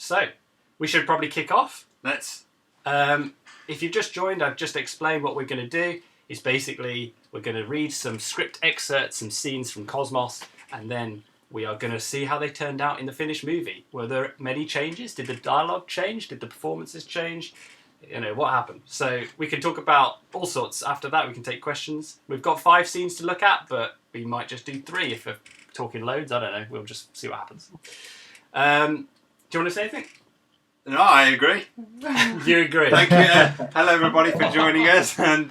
So we should probably kick off. Let's. If you've just joined, I've just explained what we're going to do. It's basically we're going to read some script excerpts, some scenes from Cosmos, and then we are going to see how they turned out in the finished movie. Were there many changes? Did the dialogue change? Did the performances change? You know, what happened? So we can talk about all sorts. After that, we can take questions. We've got 5 scenes to look at, but we might just do 3 if we're talking loads. I don't know. We'll just see what happens. Do you want to say anything? No, I agree. You agree? Thank you. Hello, everybody, for joining us. And,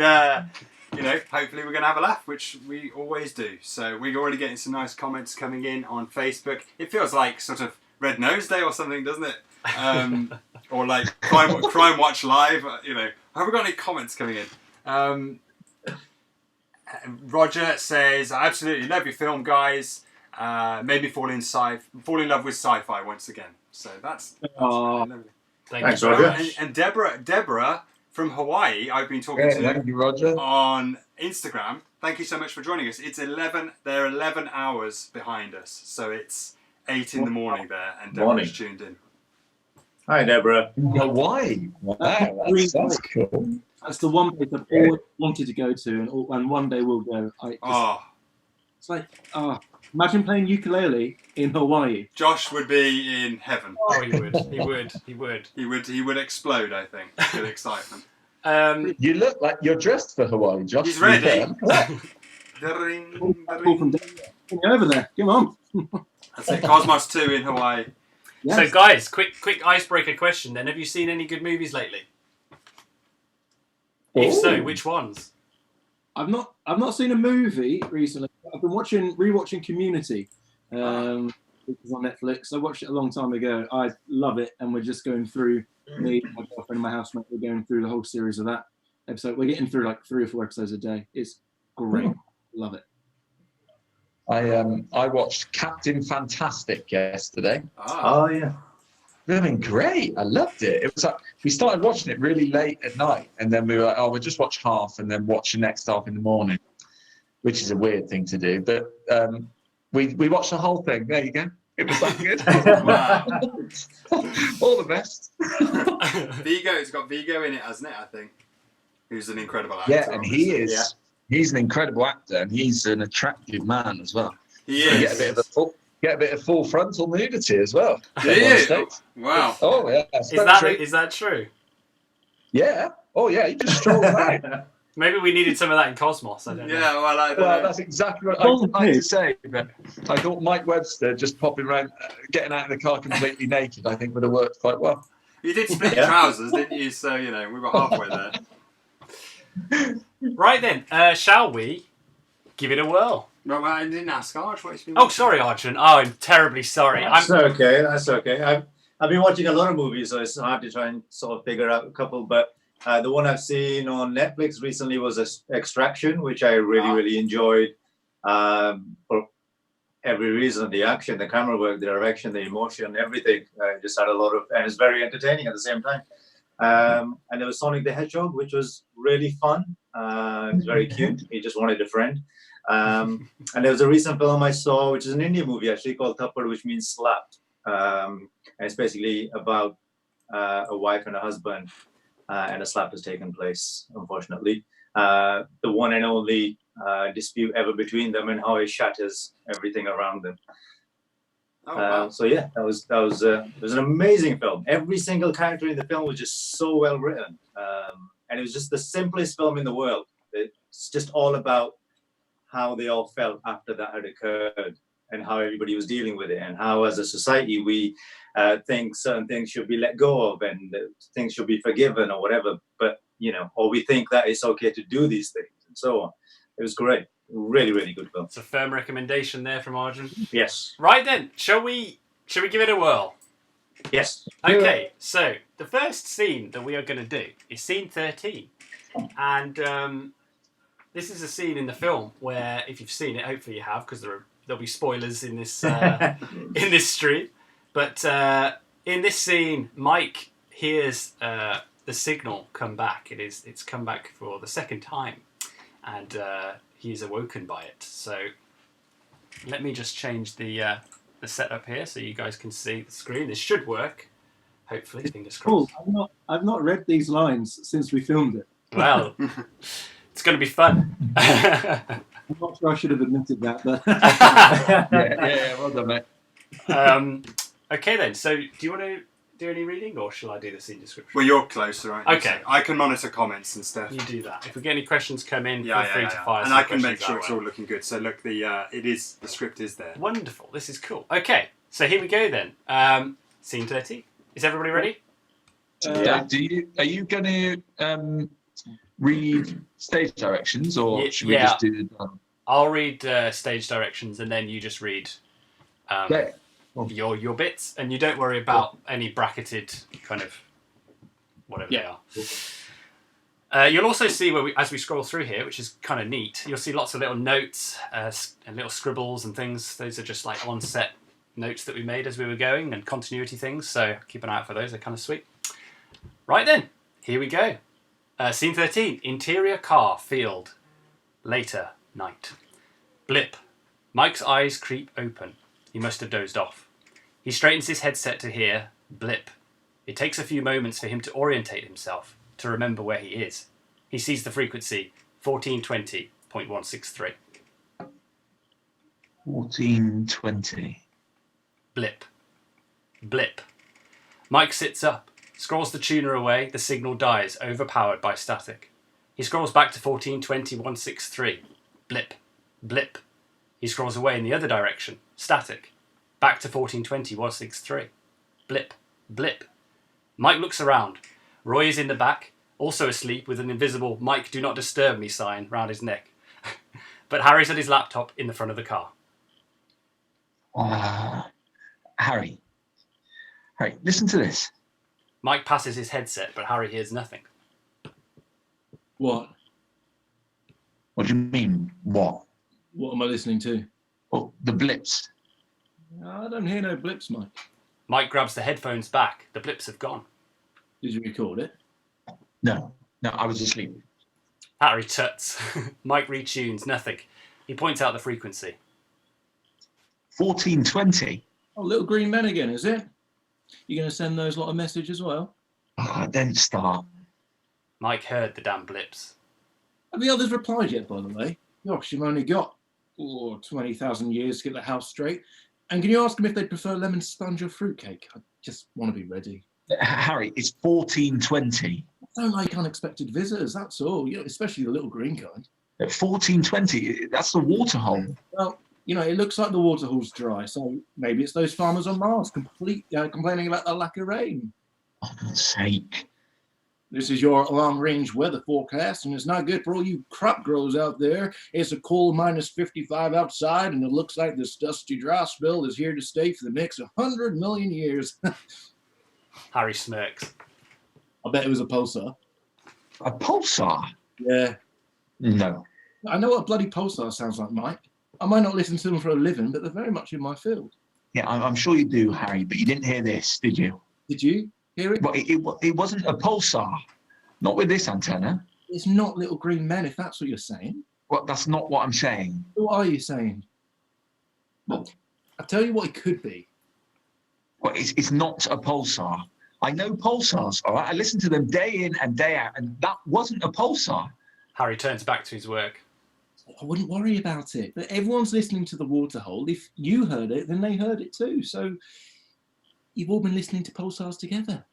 hopefully we're going to have a laugh, which we always do. So we're already getting some nice comments coming in on Facebook. It feels like sort of Red Nose Day or something, doesn't it? Or like Crime Watch Live. Have we got any comments coming in? Roger says, I absolutely love your film, guys. Made me fall in love with sci-fi once again. So that's lovely. Thanks, Roger. And Deborah from Hawaii, I've been talking to thank you, Roger. on Instagram. Thank you so much for joining us. It's 11. They're 11 hours behind us, so it's 8 in the morning there, and Deborah's tuned in. Hi, Deborah. Hawaii. Wow, that's cool. That's the one place I've always wanted to go to, and one day we'll go. It's like, imagine playing ukulele in Hawaii. Josh would be in heaven. Oh, he would. He would explode, I think, with excitement. You look like you're dressed for Hawaii, Josh. He's ready. Over there, come on. That's it. Cosmos 2 in Hawaii. Yes. So, guys, quick icebreaker question. Then, have you seen any good movies lately? If so, which ones? I've not seen a movie recently. I've been rewatching Community, which is on Netflix. I watched it a long time ago. I love it, and we're just going through. Me, my girlfriend, and my housemate. We're going through the whole series of that episode. We're getting through like 3 or 4 episodes a day. It's great. Love it. I watched Captain Fantastic yesterday. Oh yeah. I mean, great. I loved it. It was like we started watching it really late at night, and then we were like, we'll just watch half and then watch the next half in the morning, which is a weird thing to do. But we watched the whole thing. There you go. It was that good. All the best. It's got Vigo in it, hasn't it? I think. Who's an incredible actor. Yeah, and he is. Yeah. He's an incredible actor, and he's an attractive man as well. He is. Get a bit of full frontal nudity as well. Do you? Wow. Oh yeah. Is that true? Yeah. Oh yeah. You just stroll out. Maybe we needed some of that in Cosmos. I don't know. Yeah. Well, that's exactly what I'd like to say. But I thought Mike Webster just popping around, getting out of the car completely naked, I think would have worked quite well. You did split trousers, didn't you? So we were halfway there. Right then, shall we give it a whirl? No, I didn't ask Arch what he's been watching. Oh, sorry, Arjun. Oh, I'm terribly sorry. That's okay. I've been watching a lot of movies, so it's hard to try and sort of figure out a couple. But the one I've seen on Netflix recently was Extraction, which I really enjoyed for every reason: the action, the camera work, the direction, the emotion, everything. Just had a lot of, and it's very entertaining at the same time. And there was Sonic the Hedgehog, which was really fun. It was very cute. He just wanted a friend. And there was a recent film I saw, which is an Indian movie actually called Thappad, which means slapped. And it's basically about a wife and a husband, and a slap has taken place, unfortunately. The one and only dispute ever between them, and how it shatters everything around them. Oh, wow. So yeah, it was an amazing film. Every single character in the film was just so well written, and it was just the simplest film in the world. It's just all about how they all felt after that had occurred, and how everybody was dealing with it, and how as a society we think certain things should be let go of, and things should be forgiven or whatever. But or we think that it's okay to do these things, and so on. It was great. Really good film. It's a firm recommendation there from Arjun. Yes. Right then, shall we give it a whirl? Yes. Okay, so the first scene that we are going to do is scene 13. And this is a scene in the film where, if you've seen it, hopefully you have, because there'll be spoilers in this in this stream. But in this scene, Mike hears the signal come back. It's come back for the second time, and he is awoken by it. So let me just change the setup here so you guys can see the screen. This should work. Hopefully, fingers Cool. crossed. I've not read these lines since we filmed it. Well, it's going to be fun. I'm not sure I should have admitted that, but Yeah, well done, mate. Okay then. So, do you want to do any reading, or shall I do the scene description? Well, you're closer, right? Okay. So I can monitor comments and stuff. You do that. If we get any questions come in, Yeah, feel free to fire. And some I can make questions sure our it's way. all looking good. So look, the script is there. Wonderful. This is cool. Okay, so here we go then. Scene 30. Is everybody ready? Dad, are you going to read stage directions, or should we just do the drum? I'll read stage directions, and then you just read your bits, and you don't worry about any bracketed kind of whatever they are. You'll also see as we scroll through here, which is kind of neat, you'll see lots of little notes and little scribbles and things. Those are just like on-set notes that we made as we were going and continuity things, so keep an eye out for those. They're kind of sweet. Right then, here we go. Scene 13, interior car, field. Later, night. Blip. Mike's eyes creep open. He must have dozed off. He straightens his headset to hear blip. It takes a few moments for him to orientate himself, to remember where he is. He sees the frequency, 1420.163. 1420. Blip. Blip. Mike sits up, scrolls the tuner away, the signal dies, overpowered by static. He scrolls back to 1420.163. Blip. Blip. He scrolls away in the other direction, static. Back to 1420.163. Blip. Blip. Mike looks around. Roy is in the back, also asleep with an invisible "Mike, do not disturb me" sign round his neck. But Harry's at his laptop in the front of the car. Harry, listen to this. Mike passes his headset, but Harry hears nothing. what? What do you mean, what? What am I listening to? Well, the blips. I don't hear no blips, Mike. Mike grabs the headphones back. The blips have gone. Did you record it? No, I was asleep. Harry tuts. Mike retunes. Nothing. He points out the frequency. 1420. Oh, little green men again, is it? You going to send those lot of message as well? Don't start. Mike heard the damn blips. Have the others replied yet, by the way? Gosh, you've only got 20,000 years to get the house straight. And can you ask them if they prefer lemon sponge or fruitcake? I just want to be ready. Harry, it's 1420. I don't like unexpected visitors, that's all. You know, especially the little green kind. At 1420, that's the water hole. Well, you know, it looks like the water hole's dry, so maybe it's those farmers on Mars complaining about the lack of rain. Oh, for God's sake. This is your long-range weather forecast, and it's not good for all you crop growers out there. It's a cold -55 outside, and it looks like this dusty dry spell is here to stay for the next 100 million years. Harry smirks. I bet it was a pulsar. A pulsar? Yeah. No. I know what a bloody pulsar sounds like, Mike. I might not listen to them for a living, but they're very much in my field. Yeah, I'm sure you do, Harry, but you didn't hear this, did you? Did you hear it? Well, it wasn't a pulsar. Not with this antenna. It's not little green men, if that's what you're saying. Well, that's not what I'm saying. What are you saying? Well, I'll tell you what it could be. Well, it's not a pulsar. I know pulsars, all right? I listen to them day in and day out, and that wasn't a pulsar. Harry turns back to his work. I wouldn't worry about it. But everyone's listening to the waterhole. If you heard it, then they heard it too. So you've all been listening to pulsars together.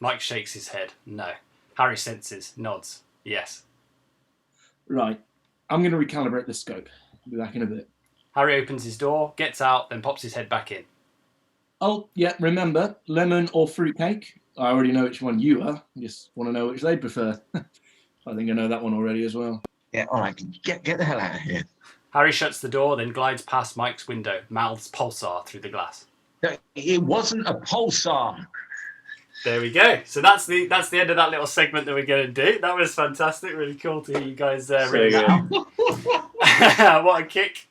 Mike shakes his head. No. Harry senses, nods. Yes. Right. I'm going to recalibrate the scope. I'll be back in a bit. Harry opens his door, gets out, then pops his head back in. Oh, yeah, remember, lemon or fruitcake? I already know which one you are. I just want to know which they prefer. I think I know that one already as well. Yeah, all right, get the hell out of here. End shuts the door, then glides past Mike's window, mouths pulsar through the glass. No, it wasn't a pulsar. There we go. So that's the end of that little segment that we're going to do. That was fantastic. Really cool to hear you guys read that out. What a kick.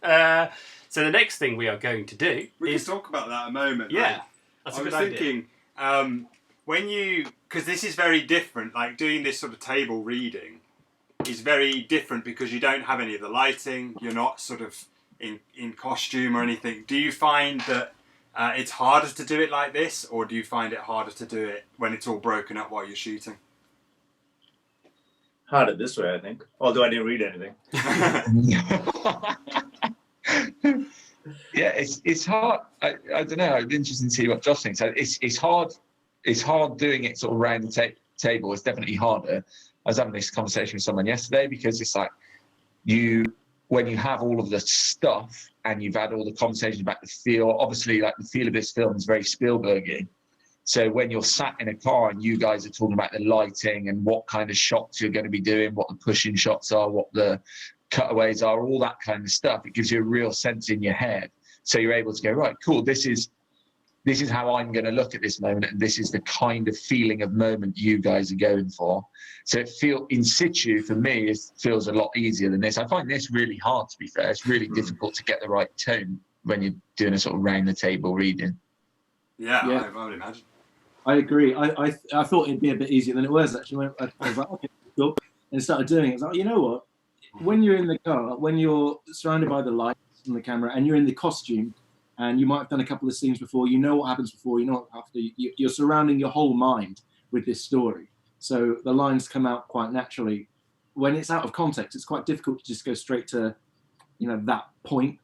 So the next thing we are going to do We is... can talk about that a moment. Yeah, Like, that's I a was good idea. thinking, when you... Because this is very different, like doing this sort of table reading is very different because you don't have any of the lighting, you're not sort of in costume or anything. Do you find that it's harder to do it like this, or do you find it harder to do it when it's all broken up while you're shooting? Harder this way, I think. Although I didn't read anything. Yeah, it's hard. I don't know. It'd be interesting to see what Josh thinks. It's hard. It's hard doing it sort of around the table. It's definitely harder. I was having this conversation with someone yesterday because it's like when you have all of the stuff and you've had all the conversations about the feel. Obviously, like the feel of this film is very Spielbergy. So when you're sat in a car and you guys are talking about the lighting and what kind of shots you're going to be doing, what the pushing shots are, what the cutaways are, all that kind of stuff, it gives you a real sense in your head. So you're able to go, right, cool, this is how I'm going to look at this moment, and this is the kind of feeling of moment you guys are going for. So it feels in situ for me, it feels a lot easier than this. I find this really hard, to be fair. It's really difficult to get the right tone when you're doing a sort of round the table reading. Yeah. I would imagine. I agree. I thought it'd be a bit easier than it was, actually. I was like, okay, cool. And started doing it. I was like, you know what? When you're in the car, when you're surrounded by the lights and the camera, and you're in the costume, and you might have done a couple of scenes before, you know what happens before, you know what after, you're surrounding your whole mind with this story. So the lines come out quite naturally. When it's out of context, it's quite difficult to just go straight to, that point.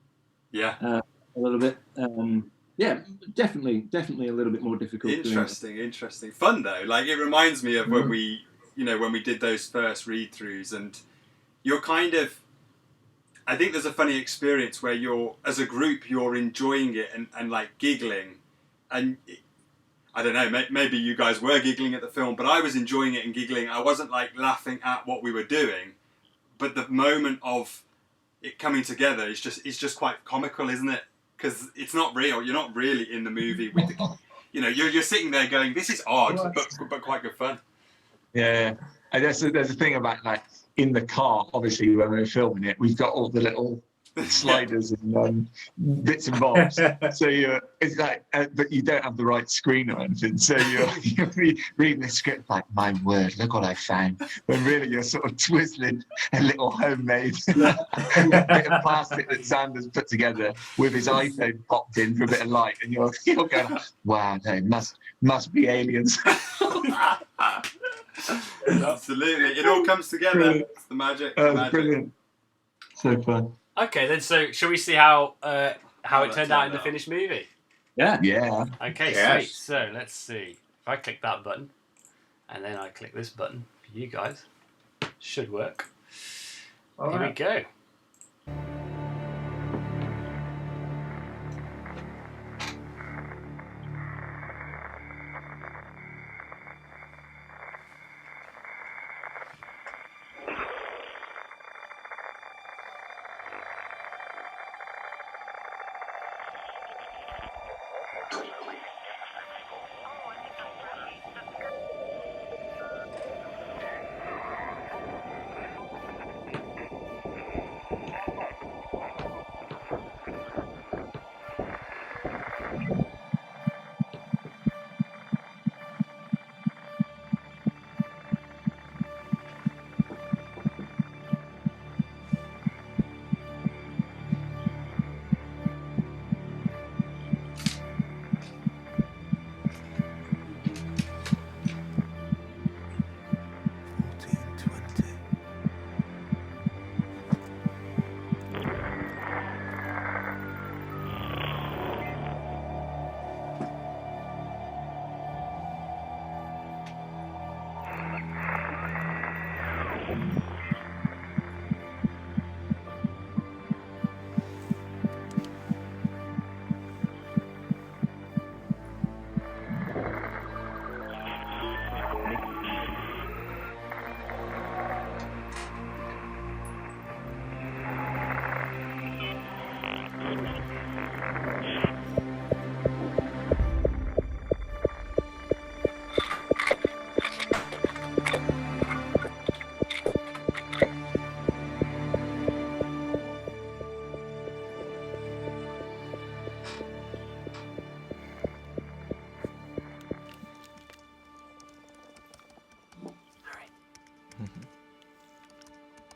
Yeah. A little bit. Yeah, definitely a little bit more difficult. Interesting. Fun though. Like, it reminds me of when we did those first read-throughs, and you're kind of, I think there's a funny experience where as a group, you're enjoying it and like giggling, and I don't know, maybe you guys were giggling at the film, but I was enjoying it and giggling. I wasn't like laughing at what we were doing, but the moment of it coming together is just quite comical, isn't it? Because it's not real. You're not really in the movie with the, you're sitting there going, this is odd, but quite good fun. Yeah, and there's a thing about, like, in the car, obviously, when we're filming it, we've got all the little sliders and bits and bobs. So it's like, but you don't have the right screen or anything. So you're reading the script like, my word, look what I found. When really you're sort of twizzling a little homemade bit of plastic that Xander's put together with his iPhone popped in for a bit of light, and you're going, wow, they must be aliens. Absolutely, it all comes together. Brilliant. It's the magic. Brilliant. So fun. Okay, then. So, shall we see how it turned out in the finished movie? Yeah. Okay, Yes. sweet. So let's see. If I click that button, and then I click this button for you guys, should work. All Here we right. go.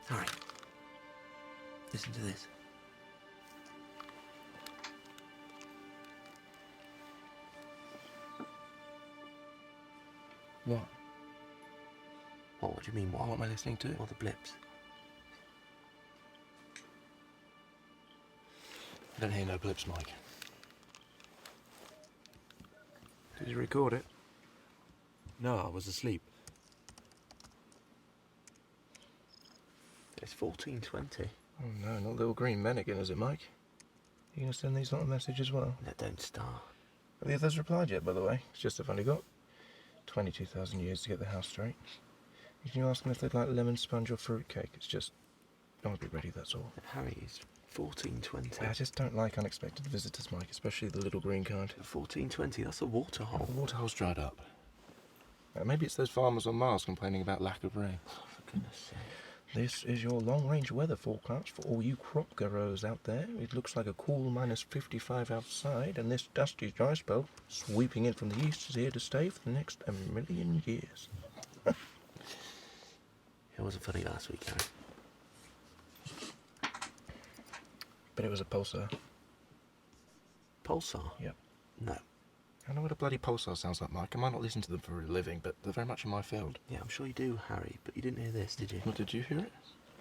Sorry. Listen to this. What? What do you mean, what? What am I listening to? All the blips. I don't hear no blips, Mike. Did you record it? No, I was asleep. It's 14:20. Oh no, not little green men again, is it, Mike? You gonna send these lot a message as well? No, don't start. Have the others replied yet, by the way? It's just I've only got 22,000 years to get the house straight. Can you ask them if they'd like lemon sponge or fruit cake? It's just, I want to be ready, that's all. Harry, it's 14:20. I just don't like unexpected visitors, Mike, especially the little green kind. 14:20, that's a water hole. The waterhole's dried up. Maybe it's those farmers on Mars complaining about lack of rain. Oh, for goodness sake. This is your long-range weather forecast for all you crop growers out there. It looks like a cool -55 outside, and this dusty dry spell sweeping in from the east is here to stay for the next 1,000,000 years. It wasn't funny last week, Harry. But it was a pulsar. Pulsar? Yep. No. I know what a bloody pulsar sounds like, Mike. I might not listen to them for a living, but they're very much in my field. Yeah, I'm sure you do, Harry, but you didn't hear this, did you? Well, did you hear it?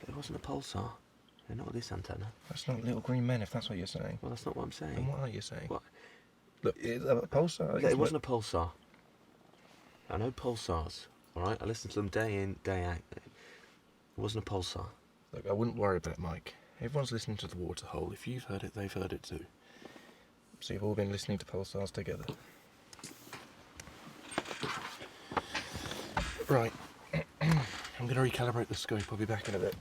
It wasn't a pulsar. No, not with this antenna. That's not little green men, if that's what you're saying. Well, that's not what I'm saying. Then what are you saying? What? Look, it's a pulsar. It wasn't a pulsar. I know pulsars, alright? I listen to them day in, day out. It wasn't a pulsar. Look, I wouldn't worry about it, Mike. Everyone's listening to the waterhole. If you've heard it, they've heard it too. So you've all been listening to pulsars together. Right. I'm going to recalibrate the scope. I'll be back in a bit.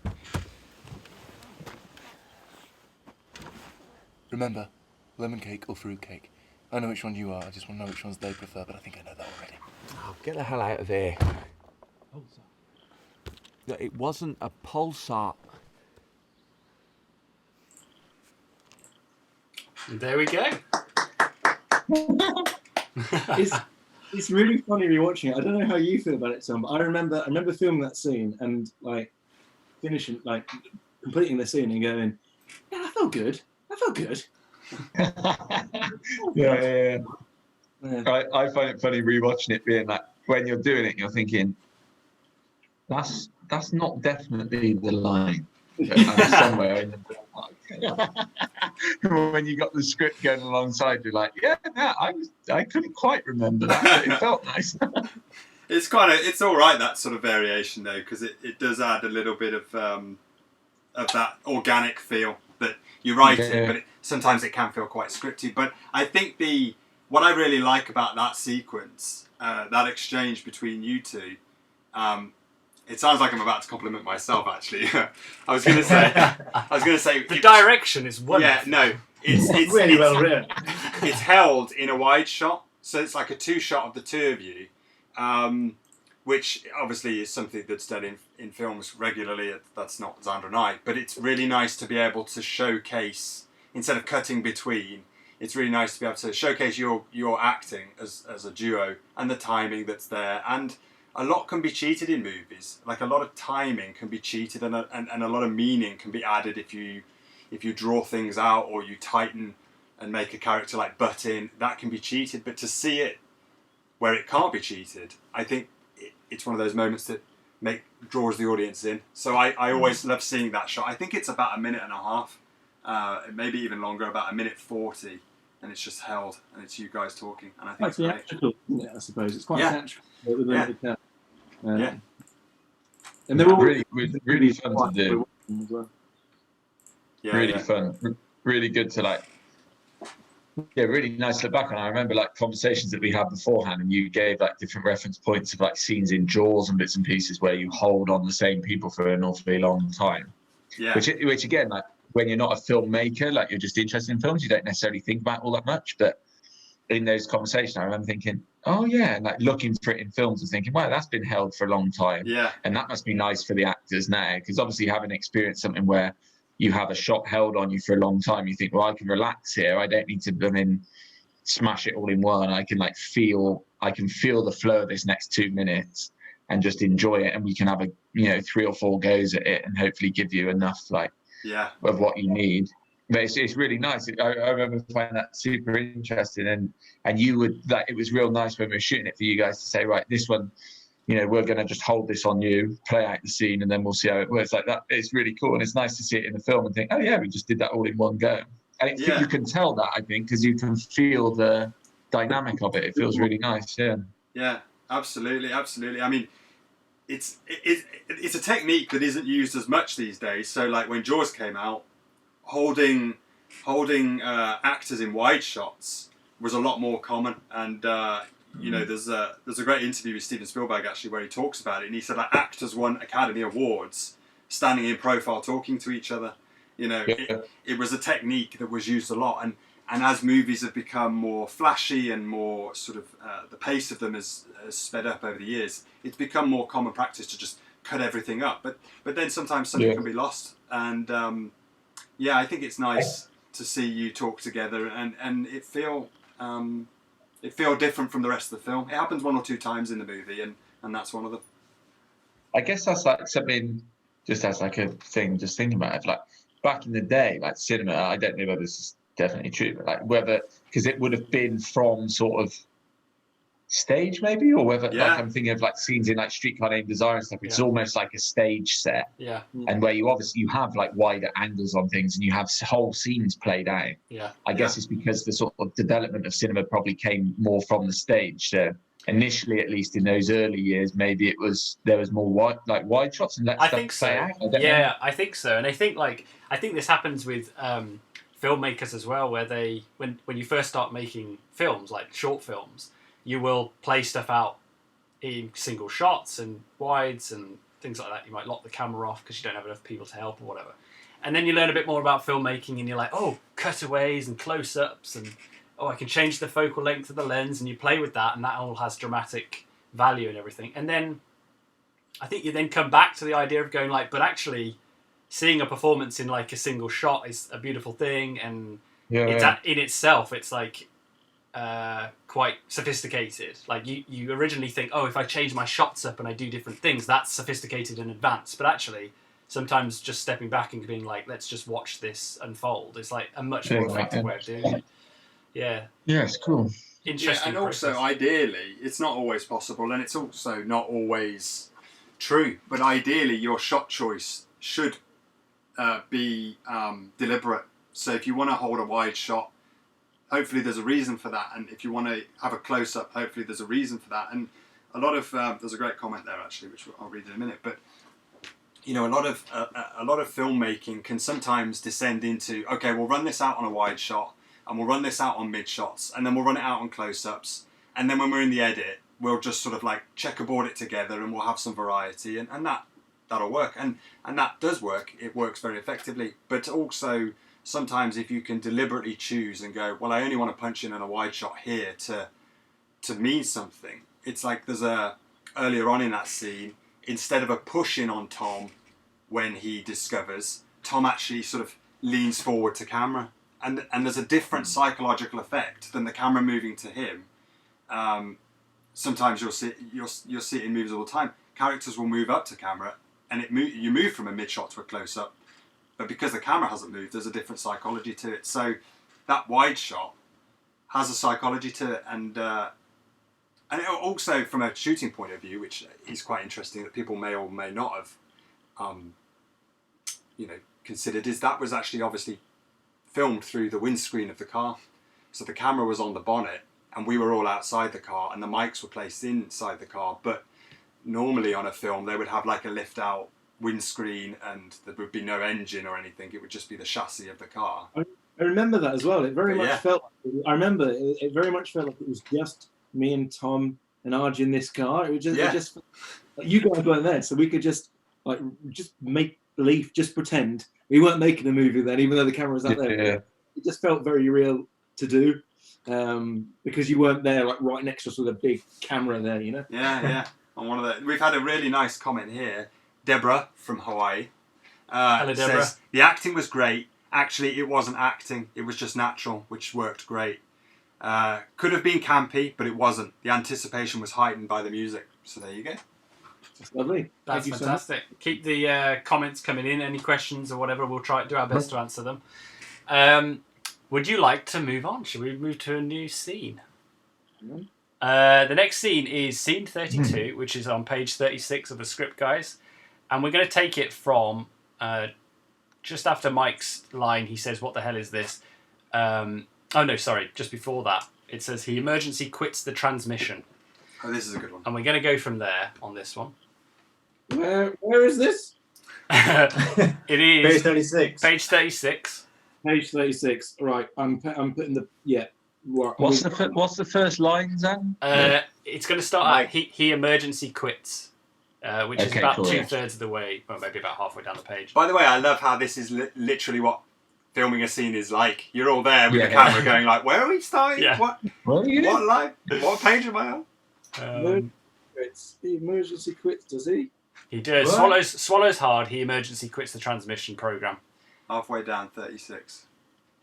Remember, lemon cake or fruit cake. I know which one you are. I just want to know which ones they prefer, but I think I know that already. Oh, get the hell out of here. Pulsar. No, it wasn't a pulsar. There we go. It's really funny rewatching it. I don't know how you feel about it, Tom, but I remember filming that scene and like finishing, like completing the scene and going, yeah, I felt good. Yeah. I find it funny rewatching it, being like, when you're doing it, you're thinking, that's not definitely the line. Somewhere in the when you got the script going alongside, you're like, yeah, no, I couldn't quite remember that, but it felt nice. It's all right, that sort of variation though, because it does add a little bit of that organic feel that you write it, but sometimes it can feel quite scripted. But I think what I really like about that sequence, that exchange between you two, it sounds like I'm about to compliment myself. Actually, I was going to say the direction is wonderful. Yeah, no, it's really well written. It's held in a wide shot, so it's like a two shot of the two of you, which obviously is something that's done in films regularly. That's not Xander and I, but it's really nice to be able to showcase, instead of cutting between. It's really nice to be able to showcase your acting as a duo and the timing that's there. And a lot can be cheated in movies. Like, a lot of timing can be cheated, and a lot of meaning can be added if you draw things out or you tighten and make a character like butt in. That can be cheated, but to see it where it can't be cheated, I think it's one of those moments that draws the audience in. So I always love seeing that shot. I think it's about 1.5 minutes, maybe even longer, about 1:40, and it's just held, and it's you guys talking, and I think Quite it's great. theatrical, isn't it, I suppose. It's quite Yeah. theatrical. Yeah. And they're all really fun to do. as well. Yeah, Really yeah. fun. Really good to really nice to look back on. I remember like conversations that we had beforehand, and you gave like different reference points of like scenes in Jaws and bits and pieces where you hold on the same people for an awfully long time. Yeah. Which again, like when you're not a filmmaker, like you're just interested in films, you don't necessarily think about all that much. But in those conversations, I remember thinking, oh yeah, and like looking for it in films and thinking, wow, that's been held for a long time. Yeah. And that must be nice for the actors now, because obviously having experienced something where you have a shot held on you for a long time, you think, well, I can relax here. I don't need to smash it all in one. I can feel the flow of this next 2 minutes and just enjoy it. And we can have 3 or 4 goes at it and hopefully give you enough of what you need. But it's really nice. I remember finding that super interesting, and you would it was real nice when we were shooting it for you guys to say, right, this one, we're going to just hold this on you, play out the scene, and then we'll see how it works. Like that, it's really cool, and it's nice to see it in the film and think, oh yeah, we just did that all in one go. And you can tell that, I think, because you can feel the dynamic of it. It feels really nice. Yeah, absolutely. I mean, it's a technique that isn't used as much these days. So like when Jaws came out, holding actors in wide shots was a lot more common. And there's a great interview with Steven Spielberg actually where he talks about it, and he said like actors won Academy Awards standing in profile talking to each other. It was a technique that was used a lot, and as movies have become more flashy and more sort of the pace of them has sped up over the years, it's become more common practice to just cut everything up. But then sometimes something can be lost, and I think it's nice to see you talk together and it feel different from the rest of the film. It happens one or two times in the movie, and that's one of them. I guess that's like something, just as like a thing, just thinking about it, like back in the day, like cinema, I don't know whether this is definitely true, but like whether, because it would have been from sort of stage maybe, or whether like I'm thinking of like scenes in like Streetcar Named Desire and stuff, it's almost like a stage set, and where you have like wider angles on things and you have whole scenes played out. I guess it's because the sort of development of cinema probably came more from the stage. So initially, at least in those early years, maybe there was more wide shots and I think so. I think so, and I think this happens with filmmakers as well, where when you first start making films, like short films, you will play stuff out in single shots and wides and things like that. You might lock the camera off because you don't have enough people to help or whatever. And then you learn a bit more about filmmaking and you're like, oh, cutaways and close-ups and, oh, I can change the focal length of the lens, and you play with that, and that all has dramatic value and everything. And then I think you then come back to the idea of going like, but actually seeing a performance in like a single shot is a beautiful thing, and in itself, it's like quite sophisticated. Like you originally think, oh, if I change my shots up and I do different things, that's sophisticated and advanced. But actually, sometimes just stepping back and being like, let's just watch this unfold, is like a much more effective way of doing it. Yeah, it's cool. Interesting. And also, ideally, it's not always possible, and it's also not always true. But ideally, your shot choice should be deliberate. So if you want to hold a wide shot, hopefully there's a reason for that, and if you want to have a close-up, hopefully there's a reason for that. And a lot of there's a great comment there actually, which I'll read in a minute. But a lot of filmmaking can sometimes descend into, okay, we'll run this out on a wide shot, and we'll run this out on mid shots, and then we'll run it out on close-ups, and then when we're in the edit, we'll just sort of like checkerboard it together, and we'll have some variety, and that'll work, and that does work. It works very effectively, but also sometimes if you can deliberately choose and go, well, I only want to punch in on a wide shot here to mean something. It's like there's earlier on in that scene, instead of a push in on Tom when he discovers, Tom actually sort of leans forward to camera, and there's a different psychological effect than the camera moving to him. Sometimes you'll see it in movies all the time. Characters will move up to camera, and you move from a mid shot to a close up. But because the camera hasn't moved, there's a different psychology to it. So that wide shot has a psychology to it, and also from a shooting point of view, which is quite interesting that people may or may not have, considered, is that was actually obviously filmed through the windscreen of the car. So the camera was on the bonnet, and we were all outside the car, and the mics were placed inside the car. But normally on a film, they would have like a lift out windscreen, and there would be no engine or anything. It would just be the chassis of the car. I remember that as well. It very much felt. I remember it very much felt like it was just me and Tom and Arj in this car. It was just, it just you guys weren't there, so we could just make believe, just pretend we weren't making a movie then, even though the camera was out there. Yeah. It just felt very real to do, because you weren't there, like right next to us with a big camera there, you know. Yeah. On one of we've had a really nice comment here. Deborah from Hawaii. Hello, Deborah. Says, the acting was great. Actually, it wasn't acting. It was just natural, which worked great. Could have been campy, but it wasn't. The anticipation was heightened by the music. So there you go. That's lovely. That's fantastic. So keep the comments coming in. Any questions or whatever, we'll try to do our best to answer them. Would you like to move on? Should we move to a new scene? The next scene is scene 32, which is on page 36 of the script, guys. And we're going to take it from just after Mike's line. He says, "What the hell is this?" Oh, no, sorry. Just before that, it says he emergency quits the transmission. Oh, this is a good one. And we're going to go from there on this one. Where is this? It is Page 36. Page 36. Page 36. Right, I'm putting the Right, What's the first line, Zan? It's going to start at he emergency quits, which is Okay, about cool, 2/3 of the way, or maybe about halfway down the page. By the way, I love how this is literally what filming a scene is like. You're all there with the camera going like, where are we starting? Yeah. What Well, what line? What page am I on? It's the emergency quits, does he? He does. What? Swallows hard. He emergency quits the transmission program. Halfway down 36.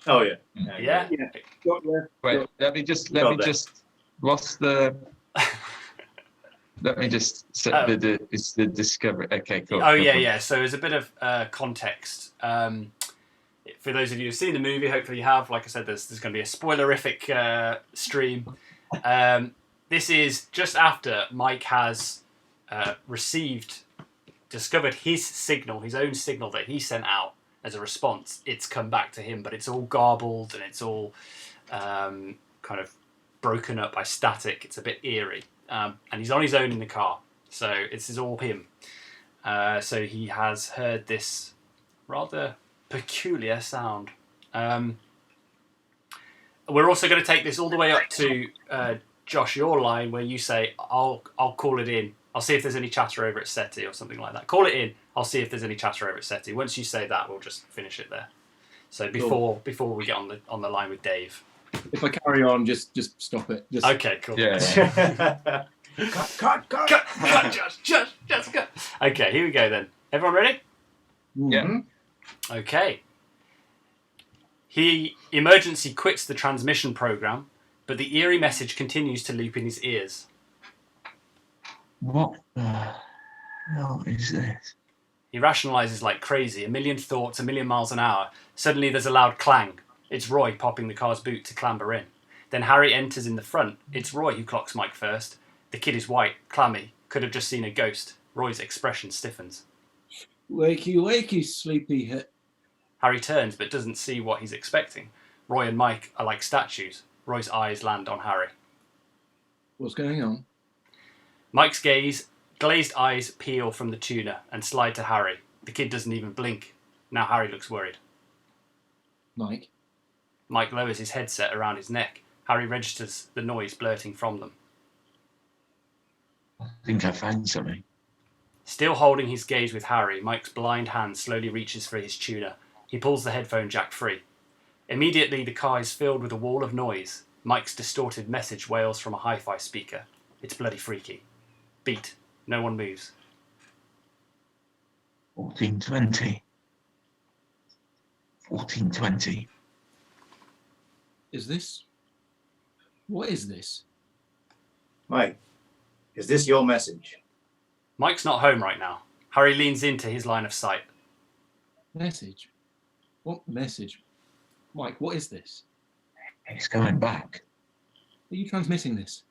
Oh, yeah. Yeah. Got there. Wait, let me just. What's the? Let me just set it's the discovery. Okay, cool. Oh, yeah. So as a bit of context, for those of you who've seen the movie, hopefully you have. Like I said, there's going to be a spoilerific stream. This is just after Mike has discovered his own signal that he sent out as a response. It's come back to him, but it's all garbled and it's all kind of broken up by static. It's a bit eerie. And he's on his own in the car. So this is all him. So he has heard this rather peculiar sound. We're also going to take this all the way up to Josh, your line where you say, I'll call it in. I'll see if there's any chatter over at SETI or something like that. Call it in. I'll see if there's any chatter over at SETI. Once you say that, we'll just finish it there. So before we get on the line with Dave. If I carry on, just stop it. Just... Okay, cool. Yeah. Cut. Just cut. Okay, here we go then. Everyone ready? Mhm. Okay. He emergency quits the transmission program, but the eerie message continues to loop in his ears. What the hell is this? He rationalizes like crazy, a million thoughts, a million miles an hour. Suddenly there's a loud clang. It's Roy popping the car's boot to clamber in. Then Harry enters in the front. It's Roy who clocks Mike first. The kid is white, clammy, could have just seen a ghost. Roy's expression stiffens. Wakey, wakey, sleepyhead. Harry turns but doesn't see what he's expecting. Roy and Mike are like statues. Roy's eyes land on Harry. What's going on? Mike's glazed eyes peel from the tuner and slide to Harry. The kid doesn't even blink. Now Harry looks worried. Mike? Mike lowers his headset around his neck. Harry registers the noise blurting from them. I think I found something. Still holding his gaze with Harry, Mike's blind hand slowly reaches for his tuner. He pulls the headphone jack free. Immediately, the car is filled with a wall of noise. Mike's distorted message wails from a hi-fi speaker. It's bloody freaky. Beat. No one moves. 1420. 1420. What is this? Mike, is this your message? Mike's not home right now. Harry leans into his line of sight. Message? What message? Mike, what is this? It's going back. Are you transmitting this?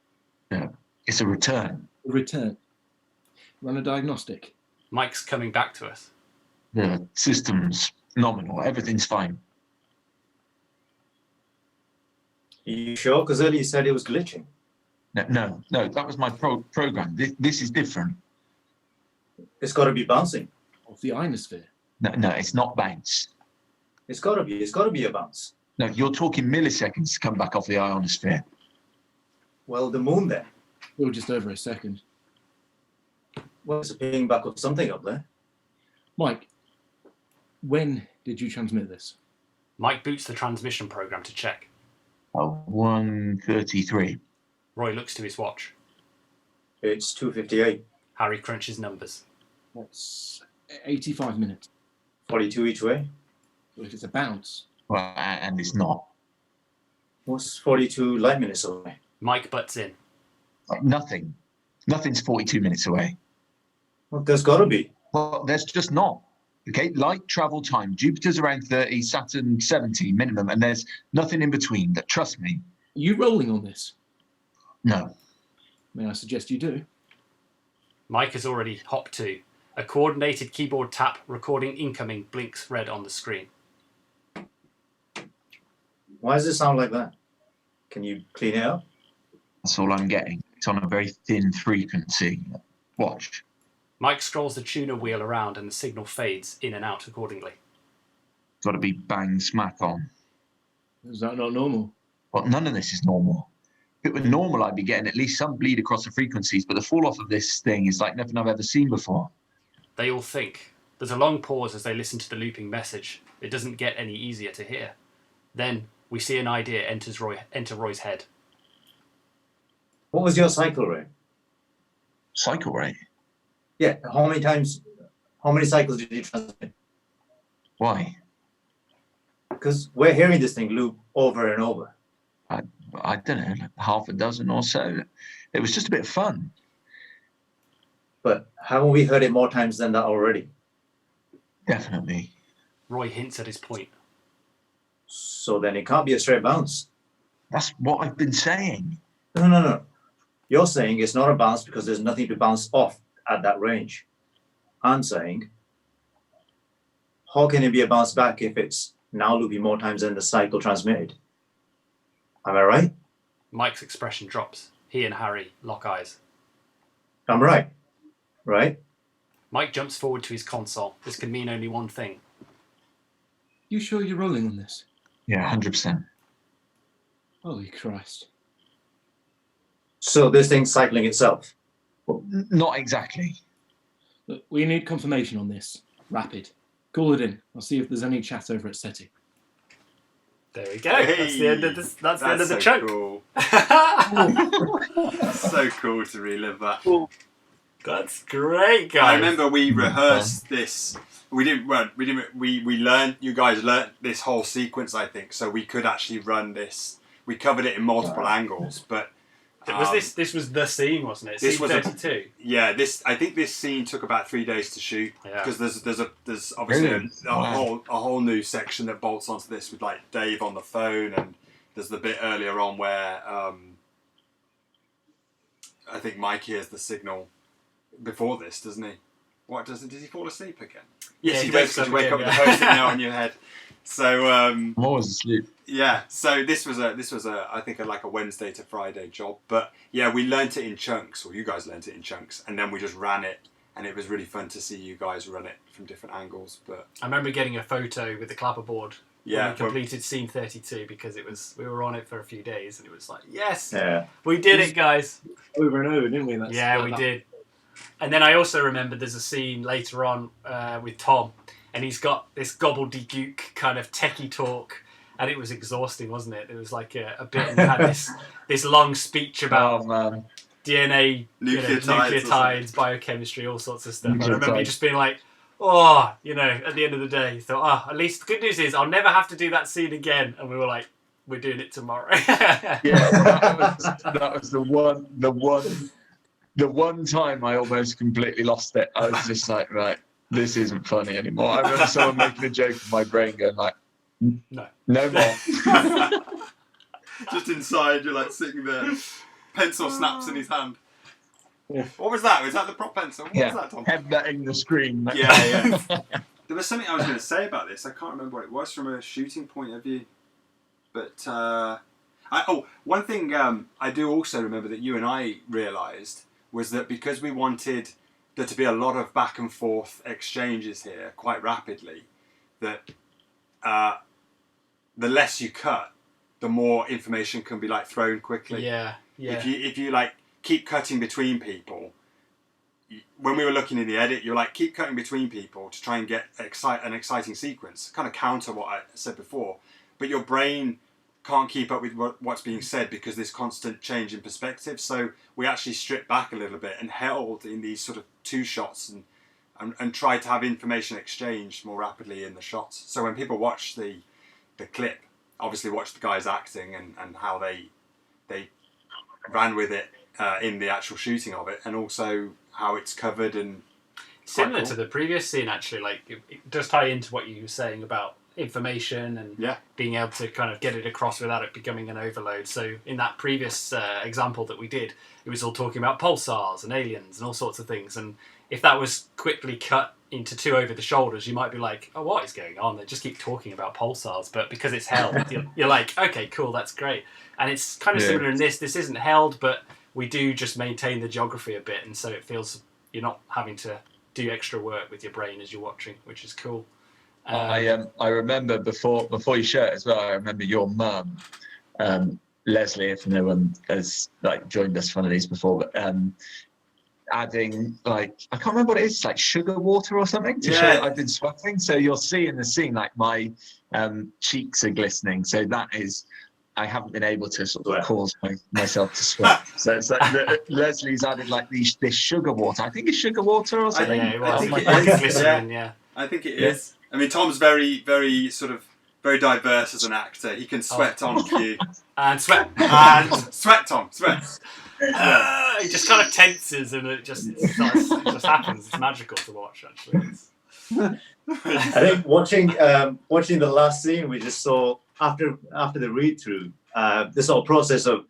No, it's a return. A return. Run a diagnostic. Mike's coming back to us. The system's nominal. Everything's fine. Are you sure? Because earlier you said it was glitching. No. That was my program. This is different. It's got to be bouncing. Of the ionosphere. No, it's not bounce. It's got to be. It's got to be a bounce. No, you're talking milliseconds to come back off the ionosphere. Well, the moon then. Or just over a second. Well, it's a ping back of something up there. Mike, when did you transmit this? Mike boots the transmission program to check. 1:33. Roy looks to his watch. It's 2:58. Harry crunches numbers. That's 85 minutes. 42 each way. Well, if it's a bounce. Well, and it's not. What's 42 light minutes away? Mike butts in. Like nothing. Nothing's 42 minutes away. Well, there's got to be. Well, there's just not. Okay, light travel time. Jupiter's around 30, Saturn 70 minimum, and there's nothing in between. That, trust me. Are you rolling on this? No. May I suggest you do? Mike has already hopped to. A coordinated keyboard tap recording incoming blinks red on the screen. Why does it sound like that? Can you clean it up? That's all I'm getting. It's on a very thin frequency. Watch. Mike scrolls the tuner wheel around and the signal fades in and out accordingly. Got to be bang smack on. Is that not normal? But none of this is normal. If it were normal, I'd be getting at least some bleed across the frequencies, but the fall off of this thing is like nothing I've ever seen before. They all think. There's a long pause as they listen to the looping message. It doesn't get any easier to hear. Then we see an idea enter Roy's head. What was your cycle rate? Cycle rate? Yeah, how many cycles did you transmit? Why? Because we're hearing this thing loop over and over. I don't know, like half a dozen or so. It was just a bit of fun. But haven't we heard it more times than that already? Definitely. Roy hints at his point. So then it can't be a straight bounce. That's what I've been saying. No. You're saying it's not a bounce because there's nothing to bounce off at that range. I'm saying, how can it be a bounce back if it's now looping more times than the cycle transmitted? Am I right? Mike's expression drops. He and Harry lock eyes. I'm right. Right? Mike jumps forward to his console. This can mean only one thing. You sure you're rolling on this? Yeah, 100%. Holy Christ. So this thing's cycling itself. Well, not exactly. Look, we need confirmation on this. Rapid. Call it in. I'll see if there's any chat over at SETI. There we go. That's the end of this. That's the end of the so choke. Cool. So cool to relive that. That's great, guys. I remember we rehearsed this. We learned. You guys learned this whole sequence, I think, so we could actually run this. We covered it in multiple angles, but This was the scene, wasn't it? This Scene was 32. Yeah, I think this scene took about 3 days to shoot because there's obviously Really? a whole new section that bolts onto this with like Dave on the phone, and there's the bit earlier on where I think Mike hears the signal before this, doesn't he? Does he fall asleep again? Yes, he does, because you wake up with the post-it note on your head. So I'm always asleep. yeah, so this was I think like a Wednesday to Friday job, but yeah, we learnt it in chunks, or you guys learnt it in chunks, and then we just ran it, and it was really fun to see you guys run it from different angles. But I remember getting a photo with the clapperboard when yeah, we completed scene 32 because we were on it for a few days, and it was like, yes, Yeah. we did it, guys. Over and over, didn't we? We did. And then I also remember there's a scene later on with Tom, and he's got this gobbledygook kind of techie talk, and it was exhausting, wasn't it? It was like a bit, and had this long speech about DNA, nucleotides, biochemistry, all sorts of stuff. I remember you just being like, at the end of the day, you thought, at least the good news is I'll never have to do that scene again. And we were like, we're doing it tomorrow. That was the one time I almost completely lost it. I was just like, right, this isn't funny anymore. I remember someone making a joke in my brain going like, no more. just inside, you're like sitting there, pencil snaps in his hand. Yeah. What was that? Was that the prop pencil? What was that, Tom? Headbutting the screen. Yeah. There was something I was going to say about this. I can't remember what it was from a shooting point of view. But, one thing I do also remember that you and I realised was that because we wanted there to be a lot of back and forth exchanges here quite rapidly, that the less you cut, the more information can be like thrown quickly. Yeah. If you like keep cutting between people, when we were looking in the edit, you're like keep cutting between people to try and get an exciting sequence, kind of counter what I said before, but your brain can't keep up with what's being said because there's constant change in perspective. So we actually stripped back a little bit and held in these sort of two shots and tried to have information exchanged more rapidly in the shots. So when people watch the clip, obviously watch the guys acting and how they ran with it in the actual shooting of it, and also how it's covered and similar to the previous scene. Actually, like it does tie into what you were saying about information and Yeah. being able to kind of get it across without it becoming an overload. So in that previous example that we did, it was all talking about pulsars and aliens and all sorts of things. And if that was quickly cut into 2 over the shoulders, you might be like, oh, what is going on? They just keep talking about pulsars. But because it's held, you're like, okay, cool, that's great. And it's kind of similar in this. This isn't held, but we do just maintain the geography a bit. And so it feels you're not having to do extra work with your brain as you're watching, which is cool. I remember before you share it as well. I remember your mum, Leslie, if no one has like joined us for one of these before, but adding like I can't remember what it is, like sugar water or something to show that I've been sweating. So you'll see in the scene like my cheeks are glistening. So that is. I haven't been able to sort of cause myself to sweat. So it's like Leslie's added like this sugar water. I think it's sugar water or something. I think it is. Glycerin, yeah. I think it is. I mean, Tom's very, very sort of very diverse as an actor. He can sweat on cue. And sweat. And sweat, Tom, sweat. He just kind of tenses and it just happens. It's magical to watch, actually. I think watching the last scene we just saw after the read through, this whole process of,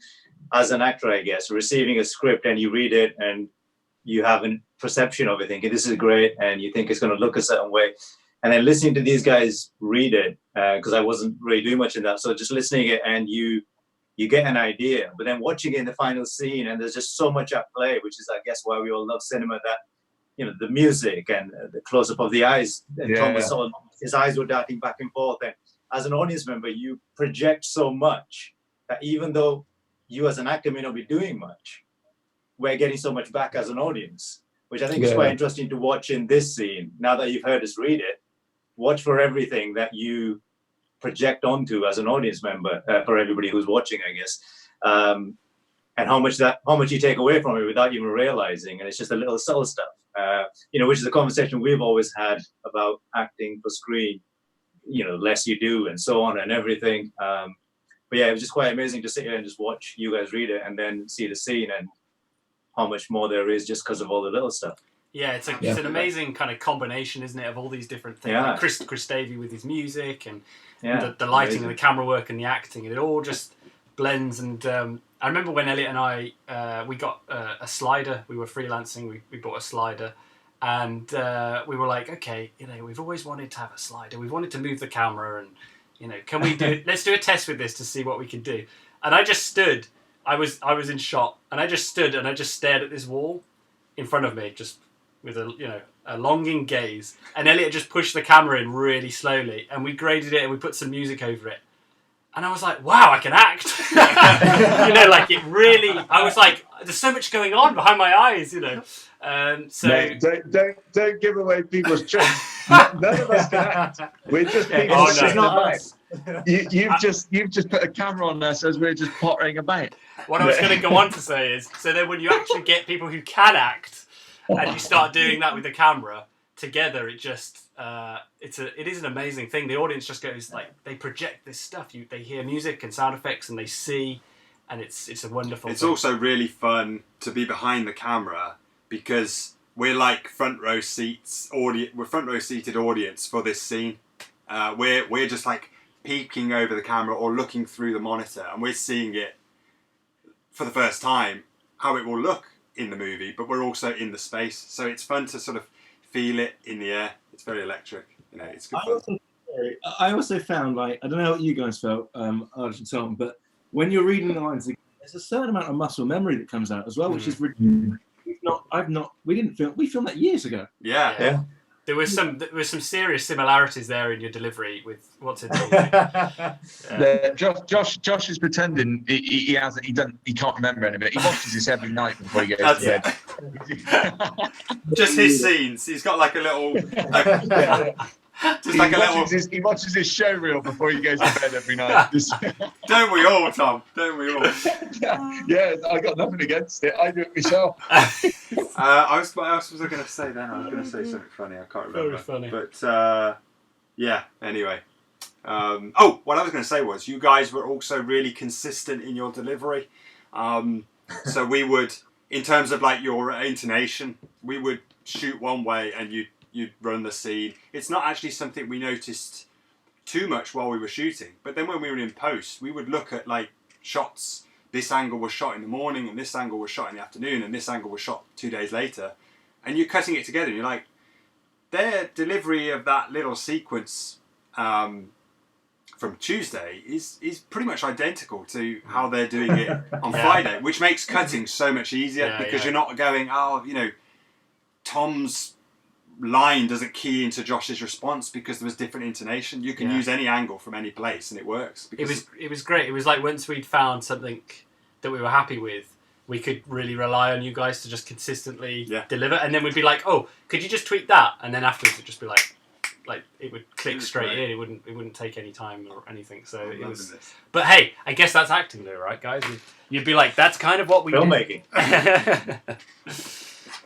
as an actor, I guess, receiving a script and you read it and you have a perception of it, thinking this is great, and you think it's going to look a certain way, and then listening to these guys read it, because I wasn't really doing much in that, so just listening it and you get an idea, but then watching it in the final scene, and there's just so much at play, which is, I guess, why we all love cinema, that the music and the close-up of the eyes, and Thomas, his eyes were darting back and forth, and as an audience member, you project so much that even though you as an actor may not be doing much, we're getting so much back as an audience, which I think is quite interesting to watch in this scene. Now that you've heard us read it, watch for everything that you project onto as an audience member, for everybody who's watching, I guess, and how much you take away from it without even realizing. And it's just a little subtle stuff, which is a conversation we've always had about acting for screen. Less you do and so on and everything. But yeah, it was just quite amazing to sit here and just watch you guys read it and then see the scene and how much more there is just because of all the little stuff. Yeah, it's an amazing kind of combination, isn't it, of all these different things. Yeah. Like Chris Davey with his music and the lighting and the camera work and the acting, and it all just blends. And I remember when Elliot and I, we got a slider. We were freelancing. We bought a slider. And we were like, okay, we've always wanted to have a slider. We've wanted to move the camera, and can we do? Let's do a test with this to see what we can do. And I just stood. I was in shot, and I just stood and I just stared at this wall in front of me, just with a longing gaze. And Elliot just pushed the camera in really slowly, and we graded it and we put some music over it. And I was like, wow, I can act. Like it really. I was like, there's so much going on behind my eyes, So Mate, don't give away people's tricks. None of us can act. We're just people sitting about. You've just put a camera on us as we're just pottering about. What I was going to go on to say is, so then when you actually get people who can act, and you start doing that with the camera together, it just it is an amazing thing. The audience just goes like, they project this stuff. They hear music and sound effects, and they see, and it's a wonderful. It's thing. also really fun to be behind the camera, because we're like front row seats audience. We're front row seated audience for this scene. We're just like peeking over the camera or looking through the monitor, and we're seeing it for the first time, how it will look in the movie, but we're also in the space. So it's fun to sort of feel it in the air. It's very electric. It's good fun. I also found, like, I don't know what you guys felt, Arj and Tom, but when you're reading the lines, there's a certain amount of muscle memory that comes out as well, which is ridiculous. We filmed that years ago. Yeah. There was some serious similarities there in your delivery with what's it called. Josh is pretending he can't remember any of it. He watches this every night before he goes to bed. Just his scenes. He's got like a little. He watches his show reel before he goes to bed every night. Don't we all, Tom? Don't we all? Yeah, I got nothing against it. I do it myself. What else was I going to say then? I was going to say something funny. I can't remember. Very funny. But yeah. Anyway. What I was going to say was, you guys were also really consistent in your delivery. So we would, in terms of like your intonation, we would shoot one way and you'd run the scene. It's not actually something we noticed too much while we were shooting. But then when we were in post, we would look at like shots. This angle was shot in the morning, and this angle was shot in the afternoon, and this angle was shot 2 days later. And you're cutting it together, and you're like, their delivery of that little sequence from Tuesday is pretty much identical to how they're doing it on Friday, which makes cutting so much easier because you're not going, Tom's line doesn't key into Josh's response because there was different intonation. You can use any angle from any place and it works. It was great. It was like once we'd found something that we were happy with, we could really rely on you guys to just consistently deliver. And then we'd be like, oh, could you just tweak that? And then afterwards it'd just be like it would click straight in. It wouldn't take any time or anything. So it was. But hey, I guess that's acting though, right, guys? You'd be like, that's kind of what we filmmaking.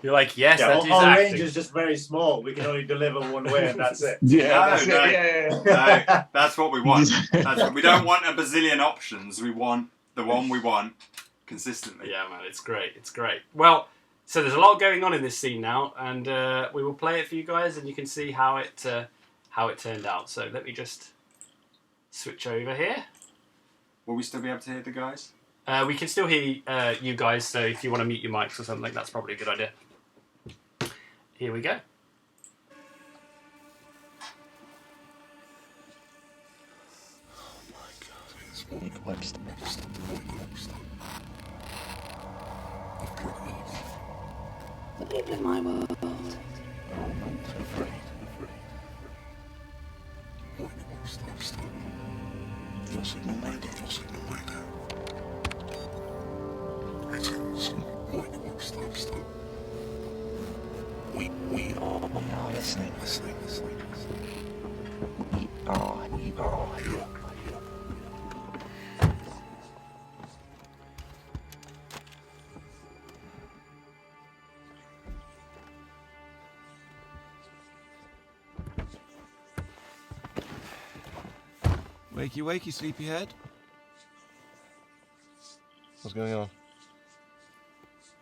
You're like, yes, that is our acting. range is just very small. We can only deliver one way, and that's it. No, that's what we want. We don't want a bazillion options. We want the one we want consistently. Yeah, man, it's great. It's great. Well, so there's a lot going on in this scene now, and we will play it for you guys, and you can see how it turned out. So let me just switch over here. Will we still be able to hear the guys? We can still hear you guys, so if you want to mute your mics or something, that's probably a good idea. Here we go. Oh my God, it's Mike Webster. Live in my world. Oh, I'm so afraid. Your signal made it. We are listening. We are here. Wakey, wakey, sleepyhead. What's going on?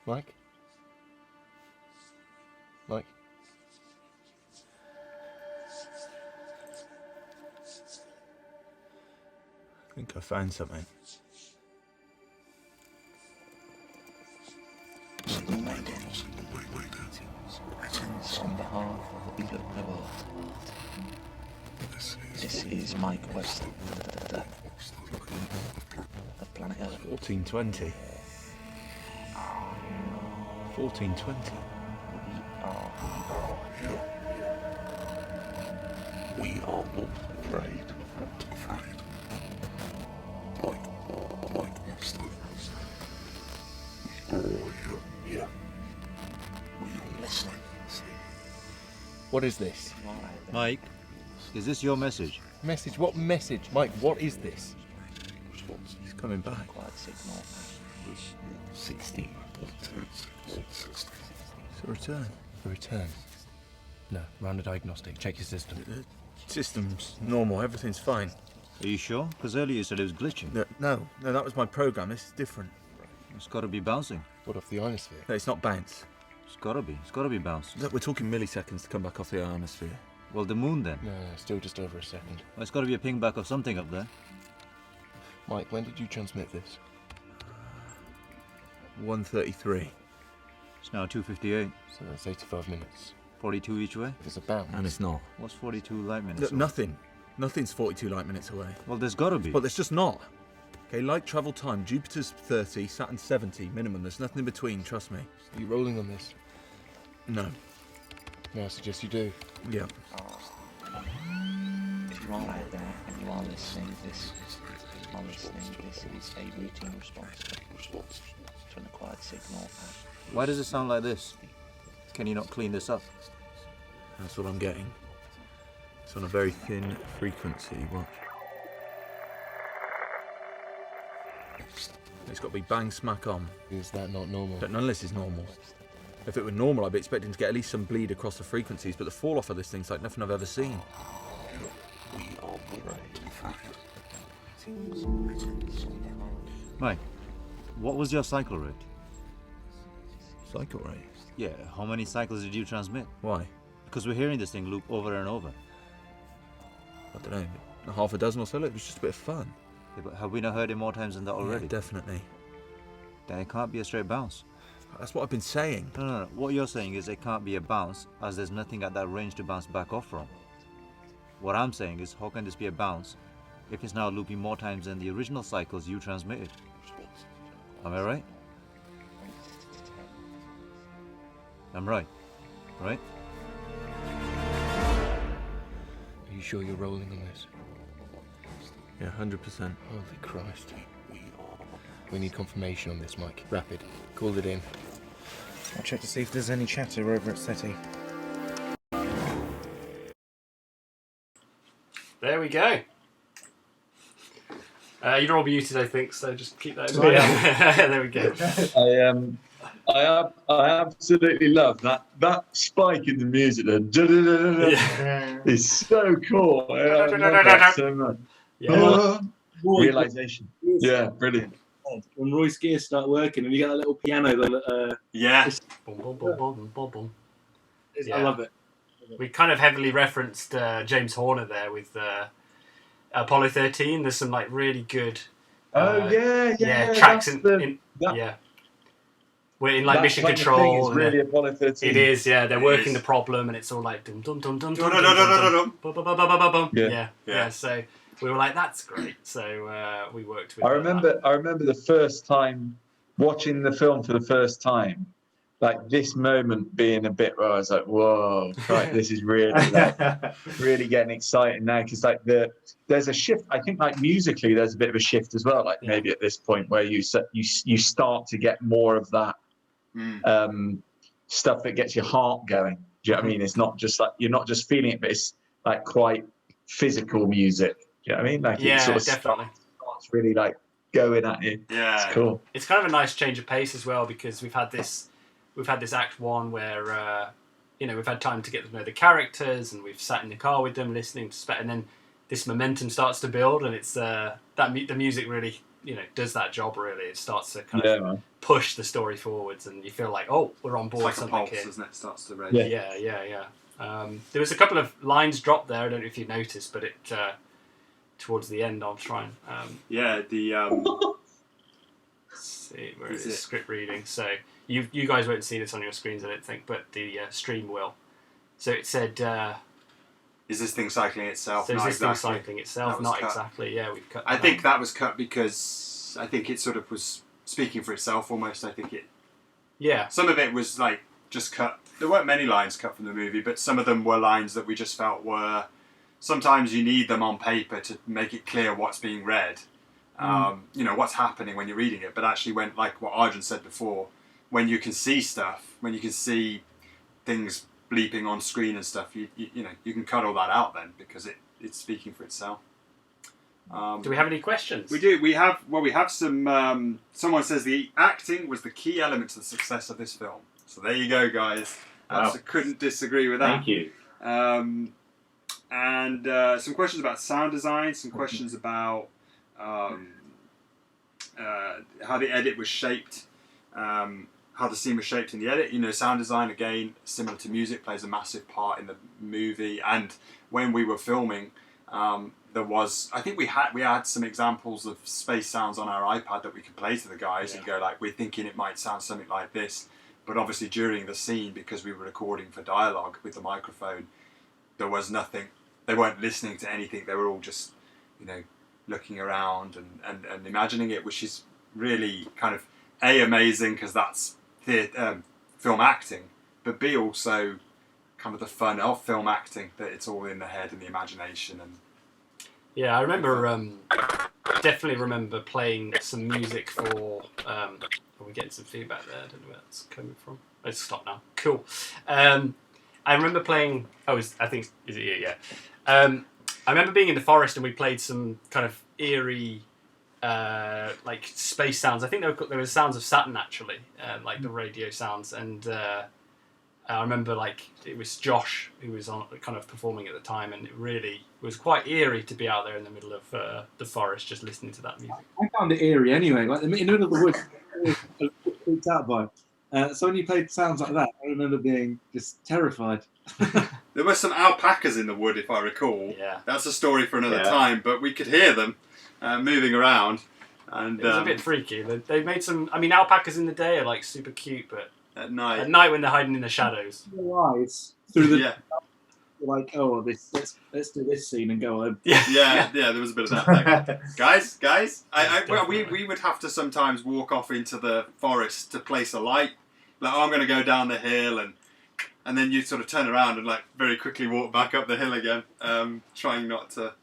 Mike? Mike? I think I found something. Signal made it. It's on behalf of the people of the world. This is Mike Webster, of planet Earth. 1420. 1420. We are all afraid. Mike Webster. Yeah. We are listening. What is this? Mike, is this your message? Message? What message? Mike, what is this? He's coming back. 16. It's a return. A return. No, round a diagnostic. Check your system. The system's normal. Everything's fine. Are you sure? Because earlier you said it was glitching. No, that was my program. This is different. It's got to be bouncing. What, off the ionosphere? No, it's not bounce. It's got to be. It's got to be bounced. Look, we're talking milliseconds to come back off the ionosphere. Well, the moon then. No, still just over a second. Well, it's got to be a ping back of something up there. Mike, when did you transmit this? 1:33. It's now 2:58. So that's 85 minutes. 42 each way. If it's a bounce. And it's not. What's 42 light minutes? Look, nothing. Nothing's 42 light minutes away. Well, there's got to be. Well, there's just not. Okay, light travel time. Jupiter's 30, Saturn's 70 minimum. There's nothing in between. Trust me. Are you rolling on this? No. No, I suggest you do. Yeah. If you are out there and you are listening, this is a routine response to an acquired signal. Why does it sound like this? Can you not clean this up? That's what I'm getting. It's on a very thin frequency. Watch. It's got to be bang smack on. Is that not normal? But none of this is normal. If it were normal, I'd be expecting to get at least some bleed across the frequencies, but the fall off of this thing's like nothing I've ever seen. Mike, what was your cycle rate? Cycle rate? Yeah, how many cycles did you transmit? Why? Because we're hearing this thing loop over and over. I don't know. half a dozen or so. It was just a bit of fun. Yeah, but have we not heard it more times than that already? Yeah, definitely. Then it can't be a straight bounce. That's what I've been saying. No. What you're saying is it can't be a bounce, as there's nothing at that range to bounce back off from. What I'm saying is, how can this be a bounce if it's now looping more times than the original cycles you transmitted? Am I right? I'm right. Right? Are you sure you're rolling on this? Yeah, 100%. Holy Christ. We need confirmation on this, Mike. Rapid. Call it in. I'll check to see if there's any chatter over at SETI. There we go. You're all muted, I think, so just keep that in mind. Yeah. There we go. I absolutely love that spike in the music. It's so cool. I love that so much. Yeah. Realization. Yeah, brilliant. When Royce gears start working and you get that little piano, yeah. Boom, boom, boom, boom, boom, boom. I love it. We kind of heavily referenced James Horner there with Apollo 13. There's some like really good tracks yeah. We're in like that Mission kind of Control. thing is really Apollo 13. It is, yeah. They're working the problem, and it's all like dum dum dum dum dum dum. Yeah. So we were like, that's great. So we worked with. I remember the first time watching the film for the first time, like this moment being a bit where I was like, whoa, right, this is really really getting exciting now, because like there's a shift. I think like musically there's a bit of a shift as well. Like maybe at this point where you start to get more of that stuff that gets your heart going. Do you know what I mean? It's not just like you're not just feeling it, but it's like quite physical music. Do you know what I mean? Like it sort of starts really like going at you. Yeah, it's cool. It's kind of a nice change of pace as well, because we've had this Act 1 where we've had time to get to know the characters, and we've sat in the car with them listening to and then this momentum starts to build, and it's the music really does that job really. It starts to kind of push the story forwards, and you feel like, oh, we're on board. It's like something a pulse, here. isn't it? Starts to raise. Yeah. There was a couple of lines dropped there. I don't know if you noticed, but it towards the end, I'll try and let's see where it is. Script reading. So you guys won't see this on your screens, I don't think, but the stream will. So it said. Is this thing cycling itself? So not is this exactly. thing cycling itself? Not cut. Exactly. Yeah, we've cut. I think that was cut because I think it sort of was speaking for itself almost. I think it. Yeah. Some of it was like just cut. There weren't many lines cut from the movie, but some of them were lines that we just felt were. Sometimes you need them on paper to make it clear what's being read. What's happening when you're reading it. But actually, when like what Arjun said before, when you can see stuff, when you can see things bleeping on screen and stuff, you can cut all that out then, because it's speaking for itself. Do we have any questions? We do. We have some. Someone says the acting was the key element to the success of this film. So there you go, guys. Wow. Couldn't disagree with that. Thank you. And some questions about sound design. Some questions about how the edit was shaped. How the scene was shaped in the edit. Sound design, again, similar to music, plays a massive part in the movie. And when we were filming, there was, I think we had some examples of space sounds on our iPad that we could play to the guys and go like, we're thinking it might sound something like this. But obviously during the scene, because we were recording for dialogue with the microphone, there was nothing. They weren't listening to anything. They were all just, looking around and imagining it, which is really kind of amazing, because that's film acting, but B, also kind of the fun of film acting, that it's all in the head and the imagination. And I remember definitely remember playing some music for we're getting some feedback there. I don't know where that's coming from. Let's stop now. Cool. I remember playing I think is it here? Yeah. I remember being in the forest, and we played some kind of eerie like space sounds. I think there were sounds of Saturn actually, like the radio sounds, and I remember like it was Josh who was on kind of performing at the time, and it really was quite eerie to be out there in the middle of the forest just listening to that music. I found it eerie anyway, like in the middle of the woods. I was freaked out by. So when you played sounds like that, I remember being just terrified. There were some alpacas in the wood, if I recall. Yeah. That's a story for another time, but we could hear them moving around. And it was a bit freaky. They made some. I mean, alpacas in the day are like super cute, but at night when they're hiding in the shadows, eyes through the like, oh, let's do this scene and go home. Yeah, there was a bit of that. Guys, we would have to sometimes walk off into the forest to place a light. Like, oh, I'm going to go down the hill, and then you sort of turn around and like very quickly walk back up the hill again, trying not to.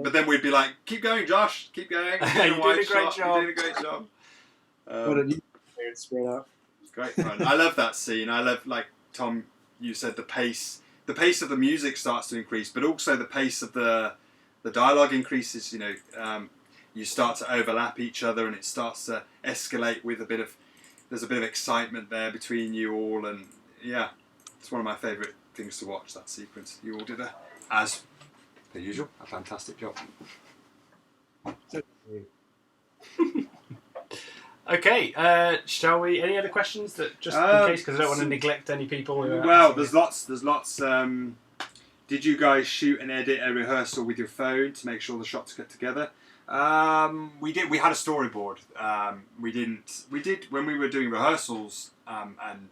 But then we'd be like, keep going, Josh, keep going. You're doing a great job. What did you spread out? Great fun. I love that scene. I love, like Tom, you said, the pace of the music starts to increase, but also the pace of the dialogue increases. You know, you start to overlap each other, and it starts to escalate with there's a bit of excitement there between you all, and yeah, it's one of my favourite things to watch, that sequence. You all did, as per usual, a fantastic job. Okay, shall we? Any other questions that just in case, because I don't want to neglect any people. Well, there's lots. Did you guys shoot and edit a rehearsal with your phone to make sure the shots get together? We did. We had a storyboard. We did when we were doing rehearsals and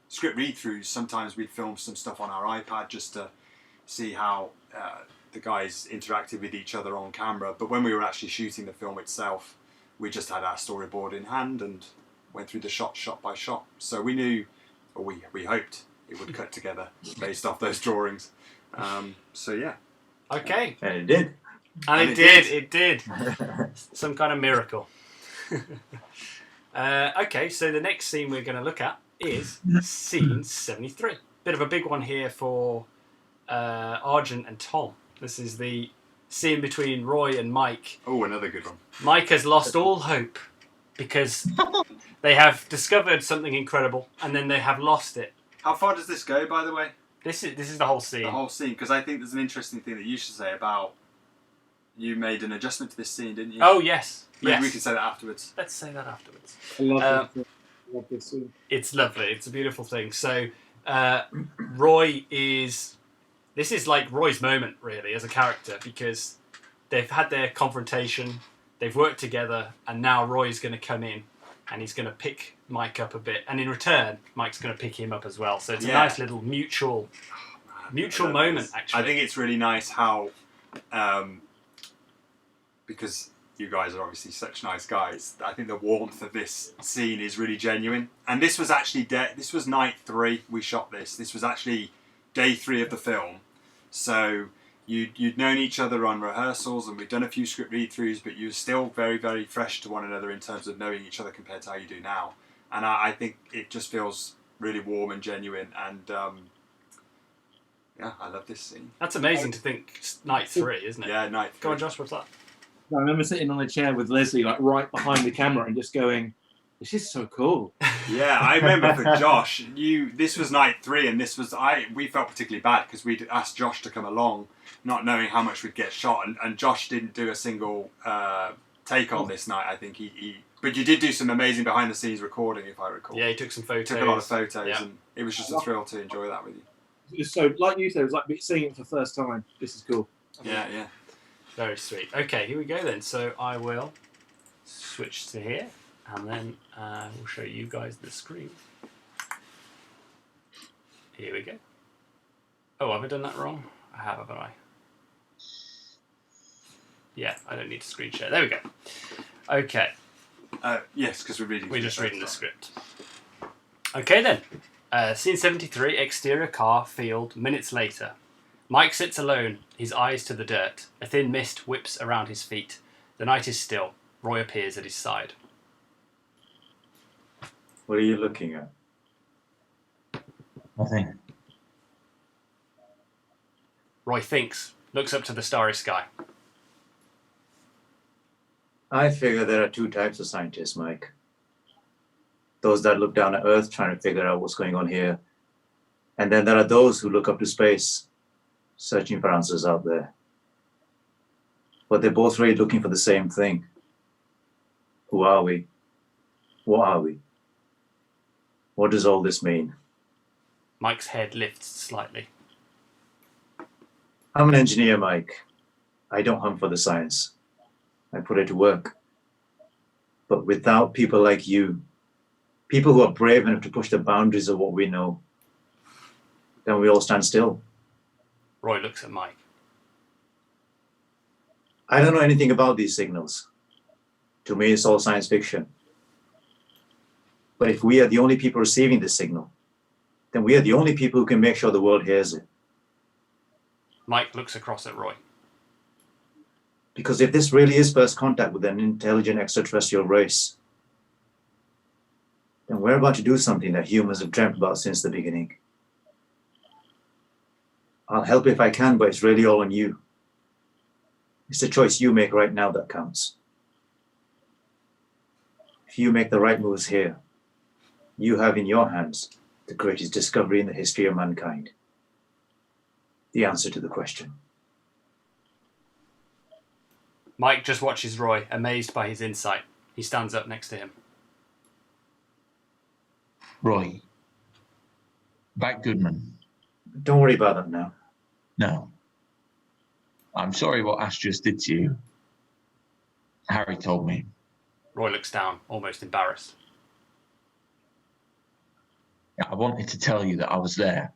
script read-throughs. Sometimes we'd film some stuff on our iPad just to see how the guys interacted with each other on camera. But when we were actually shooting the film itself, we just had our storyboard in hand and went through the shot by shot. So we knew, or we hoped, it would cut together based off those drawings. So yeah. Okay. And it did. And it did. Some kind of miracle. Okay, so the next scene we're going to look at is scene 73. Bit of a big one here for Argent and Tom. This is the scene between Roy and Mike. Oh, another good one. Mike has lost all hope because they have discovered something incredible and then they have lost it. How far does this go, by the way? This is the whole scene. The whole scene, because I think there's an interesting thing that you should say about you made an adjustment to this scene, didn't you? Oh, yes. Maybe we can say that afterwards. Let's say that afterwards. I love this scene. It's lovely. It's a beautiful thing. So, Roy is... This is like Roy's moment, really, as a character, because they've had their confrontation, they've worked together, and now Roy's going to come in, and he's going to pick Mike up a bit, and in return, Mike's going to pick him up as well. So it's a nice little mutual moment, actually. I think it's really nice how... because you guys are obviously such nice guys, I think the warmth of this scene is really genuine. And this was actually this was night 3 we shot this. This was actually day 3 of the film. So you'd known each other on rehearsals and we'd done a few script read-throughs, but you were still very, very fresh to one another in terms of knowing each other compared to how you do now. And I think it just feels really warm and genuine. And yeah, I love this scene. That's amazing to think night 3, isn't it? Yeah, night 3. Go on, Josh, what's that? I remember sitting on a chair with Leslie, like right behind the camera, and just going, "This is so cool." Yeah, I remember for Josh, this was night 3, and we felt particularly bad because we'd asked Josh to come along, not knowing how much we'd get shot, and Josh didn't do a single take on this night. I think but you did do some amazing behind the scenes recording, if I recall. Yeah, he took some photos. Took a lot of photos, and it was just a thrill to enjoy that with you. So, like you said, it was like seeing it for the first time. This is cool. Yeah. Very sweet. Okay, here we go then. So I will switch to here, and then we'll show you guys the screen. Here we go. Oh, have I done that wrong? I have, haven't I? Yeah, I don't need to screen share. There we go. Okay. Yes, because we're just reading the script. Okay then. Scene 73, exterior car, field, minutes later. Mike sits alone, his eyes to the dirt. A thin mist whips around his feet. The night is still. Roy appears at his side. What are you looking at? Nothing. Roy thinks, looks up to the starry sky. I figure there are 2 types of scientists, Mike. Those that look down at Earth trying to figure out what's going on here. And then there are those who look up to space, searching for answers out there. But they're both really looking for the same thing. Who are we? What are we? What does all this mean? Mike's head lifts slightly. I'm an engineer, Mike. I don't hunt for the science. I put it to work. But without people like you, people who are brave enough to push the boundaries of what we know, then we all stand still. Roy looks at Mike. I don't know anything about these signals. To me, it's all science fiction. But if we are the only people receiving this signal, then we are the only people who can make sure the world hears it. Mike looks across at Roy. Because if this really is first contact with an intelligent extraterrestrial race, then we're about to do something that humans have dreamt about since the beginning. I'll help if I can, but it's really all on you. It's the choice you make right now that counts. If you make the right moves here, you have in your hands the greatest discovery in the history of mankind. The answer to the question. Mike just watches Roy, amazed by his insight. He stands up next to him. Roy, back Goodman. Don't worry about that now. No. I'm sorry what Ash just did to you. Harry told me. Roy looks down, almost embarrassed. I wanted to tell you that I was there,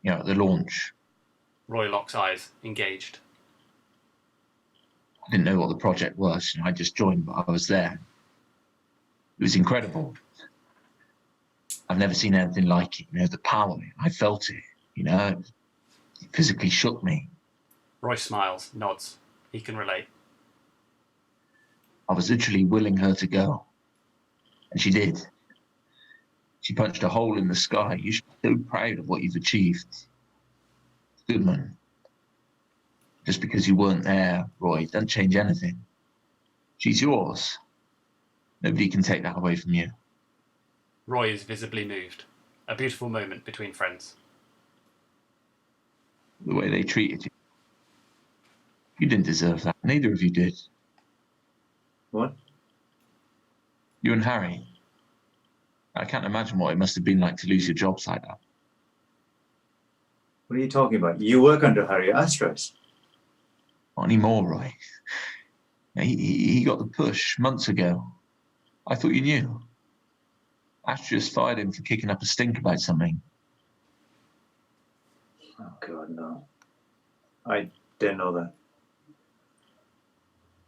at the launch. Roy locks eyes, engaged. I didn't know what the project was. I just joined, but I was there. It was incredible. I've never seen anything like it. The power, I felt it. It physically shook me. Roy smiles, nods. He can relate. I was literally willing her to go. And she did. She punched a hole in the sky. You should be so proud of what you've achieved. Goodman. Just because you weren't there, Roy, doesn't change anything. She's yours. Nobody can take that away from you. Roy is visibly moved. A beautiful moment between friends. The way they treated you. You didn't deserve that. Neither of you did. What? You and Harry. I can't imagine what it must have been like to lose your jobs like that. What are you talking about? You work under Harry at Astros. Not anymore, Roy. He got the push months ago. I thought you knew. Ash just fired him for kicking up a stink about something. Oh, God, no. I didn't know that.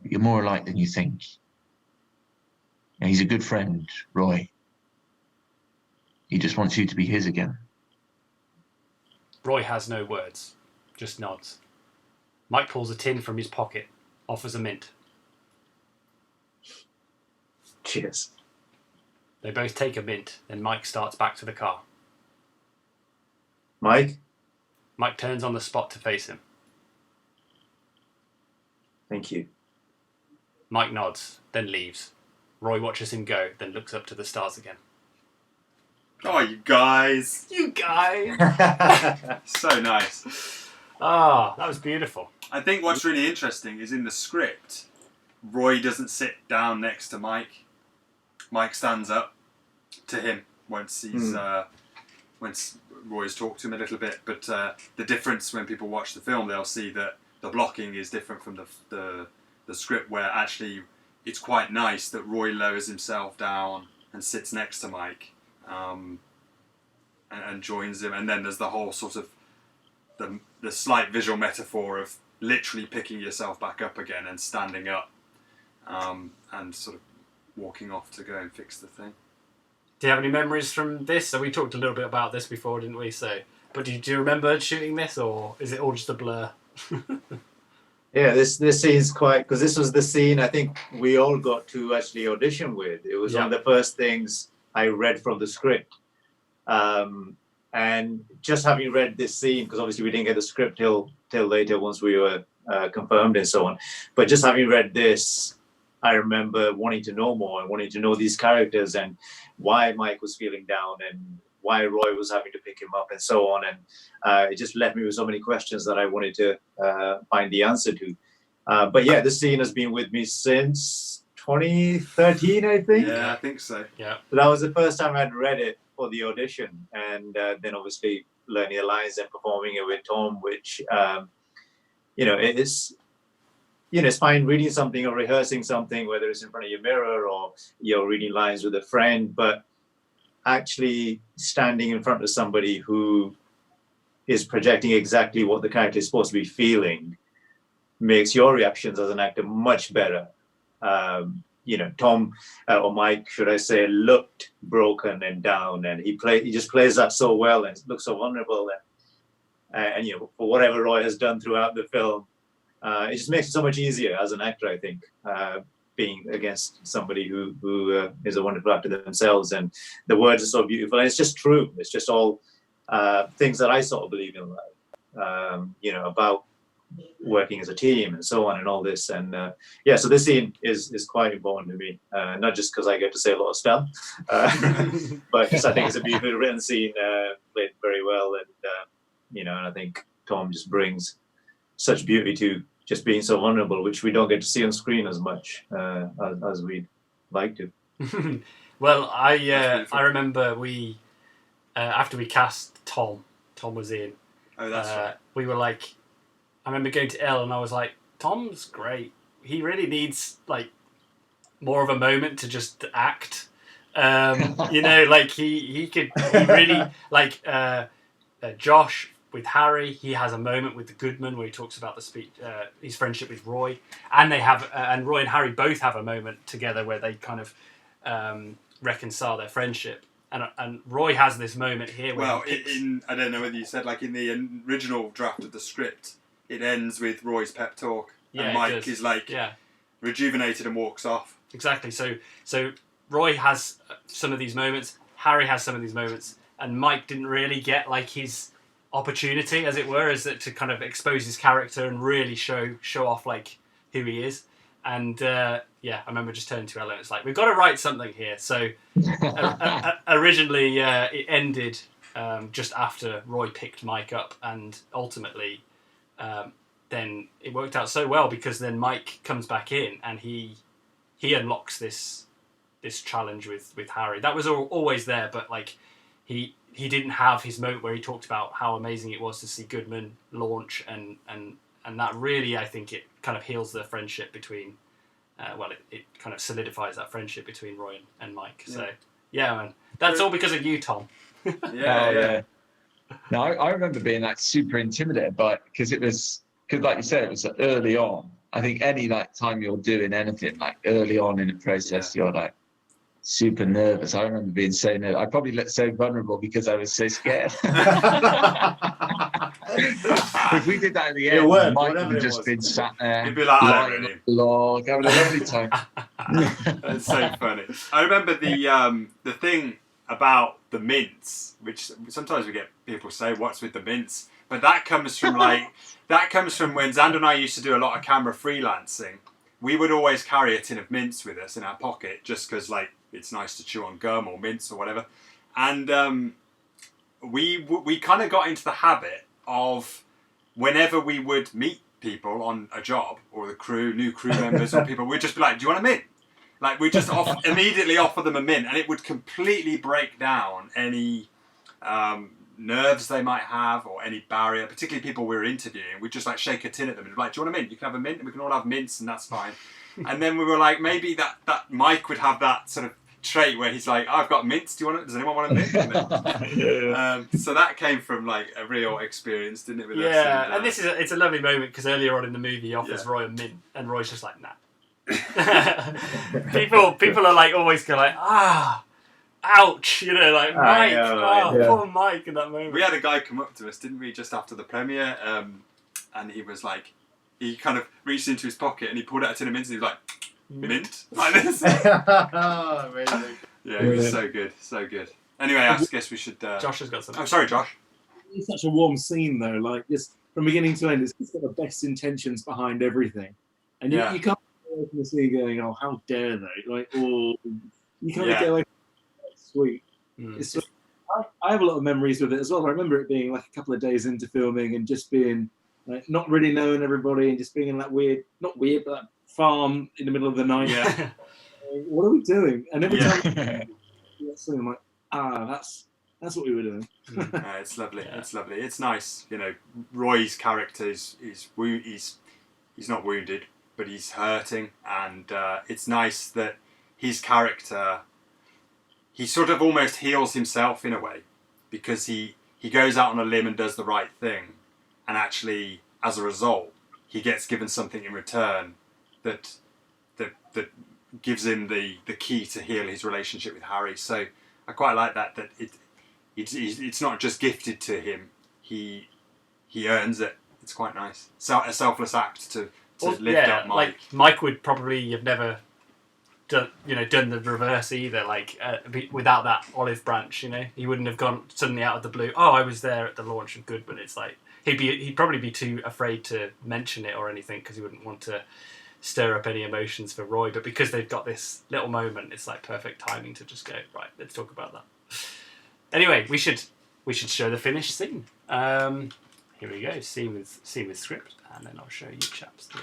You're more alike than you think. He's a good friend, Roy. He just wants you to be his again. Roy has no words, just nods. Mike pulls a tin from his pocket, offers a mint. Cheers. They both take a mint, then Mike starts back to the car. Mike? Mike turns on the spot to face him. Thank you. Mike nods, then leaves. Roy watches him go, then looks up to the stars again. Oh, you guys. You guys! So nice. Ah, that was beautiful. I think what's really interesting is in the script, Roy doesn't sit down next to Mike. Mike stands up to him once he's once Roy's talked to him a little bit. But the difference when people watch the film, they'll see that the blocking is different from the script, where actually it's quite nice that Roy lowers himself down and sits next to Mike and joins him. And then there's the whole sort of the slight visual metaphor of literally picking yourself back up again and standing up and sort of walking off to go and fix the thing. Do you have any memories from this? So we talked a little bit about this before, didn't we? But do you remember shooting this, or is it all just a blur? Yeah, this scene's quite, because this was the scene I think we all got to actually audition with. It was one of the first things I read from the script. And just having read this scene, because obviously we didn't get the script till later once we were confirmed and so on. But just having read this, I remember wanting to know more and wanting to know these characters and why Mike was feeling down and why Roy was having to pick him up and so on. And it just left me with so many questions that I wanted to find the answer to. But yeah, this scene has been with me since 2013, I think. Yeah, I think so. Yeah. So that was the first time I'd read it. for the audition, and then obviously learning the lines and performing it with Tom, which it's fine reading something or rehearsing something, whether it's in front of your mirror or you're reading lines with a friend, but actually standing in front of somebody who is projecting exactly what the character is supposed to be feeling makes your reactions as an actor much better. Tom or Mike, should I say, looked broken and down, and he just plays that so well and looks so vulnerable. And for whatever Roy has done throughout the film, it just makes it so much easier as an actor, I think, being against somebody who is a wonderful actor themselves. And the words are so beautiful, and it's just true. It's just all things that I sort of believe in life, about working as a team and so on and all this. And so this scene is quite important to me, not just because I get to say a lot of stuff, but just I think it's a beautifully written scene, played very well, and I think Tom just brings such beauty to just being so vulnerable, which we don't get to see on screen as much as we'd like to. Well, I remember we after we cast Tom was in. Oh, that's right. We were like, I remember going to Elle and I was like, Tom's great. He really needs like more of a moment to just act. Like he really like Josh with Harry. He has a moment with the Goodman where he talks about his friendship with Roy, and they have and Roy and Harry both have a moment together where they kind of reconcile their friendship. And Roy has this moment here. Where I don't know whether you said like in the original draft of the script, it ends with Roy's pep talk, and Mike is like rejuvenated and walks off. Exactly. So Roy has some of these moments, Harry has some of these moments, and Mike didn't really get like his opportunity, as it were, to kind of expose his character and really show off like who he is. And I remember just turning to Ella and it's like, we've got to write something here. So originally it ended just after Roy picked Mike up, and ultimately then it worked out so well because then Mike comes back in and he unlocks this challenge with Harry. That was always there, but like he didn't have his moment where he talked about how amazing it was to see Goodman launch, and that really, I think, it kind of heals the friendship between it kind of solidifies that friendship between Roy and Mike. So man, that's all because of you, Tom. Yeah. No, I remember being like super intimidated by it because like you said, it was early on. I think any like time you're doing anything like early on in the process, you're like super nervous. I remember being so nervous. I probably looked so vulnerable because I was so scared. If we did that at the end, Mike would have just been sat there, he'd be like, lying on the log, having a lovely time. That's so funny. I remember the thing about the mints, which sometimes we get people say, "What's with the mints?" But that comes from when Xander and I used to do a lot of camera freelancing. We would always carry a tin of mints with us in our pocket, just because like it's nice to chew on gum or mints or whatever. And we kind of got into the habit of whenever we would meet people on a job or new crew members or people, we'd just be like, "Do you want a mint?" Like we just immediately offer them a mint, and it would completely break down any nerves they might have or any barrier, particularly people we were interviewing. We'd just like shake a tin at them and be like, "Do you want a mint? You can have a mint," and we can all have mints, and that's fine. And then we were like, maybe that Mike would have that sort of trait where he's like, "I've got mints. Does anyone want a mint?" So that came from like a real experience, didn't it? With us? And it's a lovely moment because earlier on in the movie he offers Roy a mint, and Roy's just like, "Nah." people are like always go like, ouch, like Mike, poor Mike in that moment. We had a guy come up to us, didn't we, just after the premiere, and he was like, he kind of reached into his pocket and he pulled out a tin of mints and he was like, "Mint?" like this. Amazing. Yeah, it was so good. Anyway, I guess we should. Josh has got something. Oh, sorry, Josh. It's such a warm scene though, like just from beginning to end, it's got the best intentions behind everything, and you can't go away from the scene going, "Oh, how dare they!" Like, or you can't get away. Sweet. It's sweet. I have a lot of memories with it as well. I remember it being like a couple of days into filming and just being like not really knowing everybody and just being in that not weird, but that farm in the middle of the night. Yeah. What are we doing? And every time I'm like, that's what we were doing. It's lovely. Yeah. It's lovely. It's nice. You know, Roy's character is he's not wounded, but he's hurting, and it's nice that his character, he sort of almost heals himself in a way, because he goes out on a limb and does the right thing, and actually, as a result, he gets given something in return that gives him the key to heal his relationship with Harry. So I quite like that it's not just gifted to him. He earns it. It's quite nice. So a selfless act to lift up Mike. Like Mike would probably have never done the reverse either. Like without that olive branch, he wouldn't have gone suddenly out of the blue. Oh, I was there at the launch of Goodman. It's like he'd probably be too afraid to mention it or anything because he wouldn't want to stir up any emotions for Roy. But because they've got this little moment, it's like perfect timing to just go, right, let's talk about that. Anyway, we should show the finished scene. Here we go, scene with script, and then I'll show you chaps the.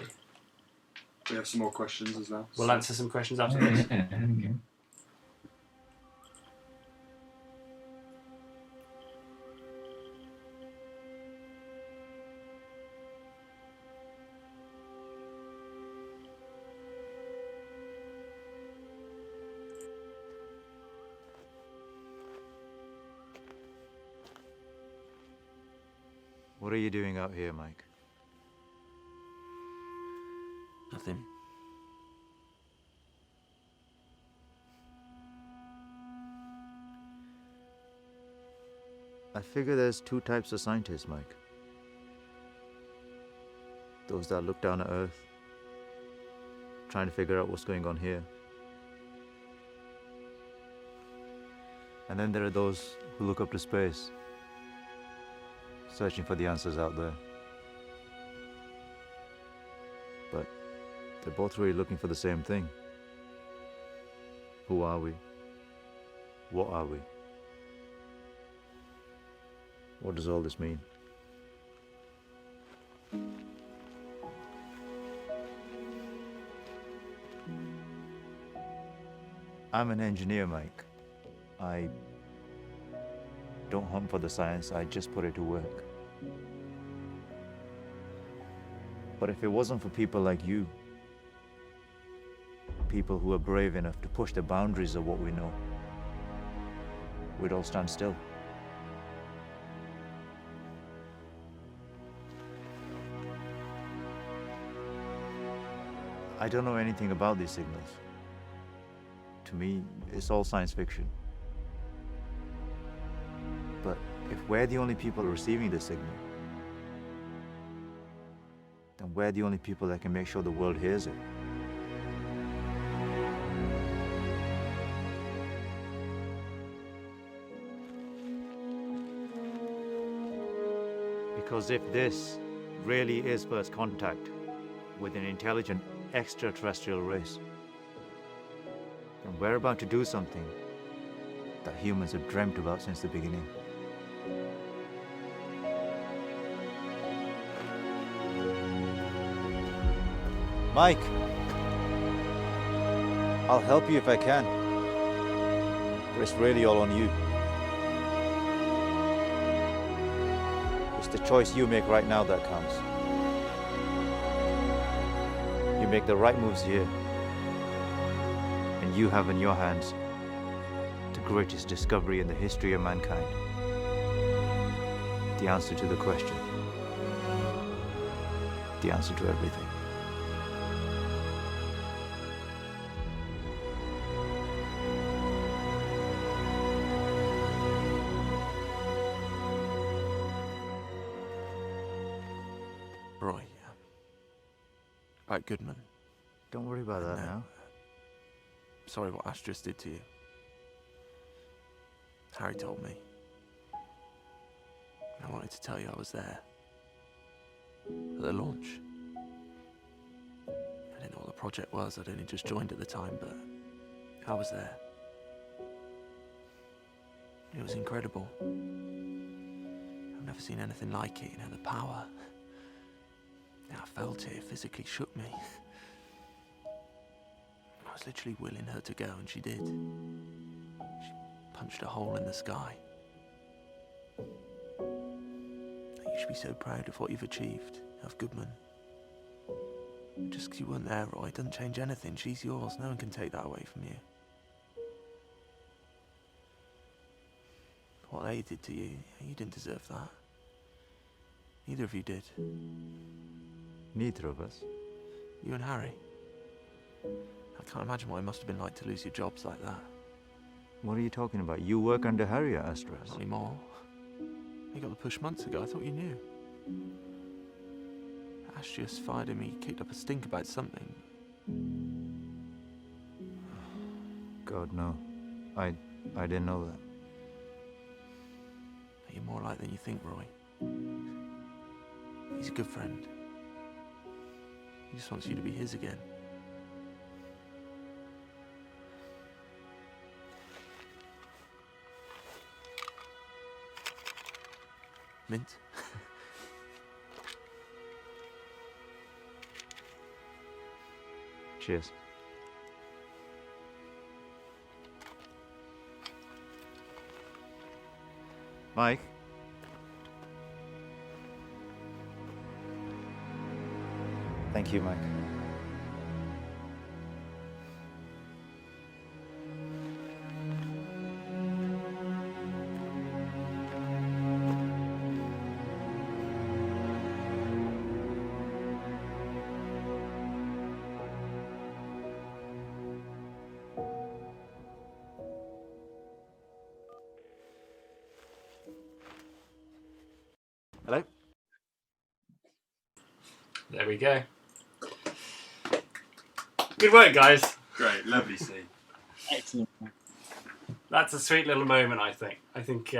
We have some more questions as well. We'll answer some questions after this. What are you doing out here, Mike? Nothing. I figure there's two types of scientists, Mike. Those that look down at Earth, trying to figure out what's going on here. And then there are those who look up to space, searching for the answers out there. But they're both really looking for the same thing. Who are we? What are we? What does all this mean? I'm an engineer, Mike. I don't hunt for the science, I just put it to work. But if it wasn't for people like you, people who are brave enough to push the boundaries of what we know, we'd all stand still. I don't know anything about these signals. To me, it's all science fiction. But if we're the only people receiving the signal, then we're the only people that can make sure the world hears it. Because if this really is first contact with an intelligent extraterrestrial race, then we're about to do something that humans have dreamt about since the beginning. Mike, I'll help you if I can, but it's really all on you. It's the choice you make right now that counts. You make the right moves here, and you have in your hands the greatest discovery in the history of mankind. The answer to the question. The answer to everything. Roy. Right, Goodman. Don't worry about that now. Sorry what Ash just did to you. Harry told me. I wanted to tell you I was there. At the launch. I didn't know what the project was. I'd only just joined at the time, but I was there. It was incredible. I've never seen anything like it, the power. Yeah, I felt it physically shook me. I was literally willing her to go, and she did. She punched a hole in the sky. You should be so proud of what you've achieved, of Goodman. Just because you weren't there, Roy, doesn't change anything. She's yours. No one can take that away from you. What they did to you, you didn't deserve that. Neither of you did. Neither of us? You and Harry. I can't imagine what it must have been like to lose your jobs like that. What are you talking about? You work under Harry at Astros. Not anymore. He got the push months ago. I thought you knew. Ash just fired him. He kicked up a stink about something. God, no. I didn't know that. You're more alike than you think, Roy. He's a good friend. He just wants you to be his again. Mint? Cheers. Mike? Thank you, Mike. Hello? There we go. Good work, guys. Great, lovely scene. Excellent. That's a sweet little moment, I think. I don't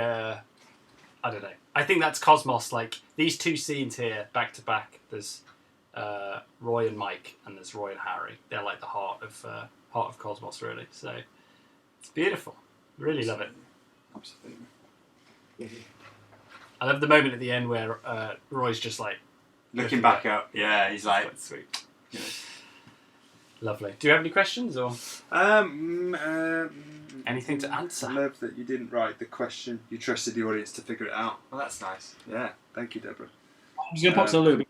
know. I think that's Cosmos. Like, these two scenes here, back to back, there's Roy and Mike, and there's Roy and Harry. They're like the heart of Cosmos, really. So, it's beautiful. Really love it. Absolutely. I love the moment at the end where Roy's just like... Looking back up. Yeah, he's like... That's sweet. You know. Lovely. Do you have any questions, or...? Anything to answer? I love that you didn't write the question. You trusted the audience to figure it out. Well, that's nice. Yeah. Thank you, Deborah. I'm just going to pop some lube.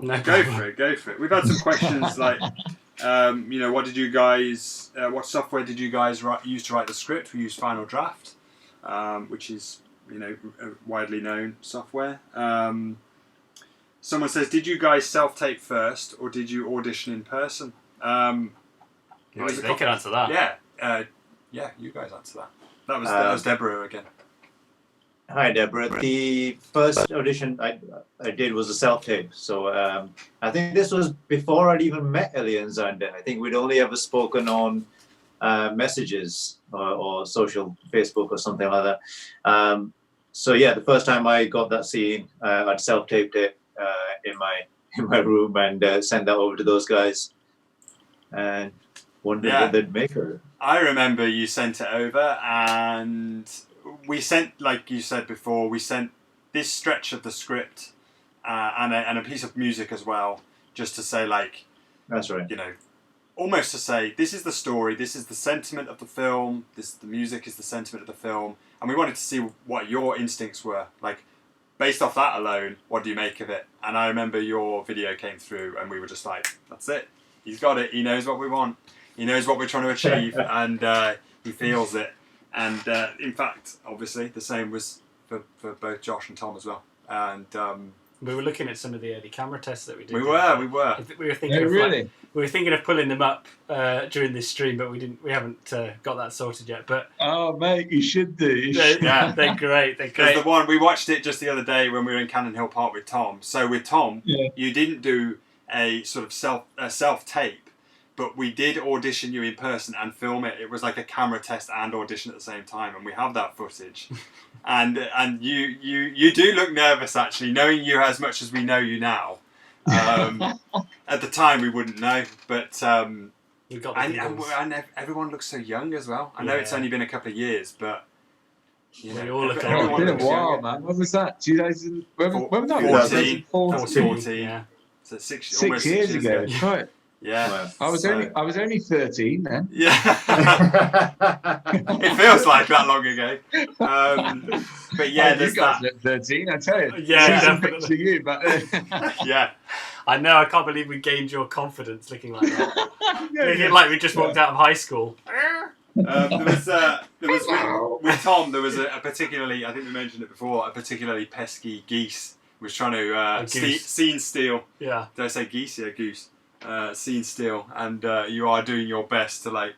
No. Go for it. We've had some questions like, what did you guys... what software did you guys use to write the script? We used Final Draft, which is, a widely known software. Someone says, did you guys self-tape first, or did you audition in person? They can answer that. Yeah, you guys answer that. That was Deborah again. Hi, Deborah. The first audition I did was a self-tape. So I think this was before I'd even met Ellie and Zander. I think we'd only ever spoken on messages or social Facebook or something like that. So yeah, the first time I got that scene, I'd self-taped it in my room and sent that over to those guys and wondered what they'd make of it. I remember you sent it over, and we sent, like you said before, we sent this stretch of the script and a piece of music as well, just to say, like, that's right. Almost to say, this is the story, this is the sentiment of the film, the music is the sentiment of the film, and we wanted to see what your instincts were. Like, based off that alone, what do you make of it? And I remember your video came through, and we were just like, that's it. He's got it. He knows what we want. He knows what we're trying to achieve, and he feels it. And in fact, obviously, the same was for both Josh and Tom as well. And we were looking at some of the early camera tests that we did. We were. We were thinking of we were thinking of pulling them up during this stream, but we haven't got that sorted yet. But oh, mate, you should do. They're great. They're great. There's the one we watched it just the other day when we were in Cannon Hill Park with Tom. So with Tom, you didn't do a sort of self tape. But we did audition you in person and film it. It was like a camera test and audition at the same time, and we have that footage. and you do look nervous, actually, knowing you as much as we know you now. At the time, we wouldn't know, but and everyone looks so young as well. I know it's only been a couple of years, but we all look. It's been a while, man. When was that? 2014. 14. Yeah. So 6 years ago. Right. Yeah. I was only 13 then. Yeah. It feels like that long ago. But yeah, you there's guys that. look 13, I tell you. Yeah, See some definitely. pictures of you back then. Yeah. I know. I can't believe we gained your confidence looking like that. Yeah, Looking like we just walked out of high school. There was with Tom. There was a particularly, I think we mentioned it before, a particularly pesky geese was trying to scene steal. Yeah. Did I say geese? Yeah, goose. Scene steal, and you are doing your best to like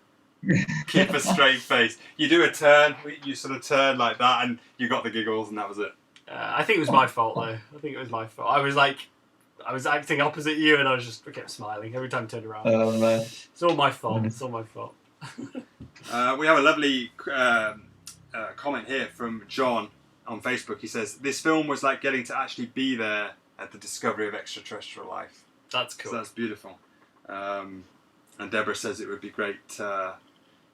keep a straight face. You do a turn, you sort of turn like that, and you got the giggles, and that was it. I think it was my fault though. I think it was my fault. I was acting opposite you, and I kept smiling every time I turned around. Oh man, it's all my fault. It's all my fault. We have a lovely comment here from John on Facebook. He says, "This film was like getting to actually be there at the discovery of extraterrestrial life." That's cool. So that's beautiful. And Deborah says it would be great to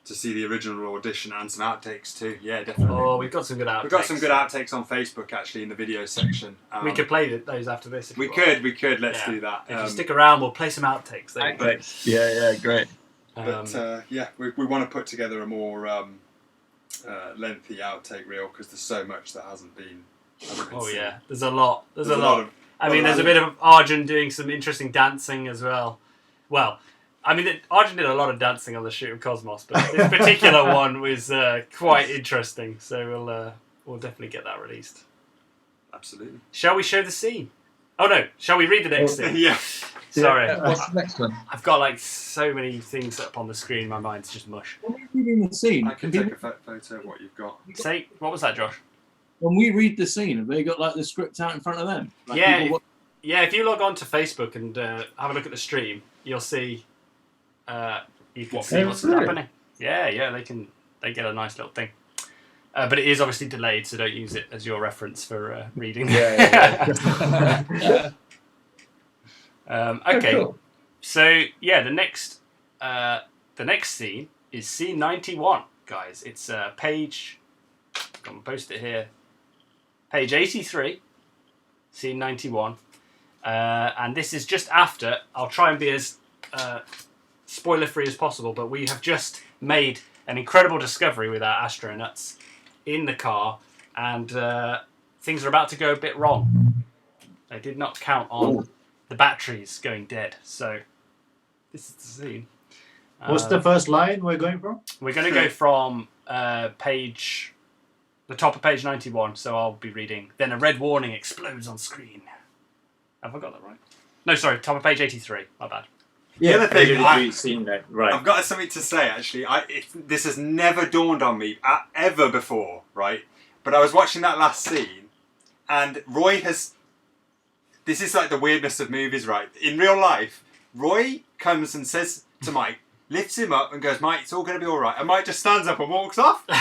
see the original audition and some outtakes too. Yeah, definitely. Oh, we've got some good outtakes. We've got some good outtakes on Facebook actually in the video section. We could play those after this. If we could. Let's do that. If you stick around, we'll play some outtakes. Yeah, great. But we want to put together a more lengthy outtake reel because there's so much that hasn't been Oh seen. yeah, there's a lot. There's a lot lot. of. I mean, there's a bit of Arjun doing some interesting dancing as well. Well, I mean, Arjun did a lot of dancing on the shoot of Cosmos, but this particular one was quite interesting. So we'll definitely get that released. Absolutely. Shall we show the scene? Oh no, shall we read the next scene? Yeah. Sorry. What's the next one? I've got like so many things up on the screen. My mind's just mush. When we read the scene, I can take a photo of what you've got. Say, what was that, Josh? When we read the scene, have they got like the script out in front of them? Like, Yeah, if you log on to Facebook and have a look at the stream, you'll see you can see what's happening. Yeah, they get a nice little thing. But it is obviously delayed, so don't use it as your reference for reading. Yeah. Okay. Oh, cool. So yeah, the next scene is scene 91, guys. It's page. I'm gonna post it here. Page 83, scene 91. And this is just after, I'll try and be as spoiler-free as possible, but we have just made an incredible discovery with our astronauts in the car, and things are about to go a bit wrong. They did not count on the batteries going dead, so this is the scene. What's the first line we're going from? We're going to go from the top of page 91, so I'll be reading. Then a red warning explodes on screen. Have I got that right? No, sorry, top of page 83. My bad. The other thing, I've seen that. Right. I've got something to say actually. This has never dawned on me ever before, right? But I was watching that last scene, and Roy has. This is like the weirdness of movies, right? In real life, Roy comes and says to Mike, lifts him up and goes, "Mike, it's all going to be all right." And Mike just stands up and walks off. But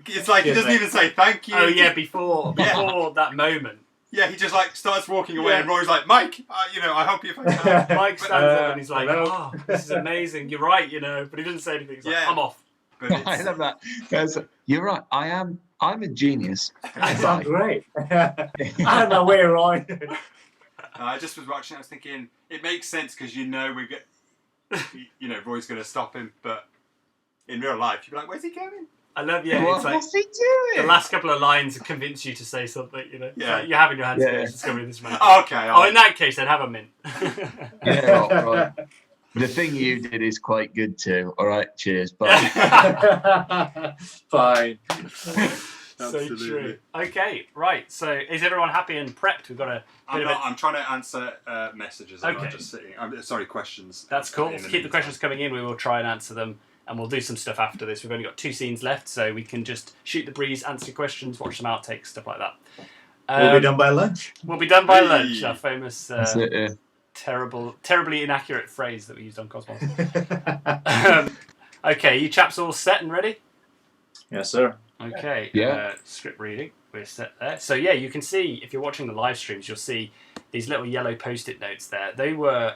it's like he doesn't even say thank you. Oh yeah, before that moment. Yeah, he just like starts walking away, and Roy's like, "Mike, I hope you're fine." Mike stands up and he's like, "Oh, this is amazing. You're right, but he doesn't say anything. He's like, I'm off." I love that. Guys, you're right. I'm a genius. That sounds great. I'm aware, Roy. I just was watching. I was thinking it makes sense because we get, Roy's going to stop him, but in real life, you'd be like, "Where's he going?" I love it's like what's he doing? the last couple of lines convince you to say something. Yeah. It's like you have in your hands to discover this man. Oh, okay. In that case, then have a mint. Right. The thing you did is quite good too. All right, cheers. Bye. Fine. So true. Okay, right. So is everyone happy and prepped? We've got a. I'm trying to answer messages. I'm Okay. not just sitting. Sorry, questions. That's cool. In the Keep the questions coming in. We will try and answer them, and we'll do some stuff after this. We've only got 2 scenes left, so we can just shoot the breeze, answer questions, watch some outtakes, stuff like that. We'll be done by lunch. We'll be done by lunch. Our famous. That's it, yeah. Terribly inaccurate phrase that we used on Cosmos. Okay, you chaps all set and ready? Yes, sir. Okay. Yeah. Script reading. We're set there. So yeah, you can see if you're watching the live streams, you'll see these little yellow post-it notes there. They were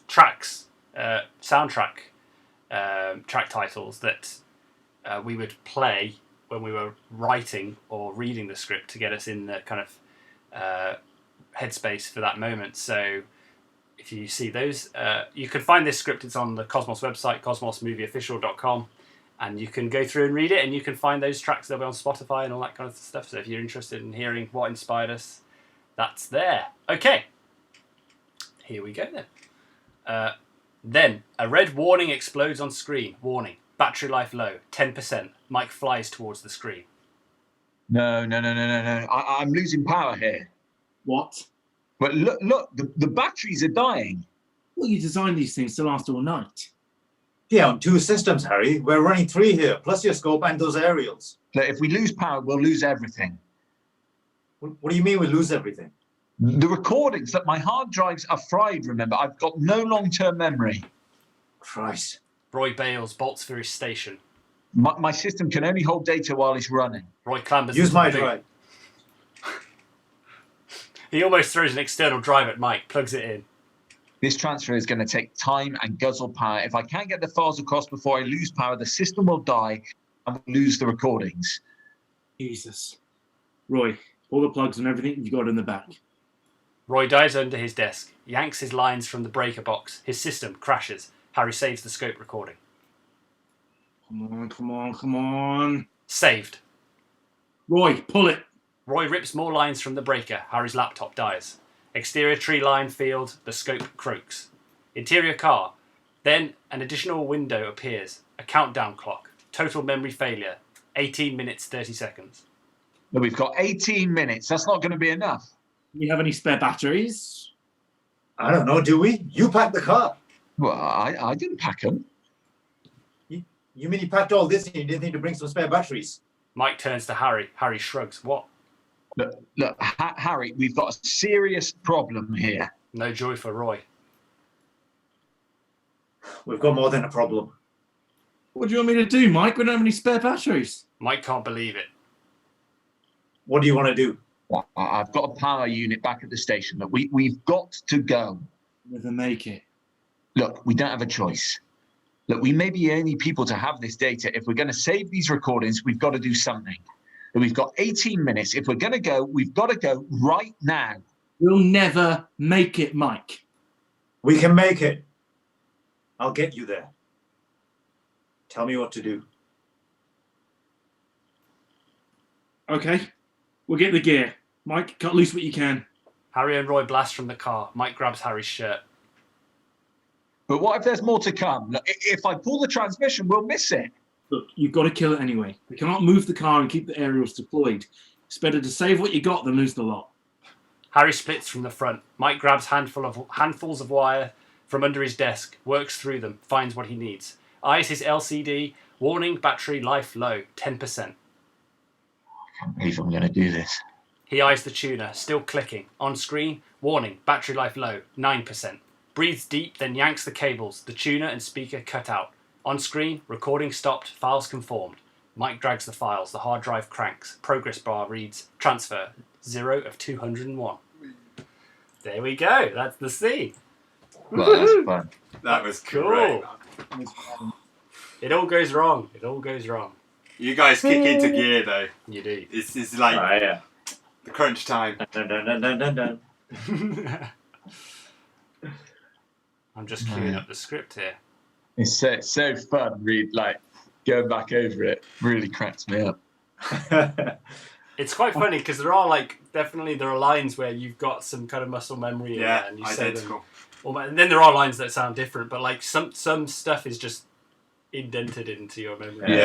tracks, soundtrack track titles that we would play when we were writing or reading the script to get us in the kind of headspace for that moment. So if you see those, you can find this script. It's on the Cosmos website, cosmosmovieofficial.com, and you can go through and read it, and you can find those tracks. They'll be on Spotify and all that kind of stuff. So if you're interested in hearing what inspired us, that's there. Okay, here we go then. Then a red warning explodes on screen. Warning: battery life low, 10%. Mike flies towards the screen. No. I'm losing power here. What? But look, the batteries are dying. Well, you designed these things to last all night. Yeah, on 2 systems, Harry. We're running 3 here, plus your scope and those aerials. Look, if we lose power, we'll lose everything. What do you mean we lose everything? The recordings, that my hard drives are fried, remember. I've got no long-term memory. Christ. Roy bails, bolts for his station. My system can only hold data while it's running. Roy clambers Use into my the boot. drive. He almost throws an external drive at Mike, plugs it in. This transfer is going to take time and guzzle power. If I can't get the files across before I lose power, the system will die and we'll lose the recordings. Jesus. Roy, all the plugs and everything you've got in the back. Roy dives under his desk, yanks his lines from the breaker box. His system crashes. Harry saves the scope recording. Come on. Saved. Roy, pull it. Roy rips more lines from the breaker. Harry's laptop dies. Exterior tree line field. The scope croaks. Interior car. Then an additional window appears. A countdown clock. Total memory failure. 18 minutes, 30 seconds. But we've got 18 minutes. That's not going to be enough. Do we have any spare batteries? I don't know, do we? You packed the car. Well, I didn't pack them. You mean you packed all this and you didn't think to bring some spare batteries? Mike turns to Harry. Harry shrugs. What? Look, Harry, we've got a serious problem here. No joy for Roy. We've got more than a problem. What do you want me to do, Mike? We don't have any spare batteries. Mike can't believe it. What do you want to do? Well, I've got a power unit back at the station. Look, we've got to go. Never make it. Look, we don't have a choice. Look, we may be the only people to have this data. If we're going to save these recordings, we've got to do something. And we've got 18 minutes. If we're going to go, we've got to go right now. We'll never make it, Mike. We can make it. I'll get you there. Tell me what to do. Okay. We'll get the gear. Mike, cut loose what you can. Harry and Roy blast from the car. Mike grabs Harry's shirt. But what if there's more to come? Look, if I pull the transmission, we'll miss it. Look, you've got to kill it anyway. We cannot move the car and keep the aerials deployed. It's better to save what you got than lose the lot. Harry splits from the front. Mike grabs handfuls of wire from under his desk, works through them, finds what he needs. Eyes his LCD. Warning: battery life low, 10%. I can't believe I'm going to do this. He eyes the tuner, still clicking. On screen: warning: battery life low, 9%. Breathes deep, then yanks the cables. The tuner and speaker cut out. On screen: recording stopped, files conformed. Mike drags the files. The hard drive cranks. Progress bar reads: transfer 0 of 201. There we go. That's the scene. Well, that's fun. That was Cool. great. It all goes wrong. It all goes wrong. You guys kick into gear though. You do. This is like yeah. the crunch time. Dun, dun, dun, dun, dun, dun. I'm just queuing up the script here. It's so fun, going back over it really cracks me up. It's quite funny because there are lines where you've got some kind of muscle memory in there and you say them. And then there are lines that sound different, but like some stuff is just indented into your memory. The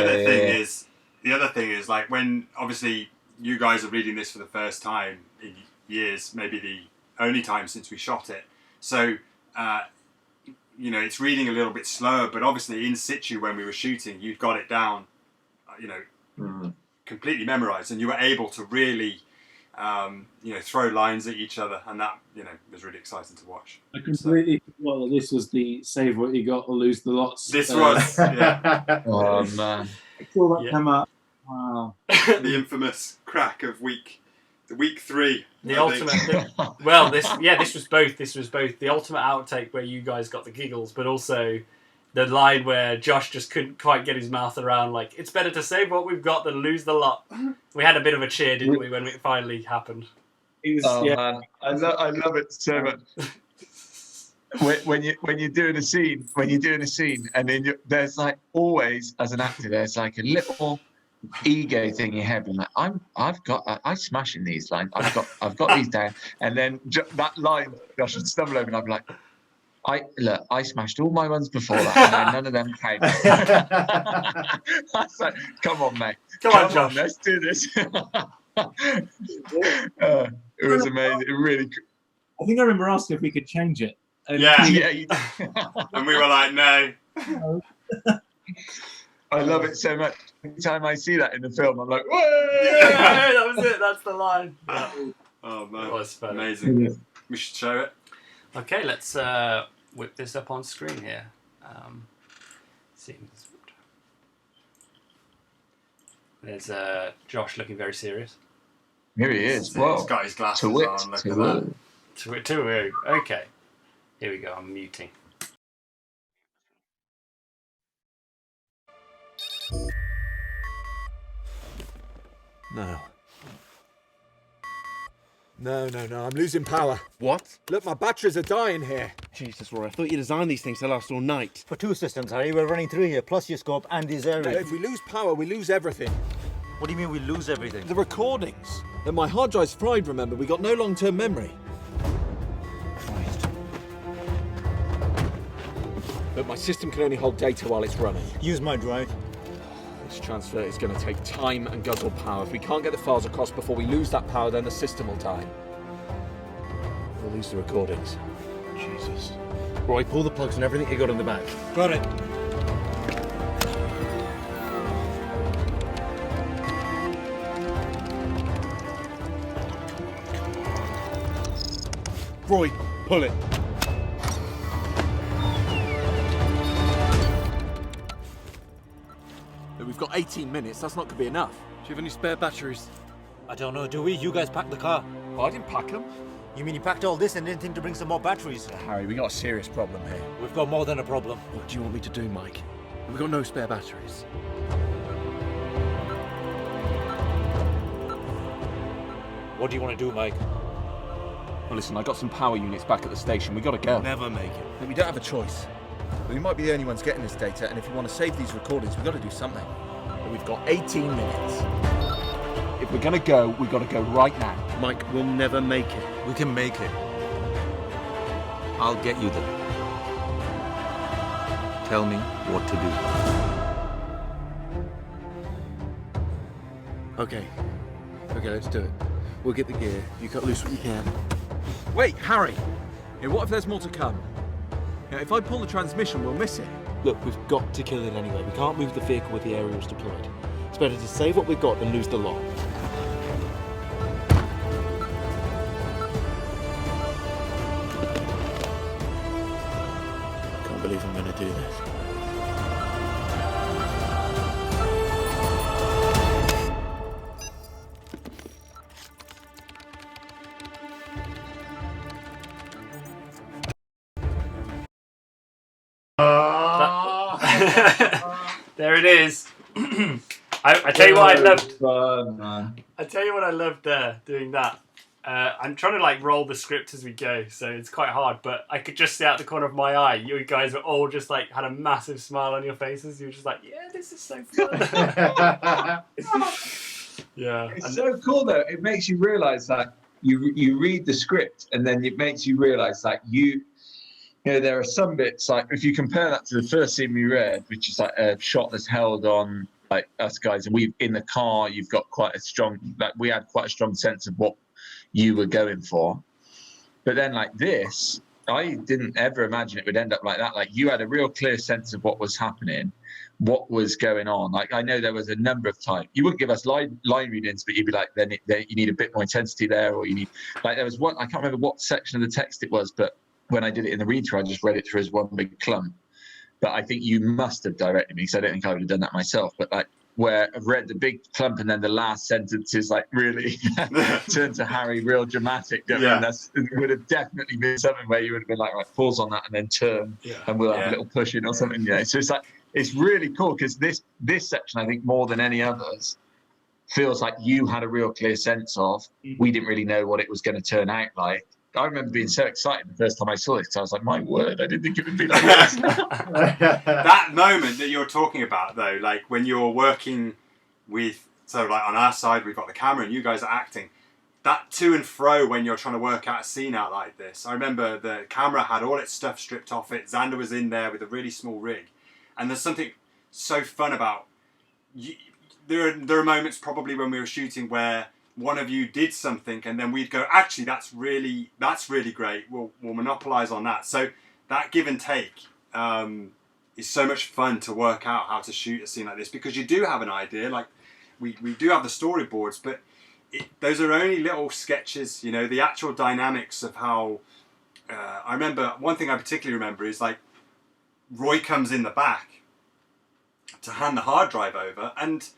other thing is like when obviously you guys are reading this for the first time in years, maybe the only time since we shot it. So it's reading a little bit slower, but obviously in situ when we were shooting, you'd got it down, completely memorized, and you were able to really, throw lines at each other, and that, was really exciting to watch. I completely forgot that this was the save what you got or lose the lots. This was, yeah. Oh man! I saw that come up. Wow. The infamous crack of week 3. The ultimate. This was both. This was both the ultimate outtake where you guys got the giggles, but also the line where Josh just couldn't quite get his mouth around. Like, it's better to save what we've got than lose the lot. We had a bit of a cheer, didn't we, when it finally happened? It was, man, I love it so much. when you're doing a scene, and then there's like always, as an actor, there's like a little ego thing in your head, and like I'm smashing these lines. I've got these down, and then that line I should stumble over, and I'm like, I smashed all my ones before that, and then none of them came. I was like, come on, mate, come on, Josh, let's do this. It was amazing. It really. I think I remember asking if we could change it. And and we were like, no. I love it so much. Every time I see that in the film, I'm like, whoa! Yeah, that was it. That's the line. Yeah. Oh man, It was funny. amazing. We should show it. Okay, let's whip this up on screen here. There's Josh looking very serious. Here he is. Whoa. He's got his glasses on. Look at that. Okay. Here we go. I'm muting. No. No, I'm losing power. What? Look, my batteries are dying here. Jesus, Roy, I thought you designed these things to last all night. For 2 systems, Harry, we're running through here, plus your scope and his area. If we lose power, we lose everything. What do you mean we lose everything? The recordings. And my hard drive's fried, remember? We got no long-term memory. Christ. But my system can only hold data while it's running. Use my drive. This transfer is going to take time and guzzle power. If we can't get the files across before we lose that power, then the system will die. We'll lose the recordings. Jesus. Roy, pull the plugs and everything you got in the back. Got it. Roy, pull it. We've got 18 minutes. That's not going to be enough. Do you have any spare batteries? I don't know, do we? You guys packed the car. I didn't pack them. You mean you packed all this and didn't think to bring some more batteries? Harry, we got a serious problem here. We've got more than a problem. What do you want me to do, Mike? We've got no spare batteries. What do you want to do, Mike? Well, listen, I got some power units back at the station. We got to go. Never make it. But we don't have a choice. We might be the only ones getting this data, and if we want to save these recordings, we've got to do something. But we've got 18 minutes. If we're going to go, we've got to go right now. Mike, we'll never make it. We can make it. I'll get you there. Tell me what to do. Okay, let's do it. We'll get the gear. You cut loose what you can. Wait, Harry! Yeah, what if there's more to come? Yeah, if I pull the transmission, we'll miss it. Look, we've got to kill it anyway. We can't move the vehicle with the aerials deployed. It's better to save what we've got than lose the lot. I can't believe I'm going to do this. There it is. I tell you what I loved. Fun, man. I tell you what I loved doing that. I'm trying to like roll the script as we go, so it's quite hard. But I could just see out the corner of my eye, you guys were all just like had a massive smile on your faces. You were just like, yeah, this is so fun. Yeah, It's so cool though. It makes you realise that you read the script, and then it makes you realise that you know, there are some bits, like if you compare that to the first scene we read, which is like a shot that's held on like us guys, and we in the car, you've got quite a strong, like we had quite a strong sense of what you were going for. But then like this, I didn't ever imagine it would end up like that. Like you had a real clear sense of what was happening, what was going on. Like I know there was a number of times you wouldn't give us line readings, but you'd be like, then you need a bit more intensity there, or you need, like there was one, I can't remember what section of the text it was, but when I did it in the read through, I just read it through as one big clump. But I think you must have directed me, because I don't think I would have done that myself. But like where I've read the big clump and then the last sentence is like really turned to Harry, real dramatic. Yeah. And it would have definitely been something where you would have been like, right, pause on that and then turn, and we'll have a little push in or something. Yeah. So it's like, it's really cool, because this section, I think more than any others, feels like you had a real clear sense of, we didn't really know what it was going to turn out like. I remember being so excited the first time I saw it. Because I was like, my word, I didn't think it would be like this. That moment that you're talking about, though, like when you're working with, so like on our side, we've got the camera and you guys are acting. That to and fro when you're trying to work out a scene out like this. I remember the camera had all its stuff stripped off it. Xander was in there with a really small rig. And there's something so fun about, there are moments probably when we were shooting where one of you did something and then we'd go, actually, that's really great. We'll monopolize on that. So that give and take is so much fun to work out how to shoot a scene like this, because you do have an idea. Like we do have the storyboards, but those are only little sketches. You know, the actual dynamics of how. I remember one thing I particularly remember is like Roy comes in the back to hand the hard drive over, and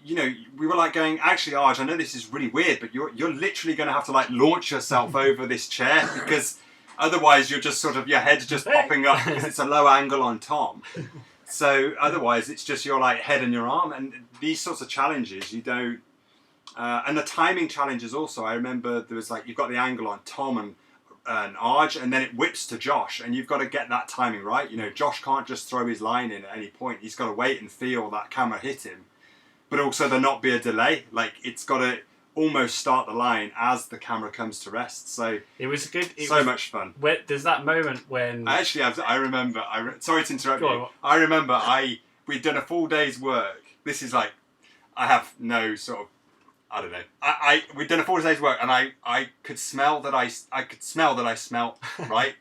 you know, we were like going, actually, Arj, I know this is really weird, but you're literally going to have to like launch yourself over this chair, because otherwise you're just sort of, your head's just popping up because it's a low angle on Tom. So otherwise it's just your like head and your arm, and these sorts of challenges you don't. And the timing challenges also. I remember there was like, you've got the angle on Tom and Arj, and then it whips to Josh, and you've got to get that timing right. You know, Josh can't just throw his line in at any point. He's got to wait and feel that camera hit him. But also there not be a delay. Like it's got to almost start the line as the camera comes to rest. So it was good. Much fun. There's that moment when actually I remember. Sorry to interrupt you. I remember we'd done a full day's work. This is like, I have no sort of, I don't know. We'd done a 4 days work, and I could smell that I smelt right.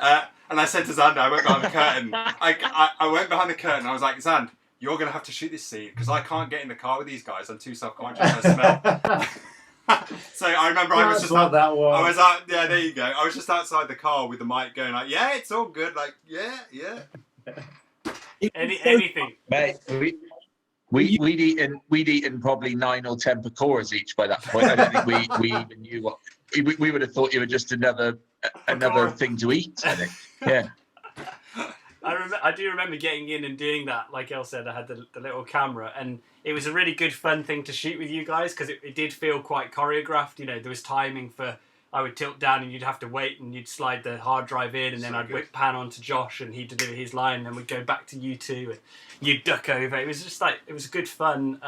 And I said to Xander, I went behind the curtain. I went behind the curtain. And I was like, Xand, you're going to have to shoot this scene because I can't get in the car with these guys. I'm too self-conscious. I smell. So I remember I was just out. I was out. Yeah, there you go. I was just outside the car with the mic going like, yeah, it's all good. Like, yeah. Anything, mate. We'd eaten probably 9 or 10 pakoras each by that point. I don't think we even knew what we would have thought. You were just another thing to eat. I think. Yeah. I do remember getting in and doing that. Like El said, I had the little camera, and it was a really good fun thing to shoot with you guys because it did feel quite choreographed. You know, there was timing for. I would tilt down and you'd have to wait, and you'd slide the hard drive in, and then I'd whip pan onto Josh and he'd deliver his line, and then we'd go back to you two and you'd duck over. It was just like, it was a good fun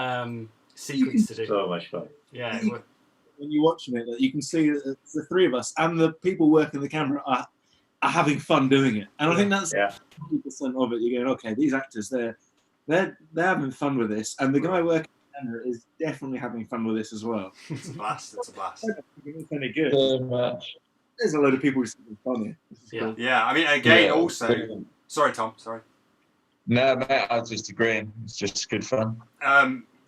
sequence to do. So much fun. Yeah. When you're watching it, you can see that the three of us and the people working the camera are having fun doing it. And I think that's 100% of it. You're going, okay, these actors, they're having fun with this, and the guy working is definitely having fun with this as well. It's a blast. It's kind of good. So much. There's a load of people who's having fun here. Cool. Yeah. I mean, again, also. Sorry, Tom. Sorry. No, mate. I was just agreeing. It's just good fun.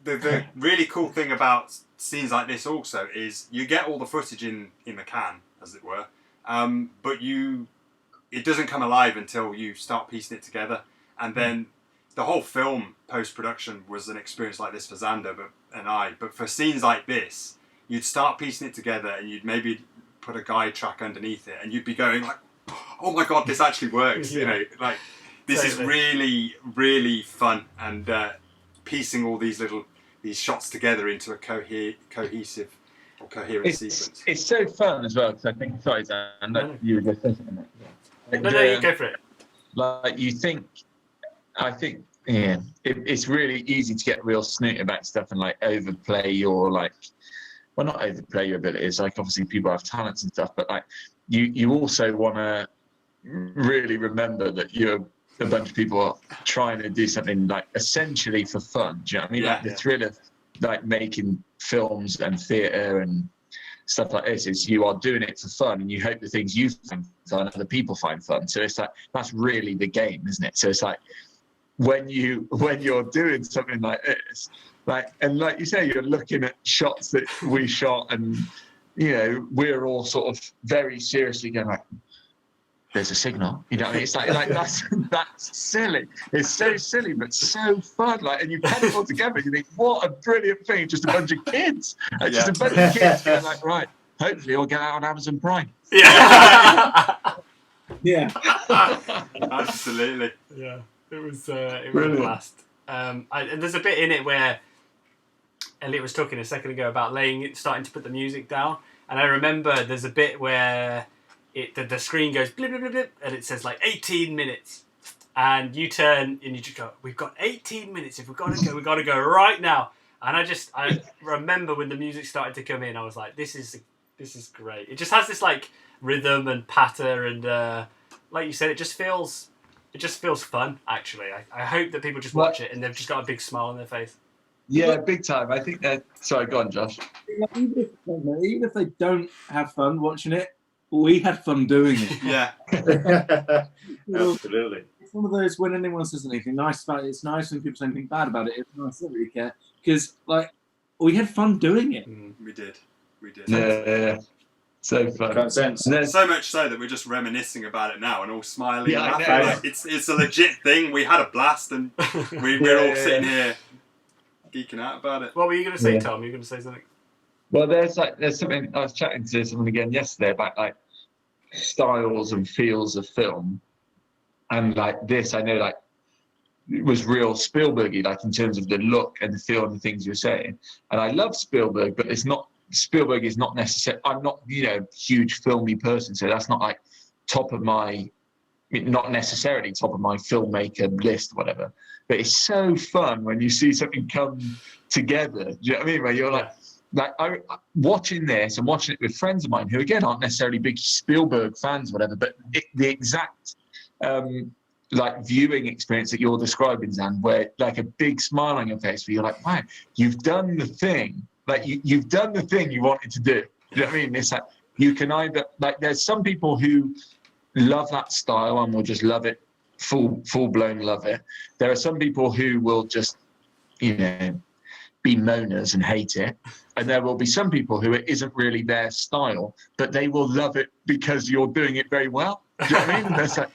The really cool thing about scenes like this also is you get all the footage in the can, as it were, but it doesn't come alive until you start piecing it together, and then. The whole film post-production was an experience like this for Xander and I. But for scenes like this, you'd start piecing it together and you'd maybe put a guide track underneath it, and you'd be going like, "Oh my god, this actually works!" You know, like this is really, really fun, and piecing all these shots together into a cohesive or coherent sequence. It's so fun as well because I think. Sorry, Xander, you were just saying something. No, you go for it. Like you think. I think, it's really easy to get real snooty about stuff and like overplay your not overplay your abilities. Like obviously people have talents and stuff, but like you also want to really remember that you're a bunch of people trying to do something like essentially for fun. Do you know what I mean? Yeah, like the thrill of like making films and theatre and stuff like this is you are doing it for fun, and you hope the things you find fun other people find fun. So it's like that's really the game, isn't it? So it's like. When you're doing something like this, like you say, you're looking at shots that we shot, and you know we're all sort of very seriously going like, "There's a signal," you know. What I mean? It's like that's silly. It's so silly, but so fun. Like, and you put it all together, and you think, "What a brilliant thing!" Just a bunch of kids, just a bunch of kids going like, "Right, hopefully it'll get out on Amazon Prime." Yeah. Yeah. Absolutely. Yeah. It was a blast. And there's a bit in it where Elliot was talking a second ago about starting to put the music down, And I remember there's a bit where the screen goes blip, blip, blip, blip, and it says like 18 minutes. And you turn and you just go, we've got 18 minutes. If we've got to go right now. And I remember when the music started to come in, I was like, this is great. It just has this like rhythm and patter, and like you said, it just feels fun. Actually, I hope that people just watch it and they've just got a big smile on their face. Yeah, big time. I think that. Sorry, go on, Josh. Even if they don't have fun watching it, we had fun doing it. Yeah. Absolutely. It's one of those when anyone says anything nice about it, it's nice. When people say anything bad about it, it's nice. I don't really care because like we had fun doing it. We did. Yeah. So fun. So much so that we're just reminiscing about it now and all smiling. Yeah, and I know. laughing. Like, it's a legit thing. We had a blast and we're all sitting here geeking out about it. What were you going to say, Tom? You were going to say something? Well, there's something. I was chatting to someone again yesterday about like styles and feels of film, and like this, I know like it was real Spielbergy, like in terms of the look and the feel and the things you're saying. And I love Spielberg, but Spielberg is not necessarily. I'm not huge filmy person, so that's not like not necessarily top of my filmmaker list, whatever. But it's so fun when you see something come together. Do you know what I mean? Where you're like watching this and watching it with friends of mine who, again, aren't necessarily big Spielberg fans, whatever, but the exact like viewing experience that you're describing, Zan, where like a big smile on your face, where you're like, wow, you've done the thing. Like you've done the thing you wanted to do. Do you know what I mean? It's like you can either like there's some people who love that style and will just love it, full blown love it. There are some people who will just, be moaners and hate it. And there will be some people who it isn't really their style, but they will love it because you're doing it very well. Do you know what I mean? That's like,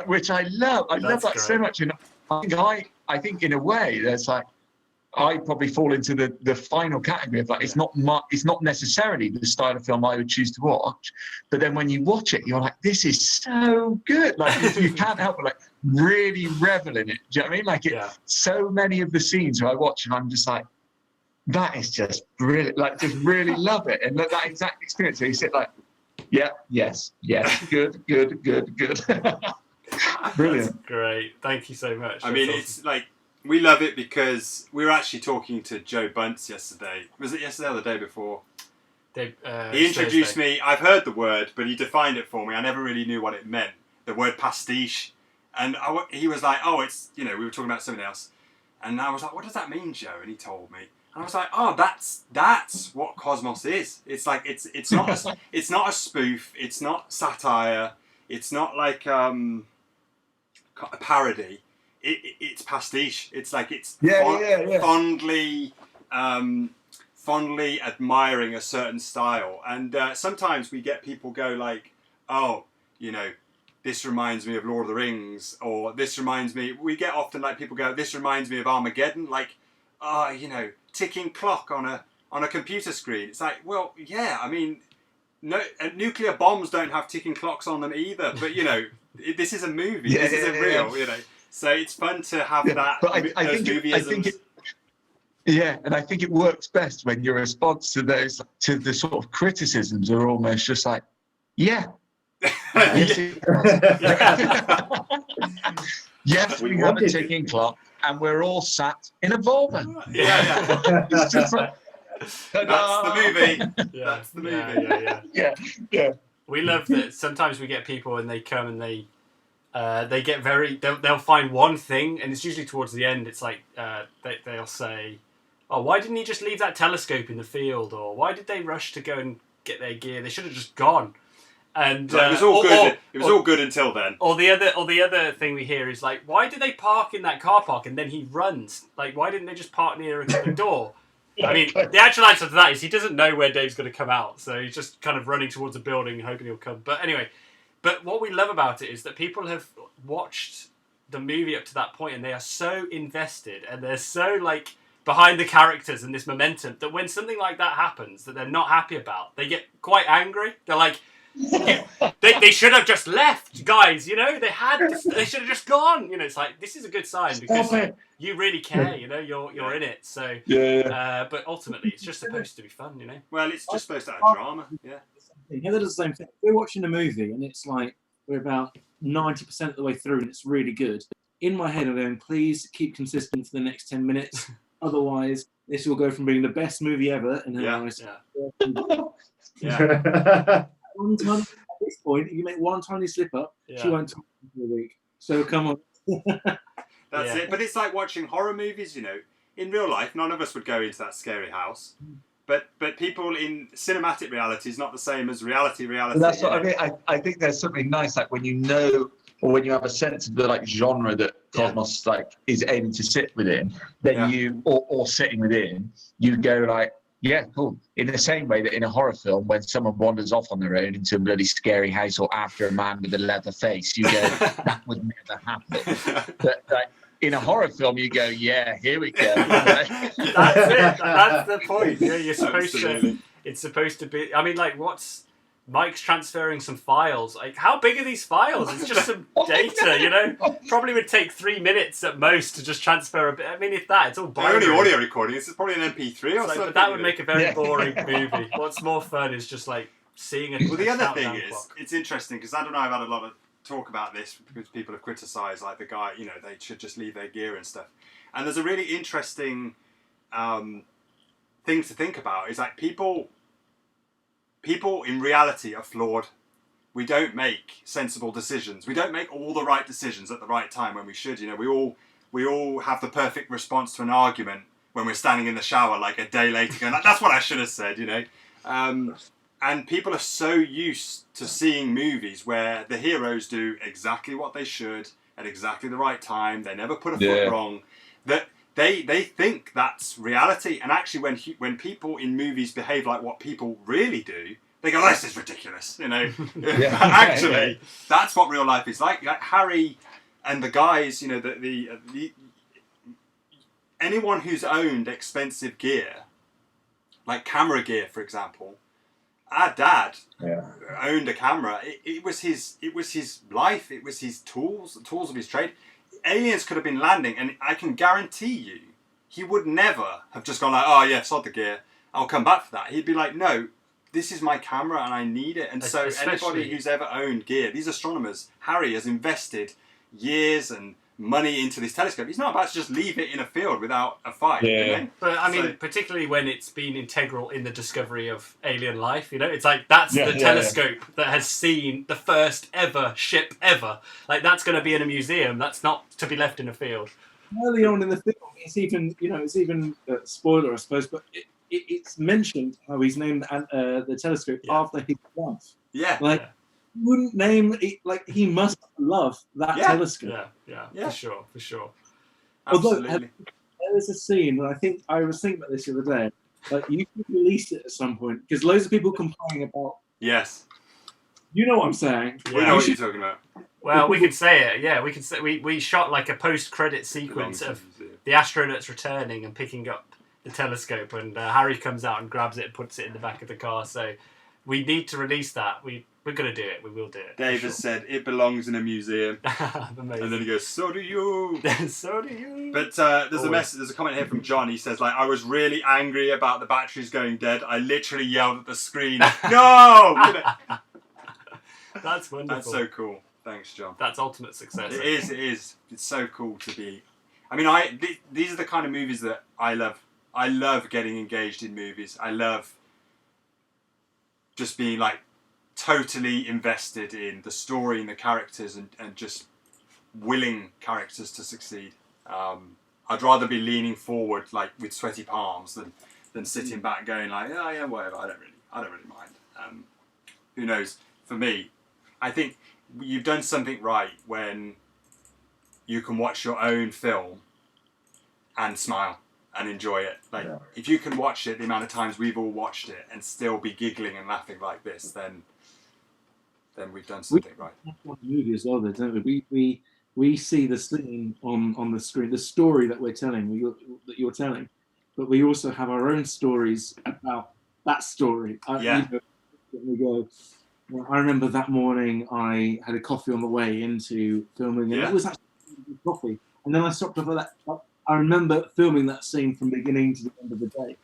which I love. I love that so much. And I think in a way, there's like, I probably fall into the final category of like it's not necessarily the style of film I would choose to watch, but then when you watch it, you're like, this is so good. Like you can't help but like really revel in it. Do you know what I mean? Like so many of the scenes where I watch and I'm just like, that is just brilliant. Like just really love it, and that exact experience where you sit like, yes, good. Brilliant. That's great. Thank you so much. I mean, it's like. We love it because we were actually talking to Joe Bunce yesterday. Was it yesterday or the day before? He introduced me. I've heard the word, but he defined it for me. I never really knew what it meant. The word pastiche. And he was like, oh, it's, we were talking about something else. And I was like, what does that mean, Joe? And he told me. And I was like, oh, that's what Cosmos is. It's like, it's not a spoof. It's not satire. It's not like a parody. It's pastiche. It's like it's fondly admiring a certain style, and sometimes we get people go like, "Oh, this reminds me of Lord of the Rings," or "This reminds me." We get often like people go, "This reminds me of Armageddon," like, ticking clock on a computer screen. It's like, well, yeah, I mean, no, nuclear bombs don't have ticking clocks on them either, but this is a movie. This isn't real, So it's fun to have that. But I think it works best when your response to the sort of criticisms are almost just like, yes, we have a ticking clock, and we're all sat in a Volvo. It's just like, that's the movie. That's the movie. Yeah. We love that. Sometimes we get people and they come and they get they'll find one thing, and it's usually towards the end. It's like they'll say, oh, why didn't he just leave that telescope in the field? Or why did they rush to go and get their gear? They should have just gone. And it was all good. It was all good until then. Or the other thing we hear is like, why did they park in that car park and then he runs? Like, why didn't they just park near a door? I mean, the actual answer to that is he doesn't know where Dave's going to come out, so he's just kind of running towards a building hoping he'll come. But anyway. But what we love about it is that people have watched the movie up to that point and they are so invested and they're so like behind the characters and this momentum that when something like that happens that they're not happy about, they get quite angry. They're like, They should have just left, guys. You know, they should have just gone. You know, it's like this is a good sign because you really care. You know, you're in it. So but ultimately, it's just supposed to be fun. You know. Well, it's just supposed to have drama. Yeah. Heather does the same thing. We're watching a movie and it's like we're about 90% of the way through and it's really good. In my head, I'm going, please keep consistent for the next 10 minutes. Otherwise, this will go from being the best movie ever in her eyes. One time, at this point, if you make one tiny slip up, she won't talk for a week. So come on. That's it. But it's like watching horror movies, you know. In real life, none of us would go into that scary house. But people in cinematic reality is not the same as reality. But that's what I mean. I think there's something nice, like when you know, or when you have a sense of the like genre that Cosmos like is aiming to sit within, then you or sitting within, you go like, yeah, cool. In the same way that in a horror film, when someone wanders off on their own into a bloody scary house or after a man with a leather face, you go, that would never happen. But like, in a horror film, you go, yeah, here we go. That's it. That's the point. Yeah, you're supposed to. It's supposed to be. I mean, like, what's Mike's transferring some files? Like, how big are these files? It's just some data, you know. Probably would take 3 minutes at most to just transfer a bit. I mean, if that, it's all binary. Only audio recording. It's probably an MP3 or something. But that would make a very boring movie. What's more fun is just like seeing a. Well, the other thing is, it's interesting because I don't know. I've had a lot of talk about this because people have criticised like the guy, you know, they should just leave their gear and stuff. And there's a really interesting thing to think about is like people in reality are flawed. We don't make sensible decisions. We don't make all the right decisions at the right time when we should. You know, we all have the perfect response to an argument when we're standing in the shower like a day later going, that's what I should have said, you know. And people are so used to seeing movies where the heroes do exactly what they should at exactly the right time. They never put a foot wrong. That they think that's reality. And actually, when people in movies behave like what people really do, they go, "This is ridiculous." You know, actually, that's what real life is like. Like Harry and the guys. You know, the anyone who's owned expensive gear, like camera gear, for example. Our dad owned a camera. It was his life. It was his tools, the tools of his trade. Aliens could have been landing, and I can guarantee you, he would never have just gone like, "Oh yeah, sod the gear. I'll come back for that." He'd be like, "No, this is my camera, and I need it." And so, anybody who's ever owned gear, these astronomers, Harry has invested years and money into this telescope. He's not about to just leave it in a field without a fight. You know? But I mean, particularly when it's been integral in the discovery of alien life, you know, it's like that's the telescope that has seen the first ever ship ever. Like that's going to be in a museum. That's not to be left in a field. Early on in the film, it's even spoiler, I suppose, but it's mentioned how he's named the telescope after his wife. Yeah. Like. Wouldn't name it, like he must love that telescope. Yeah, for sure. Absolutely. Although there is a scene where I was thinking about this the other day. Like you could release it at some point because loads of people complaining about. Yes. You know what I'm saying? We know what you're talking about. Well, we could say it. Yeah, we could say we shot like a post-credit sequence of the astronauts returning and picking up the telescope, and Harry comes out and grabs it and puts it in the back of the car. So we need to release that. We're going to do it. We will do it. Dave has said it belongs in a museum. And then he goes, "So do you." So do you. But there's a comment here from John. He says, like, "I was really angry about the batteries going dead. I literally yelled at the screen, no!" That's wonderful. That's so cool. Thanks, John. That's ultimate success. It is. It's so cool to be... I mean, these are the kind of movies that I love. I love getting engaged in movies. I love just being, like, totally invested in the story and the characters and just willing characters to succeed. I'd rather be leaning forward like with sweaty palms than sitting back going like, "Oh yeah, whatever, I don't really mind." Who knows? For me, I think you've done something right when you can watch your own film and smile and enjoy it. Like if you can watch it the amount of times we've all watched it and still be giggling and laughing like this, then we've done something right. Movie as well, though, don't we? We see the scene on the screen, the story that we're telling, that you're telling, but we also have our own stories about that story. We go, I remember that morning I had a coffee on the way into filming, and it was actually coffee. And then I stopped off at that. I remember filming that scene from beginning to the end of the day.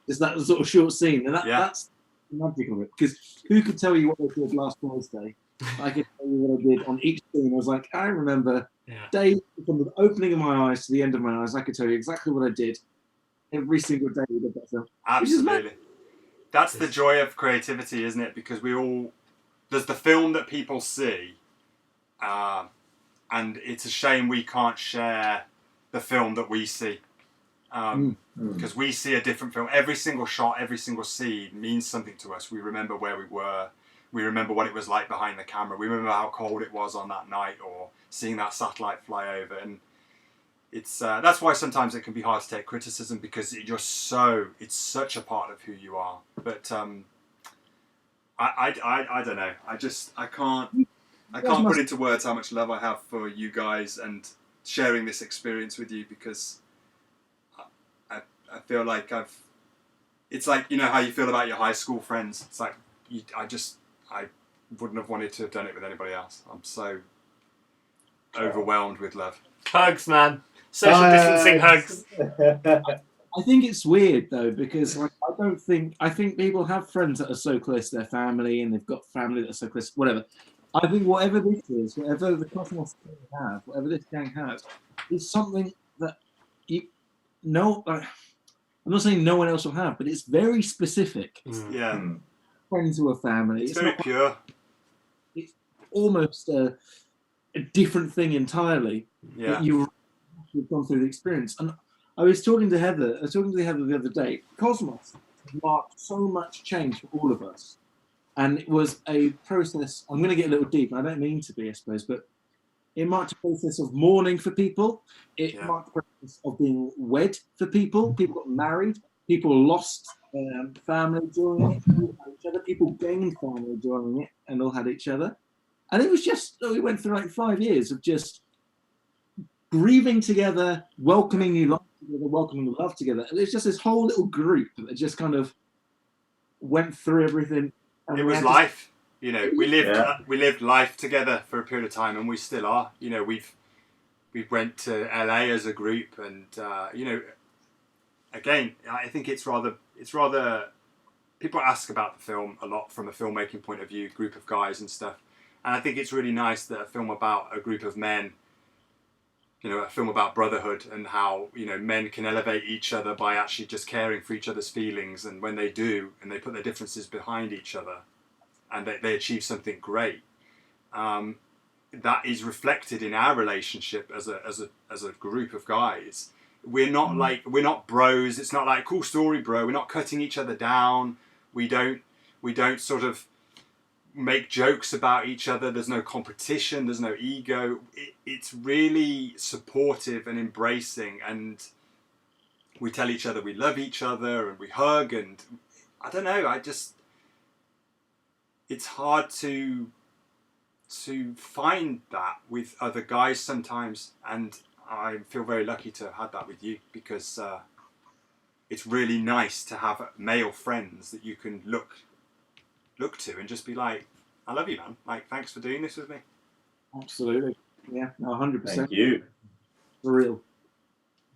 Just that sort of short scene, and that's the magic of it. Because who could tell you what I did last Thursday? I could tell you what I did on each scene. I was like, I remember days from the opening of my eyes to the end of my eyes. I could tell you exactly what I did every single day we did that film. Absolutely. That's the joy of creativity, isn't it? Because there's the film that people see, and it's a shame we can't share the film that we see. Because we see a different film. Every single shot, every single scene means something to us. We remember where we were. We remember what it was like behind the camera. We remember how cold it was on that night, or seeing that satellite fly over. And it's that's why sometimes it can be hard to take criticism, because it's such a part of who you are. But I don't know. I can't put into words how much love I have for you guys and sharing this experience with you, because I feel like it's like, you know how you feel about your high school friends. It's like I wouldn't have wanted to have done it with anybody else. I'm so overwhelmed with love. Hugs, man. Social distancing hugs. I think it's weird though, because like, I think people have friends that are so close to their family, and they've got family that are so close, whatever. I think whatever this is, whatever the Cosmos have, whatever this gang has, is something that I'm not saying no one else will have, but it's very specific. Yeah. Friends who are family. It's very pure. It's almost a different thing entirely. Yeah. You've gone through the experience. And I was talking to Heather the other day. Cosmos marked so much change for all of us. And it was a process. I'm going to get a little deep. I don't mean to be, I suppose, but it marked a process of mourning for people. It marked a process of being wed for people. People got married. People lost family during it. People had each other. People gained family during it and all had each other. And it was just, we went through like 5 years of just grieving together, welcoming new life together, welcoming love together. And it's just this whole little group that just kind of went through everything. It was life. You know, we lived life together for a period of time, and we still are. You know, we went to LA as a group, and you know, again, I think it's rather people ask about the film a lot from a filmmaking point of view, group of guys and stuff, and I think it's really nice that a film about a group of men, you know, a film about brotherhood and how, you know, men can elevate each other by actually just caring for each other's feelings, and when they do, and they put their differences behind each other, and they achieve something great, that is reflected in our relationship as a group of guys. We're not bros. It's not like, cool story, bro. We're not cutting each other down. We don't sort of make jokes about each other. There's no competition. There's no ego. It's really supportive and embracing, and we tell each other we love each other, and we hug, and I don't know. It's hard to find that with other guys sometimes, and I feel very lucky to have had that with you, because it's really nice to have male friends that you can look to and just be like, I love you, man. Like, thanks for doing this with me. Absolutely. Yeah, 100%. Thank you. For real.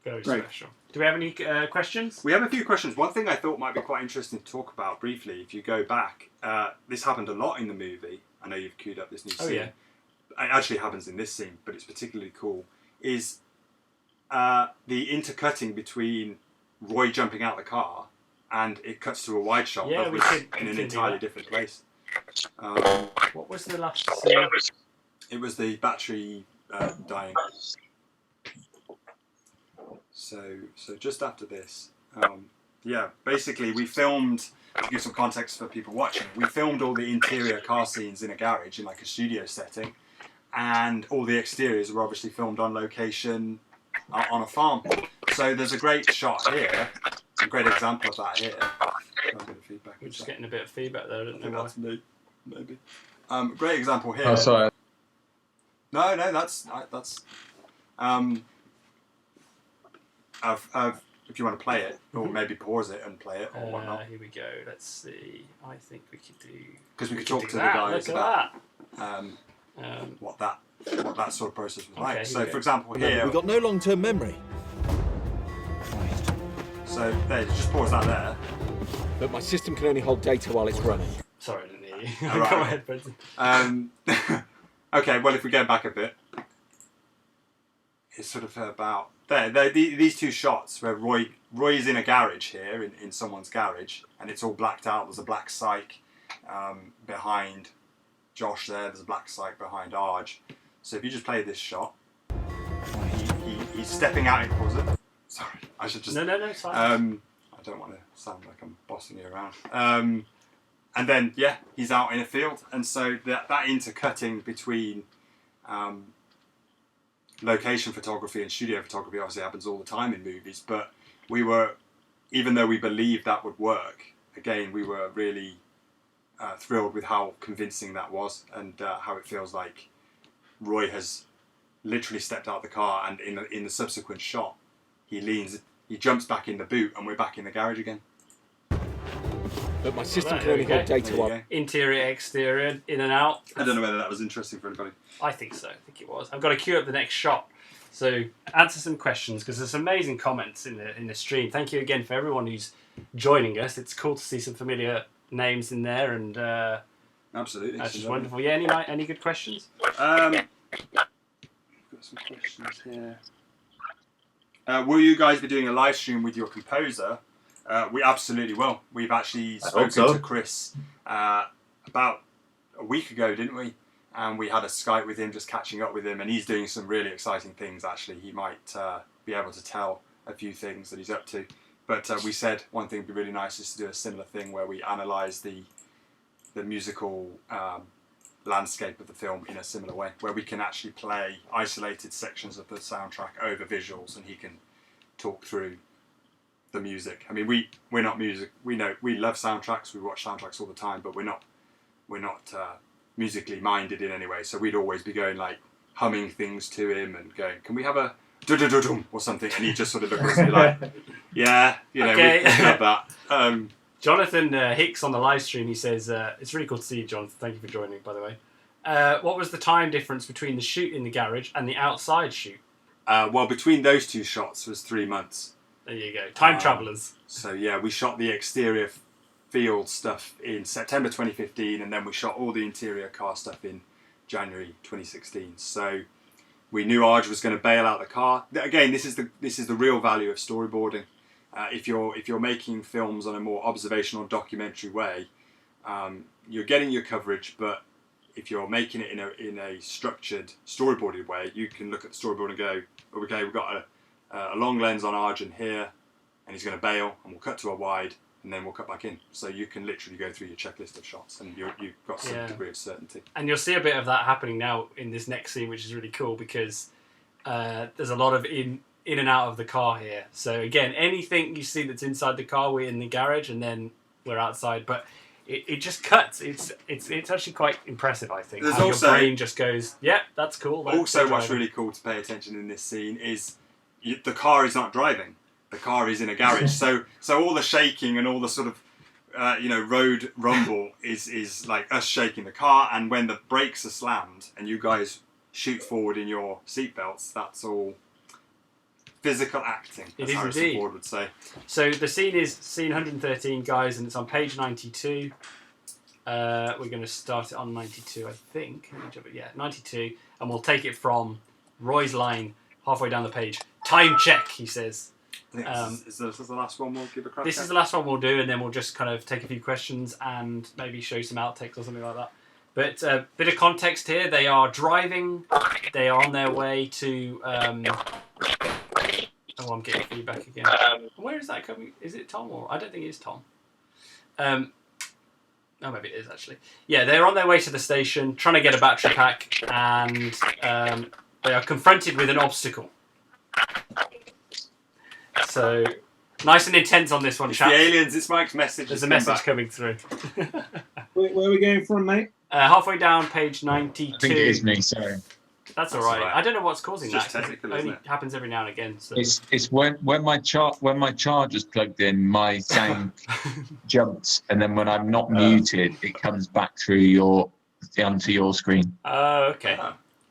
Very special. Do we have any questions? We have a few questions. One thing I thought might be quite interesting to talk about briefly, if you go back, this happened a lot in the movie. I know you've queued up this new scene. Oh, yeah. It actually happens in this scene, but it's particularly cool, is the intercutting between Roy jumping out the car, and it cuts to a wide shot of us in an entirely different place. What was the last scene? It was the battery dying. So just after this, basically we filmed, to give some context for people watching, we filmed all the interior car scenes in a garage in like a studio setting, and all the exteriors were obviously filmed on location on a farm. So there's a great shot here, a great example of that here. We're just getting a bit of feedback there, I don't know why. That's me, maybe. Great example here. Oh, sorry. No, that's. I've if you want to play it, or maybe pause it and play it, or whatnot. Here we go. Let's see. I think we could do... Because we could talk to the that. guys Look at about that. what that sort of process was like. Okay, So, here we for go. example, here... We've got no long-term memory. So, there, just pause that there. But my system can only hold data while it's running. Sorry, I didn't hear you. All right. Go ahead, Brendan. Okay, well, if we go back a bit, it's sort of about... These two shots where Roy's in a garage here, in someone's garage, and it's all blacked out. There's a black psych behind Josh there. There's a black psych behind Arj. So if you just play this shot, he's stepping out in closet. Sorry, I should just... No, it's fine. I don't want to sound like I'm bossing you around. And then, yeah, he's out in a field. And so that intercutting between location photography and studio photography obviously happens all the time in movies. But we were, even though we believed that would work, again, we were really thrilled with how convincing that was, and how it feels like Roy has literally stepped out of the car, and in the subsequent shot, he jumps back in the boot, and we're back in the garage again. But my system Right, can only there we hold go. data There you while... go. Interior, exterior, in and out. I don't know whether that was interesting for anybody. I think so. I think it was. I've got to queue up the next shot. So answer some questions, because there's amazing comments in the stream. Thank you again for everyone who's joining us. It's cool to see some familiar names in there, and Absolutely. that's just wonderful. Yeah, any good questions? Got some questions here. Will you guys be doing a live stream with your composer? We absolutely will. We've actually spoken to Chris about a week ago, didn't we? And we had a Skype with him, just catching up with him, and he's doing some really exciting things, actually. He might be able to tell a few things that he's up to. But we said one thing would be really nice is to do a similar thing where we analyse the musical landscape of the film in a similar way, where we can actually play isolated sections of the soundtrack over visuals, and he can talk through the music. I mean, we're not music. We love soundtracks. We watch soundtracks all the time, but we're not musically minded in any way. So we'd always be going like humming things to him and going, "Can we have a do-do-do-dum or something?" And he just sort of look at us and be like, "Yeah, Okay. we love that." Jonathan Hicks on the live stream, he says, it's really cool to see you, Jonathan. Thank you for joining, by the way. What was the time difference between the shoot in the garage and the outside shoot? Well, between those two shots was 3 months. There you go. Time travellers. So yeah, we shot the exterior field stuff in September 2015, and then we shot all the interior car stuff in January 2016. So we knew Arj was going to bail out the car. Again, this is the real value of storyboarding. If you're making films on a more observational, documentary way, you're getting your coverage. But if you're making it in a structured, storyboarded way, you can look at the storyboard and go, "Okay, we've got a long lens on Arj in here, and he's going to bail, and we'll cut to a wide, and then we'll cut back in." So you can literally go through your checklist of shots, and you've got some degree of certainty. And you'll see a bit of that happening now in this next scene, which is really cool, because there's a lot of in and out of the car here. So again, anything you see that's inside the car, we're in the garage, and then we're outside. But it just cuts. It's actually quite impressive, I think. There's how also, your brain just goes, "Yeah, that's cool." Also, what's really cool to pay attention in this scene is the car is not driving. The car is in a garage. so all the shaking and all the sort of road rumble is like us shaking the car. And when the brakes are slammed and you guys shoot forward in your seatbelts, that's all physical acting, as Harrison Ford would say. So the scene is scene 113, guys, and it's on page 92. We're going to start it on 92, I think. 92, and we'll take it from Roy's line halfway down the page. Time check, he says. I think is this the last one we'll give a crack This at? is the last one we'll do, and then we'll just kind of take a few questions and maybe show some outtakes or something like that. But a bit of context here. They are driving. They are on their way to... Oh, I'm getting feedback again. Where is that coming? Is it Tom? Or I don't think it is Tom. Oh, maybe it is actually. Yeah, they're on their way to the station, trying to get a battery pack, and they are confronted with an obstacle. So, nice and intense on this one, It's chat. the aliens. It's Mike's message. There's a message coming through. Where are we going from, mate? Halfway down, page 92. I think it is me, sorry. That's all right. I don't know what's causing It's just that. 'Cause technical, it only isn't it? happens every now and again. So. It's when my charger's plugged in, my sound jumps, and then when I'm not muted, it comes back through onto your screen. Oh, okay.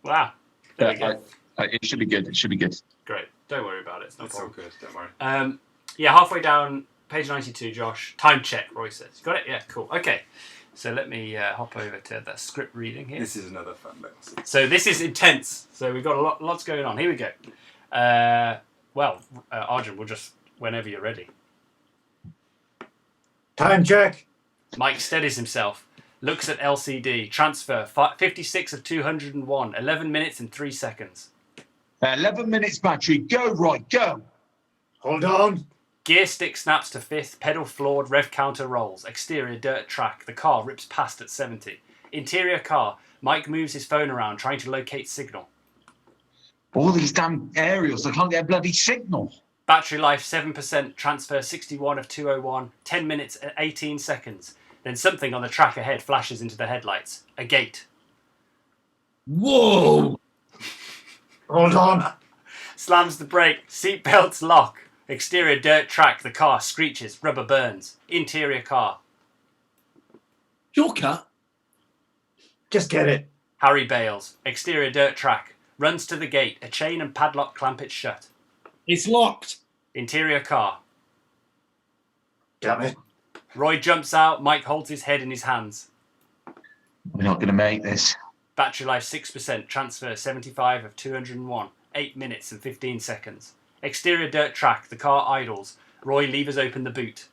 Wow. There we go. It should be good. It should be good. Great. Don't worry about it. It's no It's all problem. good. Don't worry. Yeah, halfway down, page 92, Josh. Time check, Roy says. Got it? Yeah, cool. Okay. So let me hop over to the script reading here. This is another fun little scene. So this is intense. So we've got lots going on. Here we go. Arjun, we'll just, whenever you're ready. Time check. Mike steadies himself, looks at LCD, transfer, 56 of 201, 11 minutes and 3 seconds. 11 minutes battery. Go, Roy, go. Hold on. Gear stick snaps to 5th, pedal floored, rev counter rolls. Exterior dirt track, the car rips past at 70. Interior car, Mike moves his phone around trying to locate signal. All these damn aerials, I can't get a bloody signal. Battery life 7%, transfer 61 of 201, 10 minutes and 18 seconds. Then something on the track ahead flashes into the headlights. A gate. Whoa! Hold on. Slams the brake, seatbelts lock. Exterior dirt track, the car screeches, rubber burns. Interior car. Your cat? Just get it. Harry bails. Exterior dirt track. Runs to the gate. A chain and padlock clamp it shut. It's locked. Interior car. Damn it. Roy jumps out. Mike holds his head in his hands. We're not going to make this. Battery life 6%. Transfer 75 of 201. 8 minutes and 15 seconds. Exterior dirt track. The car idles. Roy levers open the boot.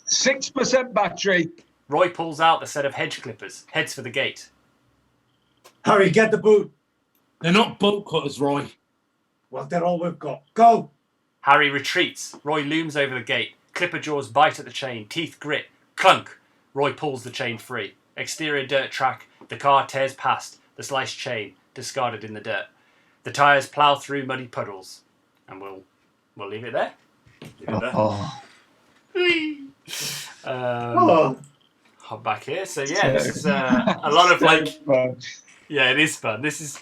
6% battery. Roy pulls out the set of hedge clippers. Heads for the gate. Hurry, get the boot. They're not bolt cutters, Roy. Well, they're all we've got. Go. Harry retreats. Roy looms over the gate. Clipper jaws bite at the chain. Teeth grit. Clunk. Roy pulls the chain free. Exterior dirt track. The car tears past. The sliced chain. Discarded in the dirt. The tyres plough through muddy puddles. And we'll leave it there. Hop back here. So yeah, this is a lot of like... Yeah, it is fun. This is...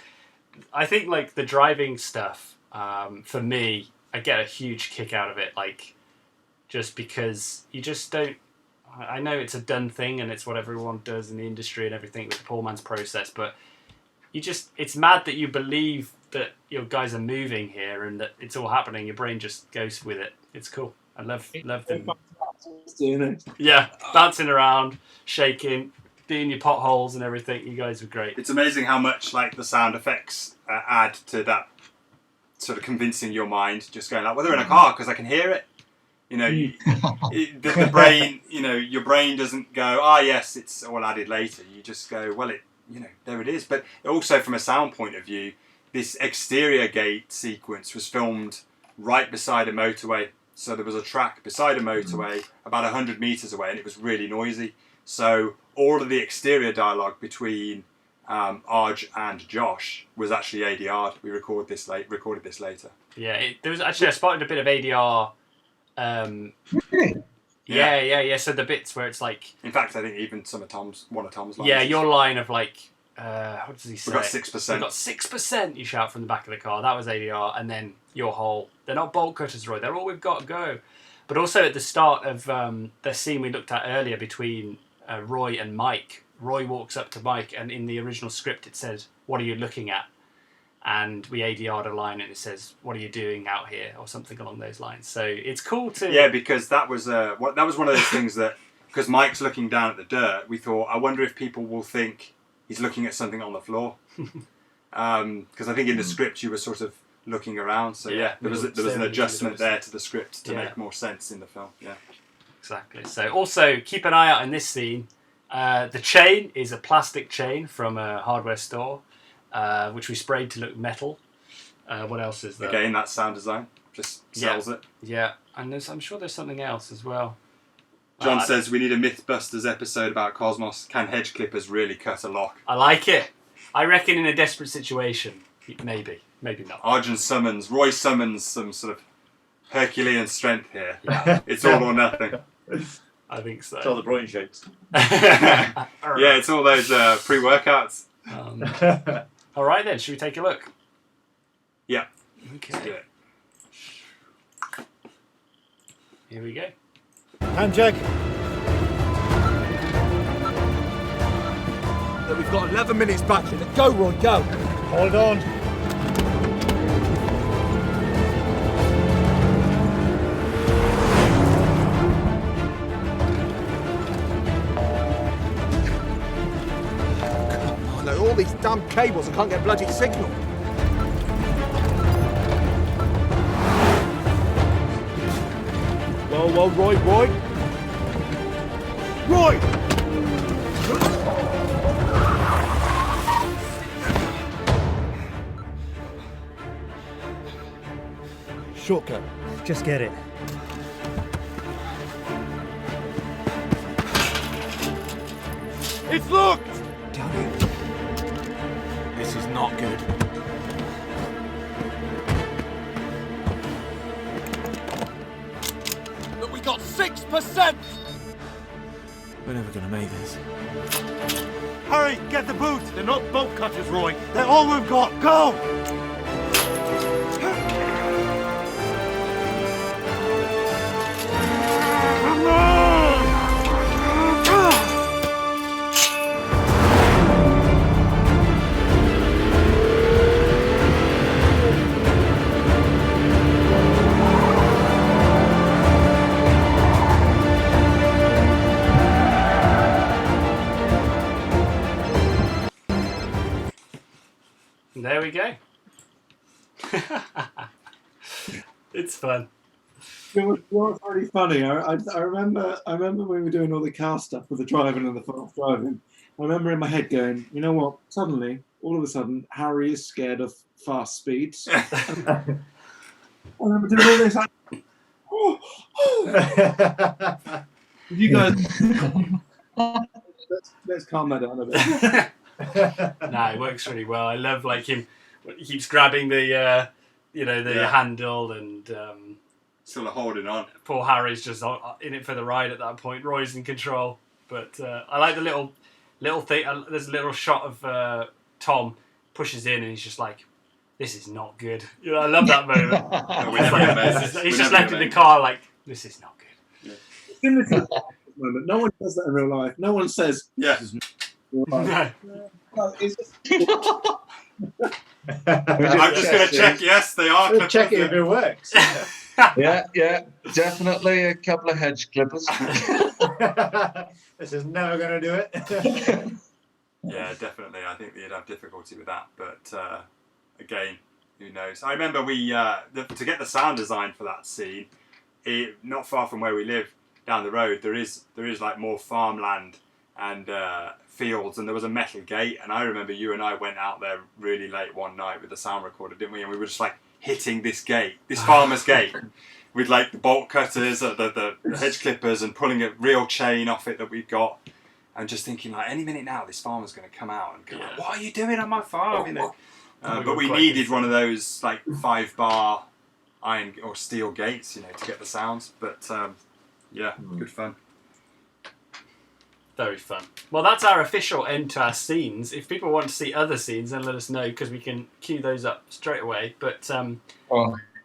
I think like the driving stuff, for me, I get a huge kick out of it. Like, just because you just don't... I know it's a done thing and it's what everyone does in the industry and everything with the poor man's process, but you just... It's mad that you believe that your guys are moving here and that it's all happening. Your brain just goes with it. It's cool. I love them. Yeah, bouncing around, shaking, doing your potholes and everything. You guys were great. It's amazing how much like the sound effects add to that sort of convincing your mind. Just going like, well, they're in a car because I can hear it. You know, the brain. You know, your brain doesn't go, yes, it's all added later. You just go, well, there it is. But also from a sound point of view, this exterior gate sequence was filmed right beside a motorway. So there was a track beside a motorway about 100 metres away and it was really noisy. So all of the exterior dialogue between Arj and Josh was actually ADR'd. We recorded this later. Yeah, there was actually, I spotted a bit of ADR. Yeah. So the bits where it's like... In fact, I think even one of Tom's lines. Yeah, your line of like... what does he say? We got 6%. We got 6%, you shout from the back of the car. That was ADR. And then your whole... They're not bolt cutters, Roy. They're all we've got to go. But also at the start of the scene we looked at earlier between Roy and Mike, Roy walks up to Mike and in the original script it says, "What are you looking at?" And we ADR'd a line and it says, "What are you doing out here?" or something along those lines. So it's cool to... Yeah, because that was one of those things that... Because Mike's looking down at the dirt, we thought, I wonder if people will think he's looking at something on the floor. Because I think in the script you were sort of looking around. So yeah, there was an adjustment there to the script to make more sense in the film. Yeah, exactly. So also keep an eye out in this scene. The chain is a plastic chain from a hardware store, which we sprayed to look metal. What else is there? Again, that sound design just sells it. Yeah, and I'm sure there's something else as well. John says we need a Mythbusters episode about Cosmos. Can hedge clippers really cut a lock? I like it. I reckon in a desperate situation, maybe not. Roy summons some sort of Herculean strength here. Yeah. It's all or nothing. I think so. It's all the brain shakes. Yeah, it's all those pre-workouts. All right then, should we take a look? Yeah. Okay. Let's do it. Here we go. Hand check. Look, we've got 11 minutes battery. Go, Roy, go. Hold on. Come on, all these damn cables, I can't get bloody signal. Whoa, Roy. Roy! Shortcut. Just get it. It's locked! Damn it. This is not good. Look, we got 6%! We're never gonna make this. Hurry, get the boots! They're not bolt cutters, Roy. They're all we've got. Go! Come on! There we go. It's fun. It was really funny. I remember when we were doing all the car stuff with the driving and the fast driving. I remember in my head going, you know what? Suddenly, all of a sudden, Harry is scared of fast speeds. I remember doing all this. You guys, let's calm that down a bit. No, it works really well. I love like him. He keeps grabbing the handle and sort of holding on. Poor Harry's just in it for the ride at that point. Roy's in control, but I like the little thing. There's a little shot of Tom pushes in and he's just like, "This is not good." You know, I love that moment. He's just left in the car like, "This is not good." Yeah. Moment. No one does that in real life. No one says, "Yeah." Well, it's just... I'm just going to check. Yes, they are. Check it if it works. Yeah, definitely a couple of hedge clippers. This is never going to do it. Yeah, definitely. I think you'd have difficulty with that, but again, who knows? I remember we to get the sound design for that scene, not far from where we live down the road, there is like more farmland and fields, and there was a metal gate, and I remember you and I went out there really late one night with the sound recorder, didn't we? And we were just like hitting this gate, this farmer's gate, with like the bolt cutters, the hedge clippers, and pulling a real chain off it that we've got, and just thinking like, any minute now this farmer's going to come out and go, like, "What are you doing on my farm?" You know. But we needed one of those like 5-bar iron or steel gates, you know, to get the sounds. But good fun. Very fun. Well, that's our official end to our scenes. If people want to see other scenes, then let us know, because we can queue those up straight away. But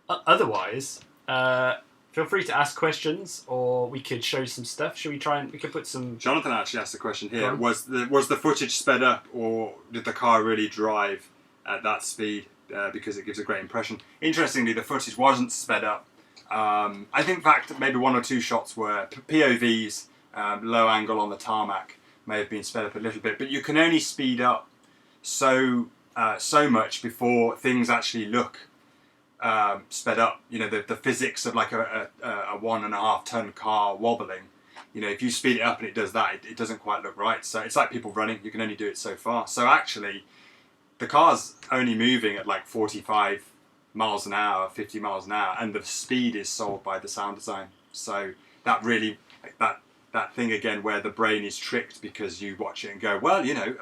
otherwise, feel free to ask questions, or we could show some stuff. Should we try and we could put some... Jonathan actually asked a question here. Was the footage sped up, or did the car really drive at that speed? Because it gives a great impression. Interestingly, the footage wasn't sped up. I think, in fact, maybe one or two shots were POVs. Low angle on the tarmac may have been sped up a little bit, but you can only speed up so much before things actually look sped up. You know, the physics of like a 1.5 ton car wobbling. You know, if you speed it up and it does that, it doesn't quite look right. So it's like people running. You can only do it so far. So actually, the car's only moving at like 45 miles an hour, 50 miles an hour, and the speed is sold by the sound design. So that really that thing again where the brain is tricked, because you watch it and go, well, you know,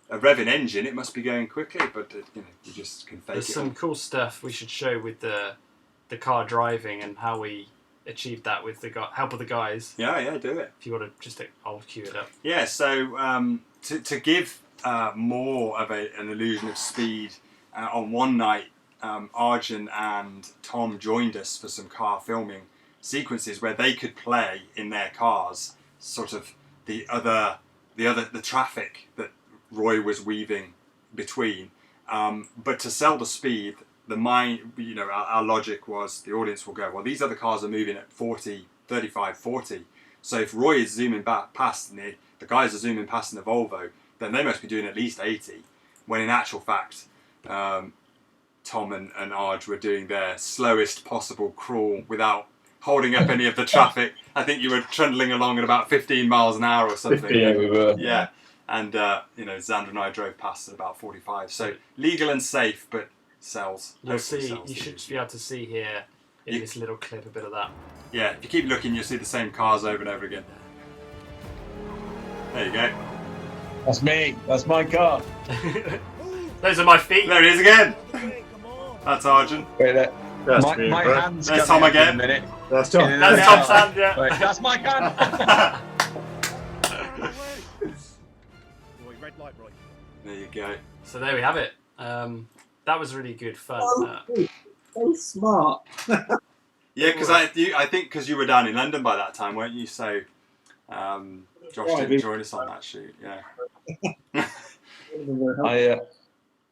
a revving engine, it must be going quickly, but you know, you just can fake it. There's some cool stuff we should show with the car driving and how we achieved that with the help of the guys. Yeah, do it. If you want to I'll cue it up. Yeah, so to give more of an illusion of speed. On one night, Arjun and Tom joined us for some car filming sequences where they could play in their cars sort of the traffic that Roy was weaving between. But to sell the speed, our logic was the audience will go, well, these other cars are moving at 40, 35, 40. So if Roy is zooming back past and the guys are zooming past in the Volvo, then they must be doing at least 80. When in actual fact, Tom and Arj were doing their slowest possible crawl without holding up any of the traffic. I think you were trundling along at about 15 miles an hour or something. Yeah, we were. Yeah. And, Xander and I drove past at about 45. So legal and safe, but sells. You'll see, you should be able to see here in this little clip a bit of that. Yeah, if you keep looking, you'll see the same cars over and over again. There you go. That's me. That's my car. Those are my feet. There he is again. That's Arjun. Wait there. That's my me, my bro. hand's There's coming Tom up again. in a minute. That's Tom. That's Tom's hand, yeah. Wait, that's my hand. Red light, Roy. There you go. So there we have it. That was really good fun. So smart. Yeah, because I think because you were down in London by that time, weren't you? So Josh didn't join us on that shoot. Yeah.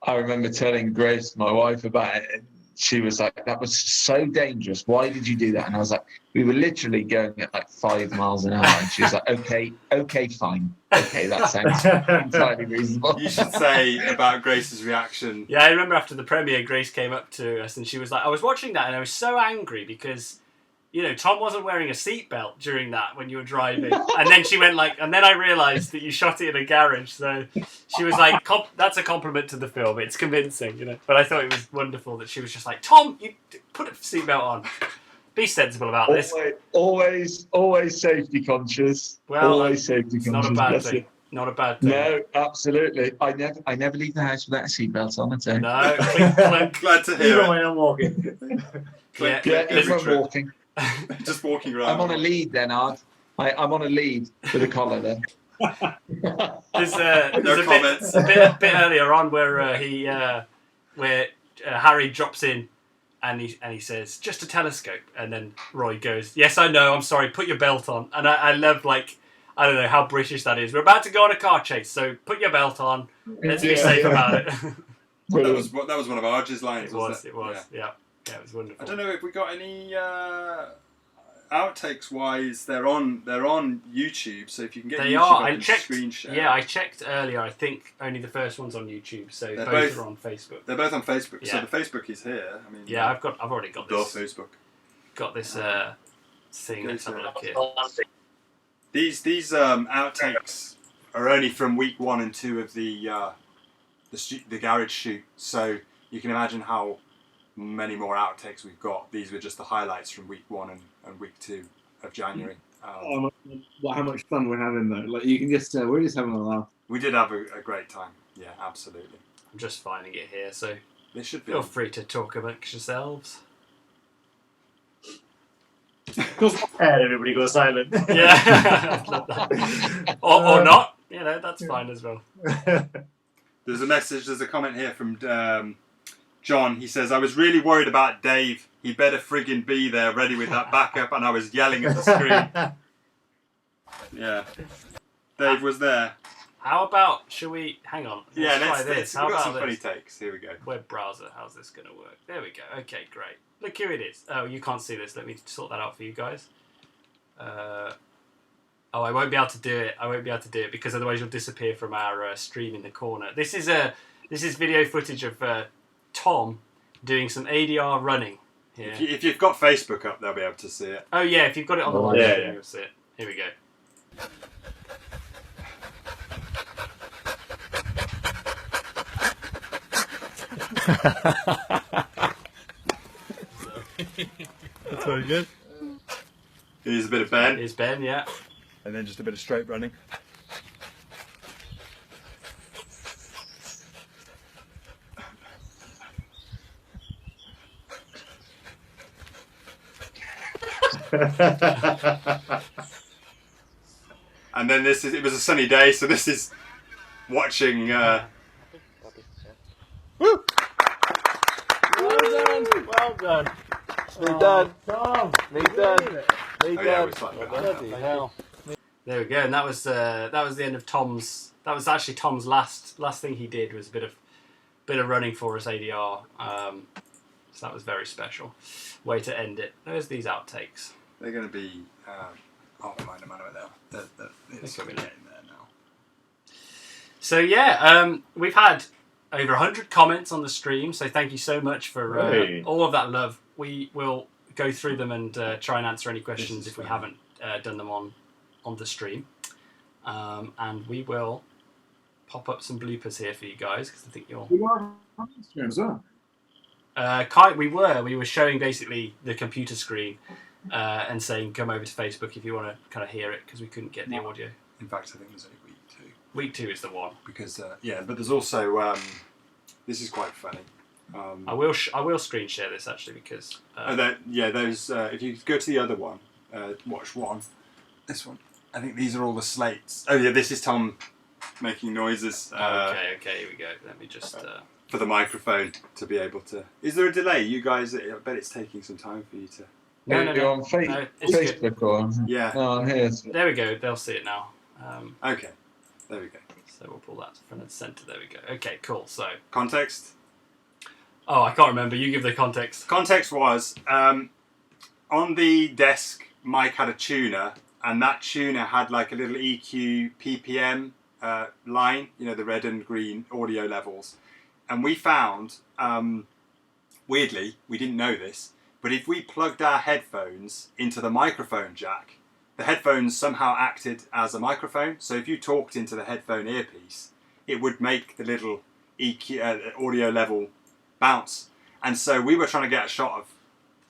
I remember telling Grace, my wife, about it, and she was like, "That was so dangerous. Why did you do that?" And I was like, "We were literally going at like 5 miles an hour." And she was like, "Okay, fine. Okay, that sounds entirely reasonable." You should say about Grace's reaction. Yeah, I remember after the premiere, Grace came up to us and she was like, I was watching that and I was so angry because, Tom wasn't wearing a seatbelt during that when you were driving. And then she went and then I realised that you shot it in a garage. So she was like, that's a compliment to the film. It's convincing, But I thought it was wonderful that she was just like, Tom, you put a seatbelt on. Be sensible about this. Always safety conscious. Well, always safety conscious. Not a bad thing. Not a bad thing. No, absolutely. I never leave the house without a seatbelt on. I'd say. No, clink. Glad to hear Even it. when I'm walking. Clink, Yeah, every if I'm trip. walking. Just walking around. I'm on a lead then, Art. I'm on a lead with a collar then. There's No a comments. bit earlier on where Harry drops in and he says, just a telescope, and then Roy goes, yes, I know, I'm sorry, put your belt on. And I love, I don't know how British that is. We're about to go on a car chase, so put your belt on. Let's be safe about it. That was one of Arj's lines. It was. Yeah. Yeah, it was wonderful. I don't know if we got any outtakes wise. They're on YouTube, so if you can get They YouTube are. up I and checked. screen share. Yeah, I checked earlier. I think only the first one's on YouTube, so They're both both are on Facebook. They're both on Facebook. Yeah. So the Facebook is here. I mean, Yeah, I've already got the this. Facebook. Got this thing. Let's have a look here. These outtakes are only from week 1 and 2 of the garage shoot. So you can imagine how many more outtakes we've got. These were just the highlights from week 1 and week 2 of January. How much fun we're having though! You can just we're just having a laugh. We did have a great time. Yeah, absolutely. I'm just finding it here, so They should be. feel free to talk amongst yourselves. And everybody goes silent. Yeah, or not. That's fine as well. There's a comment here from John. He says, I was really worried about Dave. He better friggin' be there ready with that backup, and I was yelling at the screen. Yeah. Dave was there. How about, should we, hang on, let's try this. How we've got about some this? funny takes. Here we go. Web browser, how's this going to work? There we go. Okay, great. Look, here it is. Oh, you can't see this. Let me sort that out for you guys. I won't be able to do it. Because otherwise you'll disappear from our stream in the corner. This is video footage of Tom doing some ADR running here. If you've got Facebook up, they'll be able to see it. Oh yeah, if you've got it on the live stream, you'll see it. Here we go. That's very good. Here's a bit of Ben. Here's Ben, yeah. And then just a bit of straight running. And then it was a sunny day, so this is watching. Woo! Well done. Well done. Me done. Tom. Me done. Me Oh, yeah, done. we're slightly behind. Bloody hell. There we go, and that was the end of Tom's. That was actually Tom's last thing he did was a bit of running for us ADR. So that was very special. Way to end it. There's these outtakes. They're going to be. I'll find them out now. It's going to get in there now. So yeah, we've had over 100 comments on the stream. So thank you so much for all of that love. We will go through them and try and answer any questions if we haven't done them on the stream. And we will pop up some bloopers here for you guys because I think you'll. We are on Instagram as well. We were showing basically the computer screen and saying come over to Facebook if you want to kind of hear it because we couldn't get the audio. In fact, I think there's only week 2. Week 2 is the one because but there's also this is quite funny. I will screen share this actually because those if you go to the other one, watch one, this one. I think these are all the slates. Oh yeah, this is Tom making noises. Okay, here we go. Let me just for the microphone to be able to. Is there a delay? You guys, I bet it's taking some time for you to. No. On Facebook or yeah. No, I'm here. There we go. They'll see it now. Okay, there we go. So we'll pull that front and center. There we go. Okay, cool. So context. Oh, I can't remember. You give the context. Context was on the desk. Mike had a tuner, and that tuner had like a little EQ PPM line. You know, the red and green audio levels, and we found weirdly we didn't know this, but if we plugged our headphones into the microphone jack, the headphones somehow acted as a microphone. So if you talked into the headphone earpiece, it would make the little EQ audio level bounce. And so we were trying to get a shot of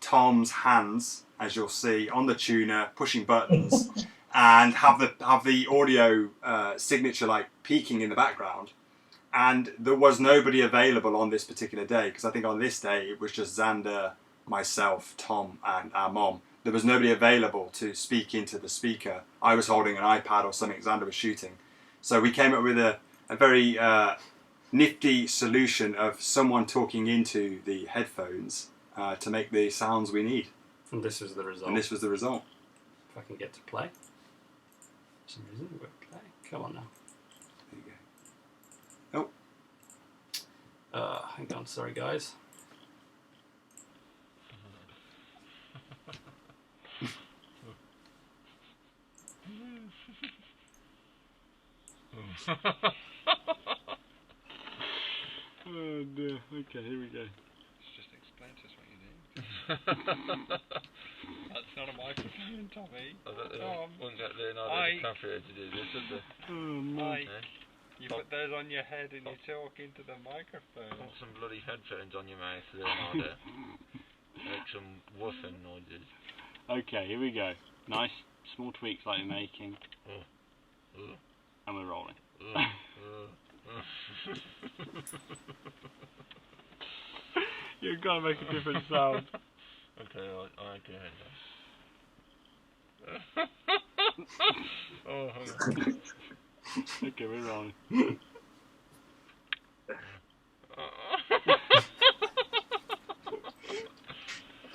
Tom's hands, as you'll see, on the tuner, pushing buttons, and have the audio signature like peaking in the background. And there was nobody available on this particular day, because I think on this day it was just Xander, myself, Tom, and our mom. There was nobody available to speak into the speaker. I was holding an iPad or something Xander was shooting. So we came up with a very nifty solution of someone talking into the headphones to make the sounds we need. And this was the result. If I can get to play. For some reason it won't play. Come on now. There you go. Oh. Hang on. Sorry, guys. Oh dear. Okay, here we go. Just explain to us what you do. That's not a microphone, Tommy. Wouldn't get Leonardo DiCaprio to do this, would they? Oh no. You put those on your head and you talk into the microphone. Put some bloody headphones on your mouth, Leonardo. Make some woofing noises. Okay, here we go. Nice small tweaks like you're making. And we're rolling. You've got to make a different sound. Okay, I can hear that. Oh, hang on. Okay, we're rolling.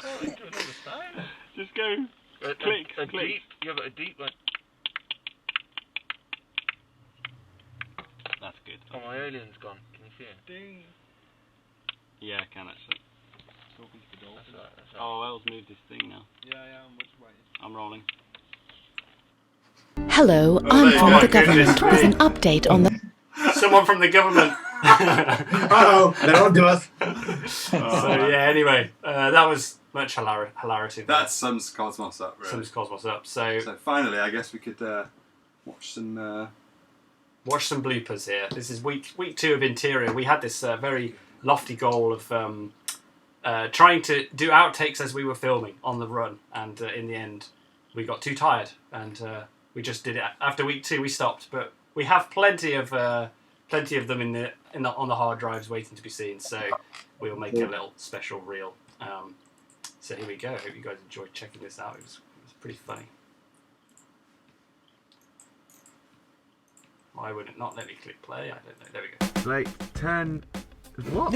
I don't understand. Just go. Click. Deep. Yeah, but a deep one. That's good. Oh, my alien's gone. Can you see it? Ding. Yeah, I can actually. Talking to the dolphin. That's right. Oh, Elle's moved this thing now. Yeah, I'm just waiting. I'm rolling. Hello, I'm from the government with an update on the... Someone from the government. Uh-oh, they're on to us. So yeah, anyway, that was much hilarity. That sums Cosmos up, really. Sums Cosmos up. So finally, I guess we could watch some bloopers here. This is week 2 of Interior. We had this very lofty goal of trying to do outtakes as we were filming on the run, and in the end, we got too tired, and we just did it. After week 2, we stopped, but we have plenty of them on the hard drives waiting to be seen. So we'll make a little special reel. So here we go. Hope you guys enjoyed checking this out. It was pretty funny. Why would it not let me click play? I don't know. There we go. Play 10. What?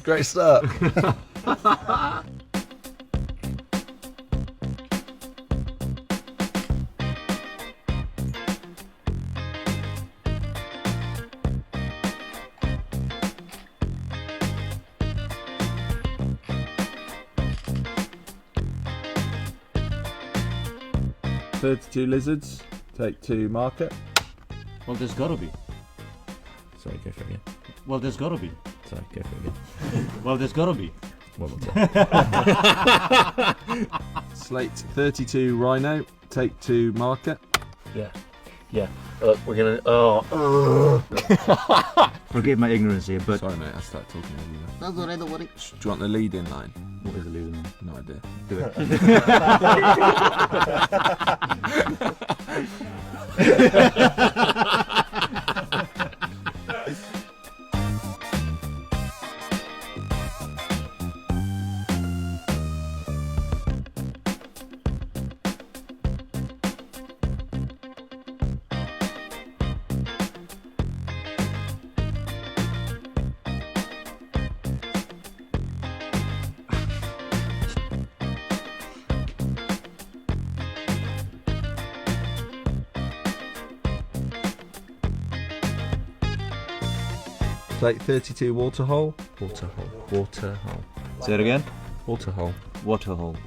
Great start. "32 lizards, take 2 marker." Well, there's gotta be. Sorry, go for it again. Well, there's gotta be. Sorry, go for it again. Well, there's gotta be. One more time. Slate 32 rhino, take 2 marker. Yeah. Look, we're gonna. Oh. Forgive my ignorance here, but. Sorry, mate, I started talking over you. That's alright, don't worry. Do you want the lead in line? What is the lead in line? No idea. Do Slate 32 water hole. Water hole. Water hole. Say it again. Water hole. Water hole.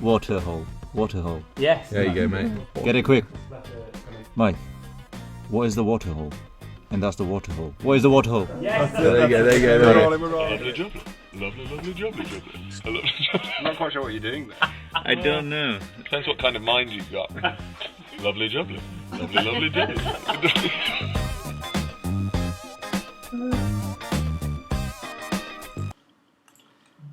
Water hole. Water hole. Yes. There you go, mate. Get it quick. Mike, what is the water hole? And that's the water hole. What is the water hole? Yes. There you go, there you go. There you go. Lovely jubbly. Lovely jubbly jubbly. I'm not quite sure what you're doing there. I don't know. Depends what kind of mind you've got. Lovely jubbly. Lovely jubbly.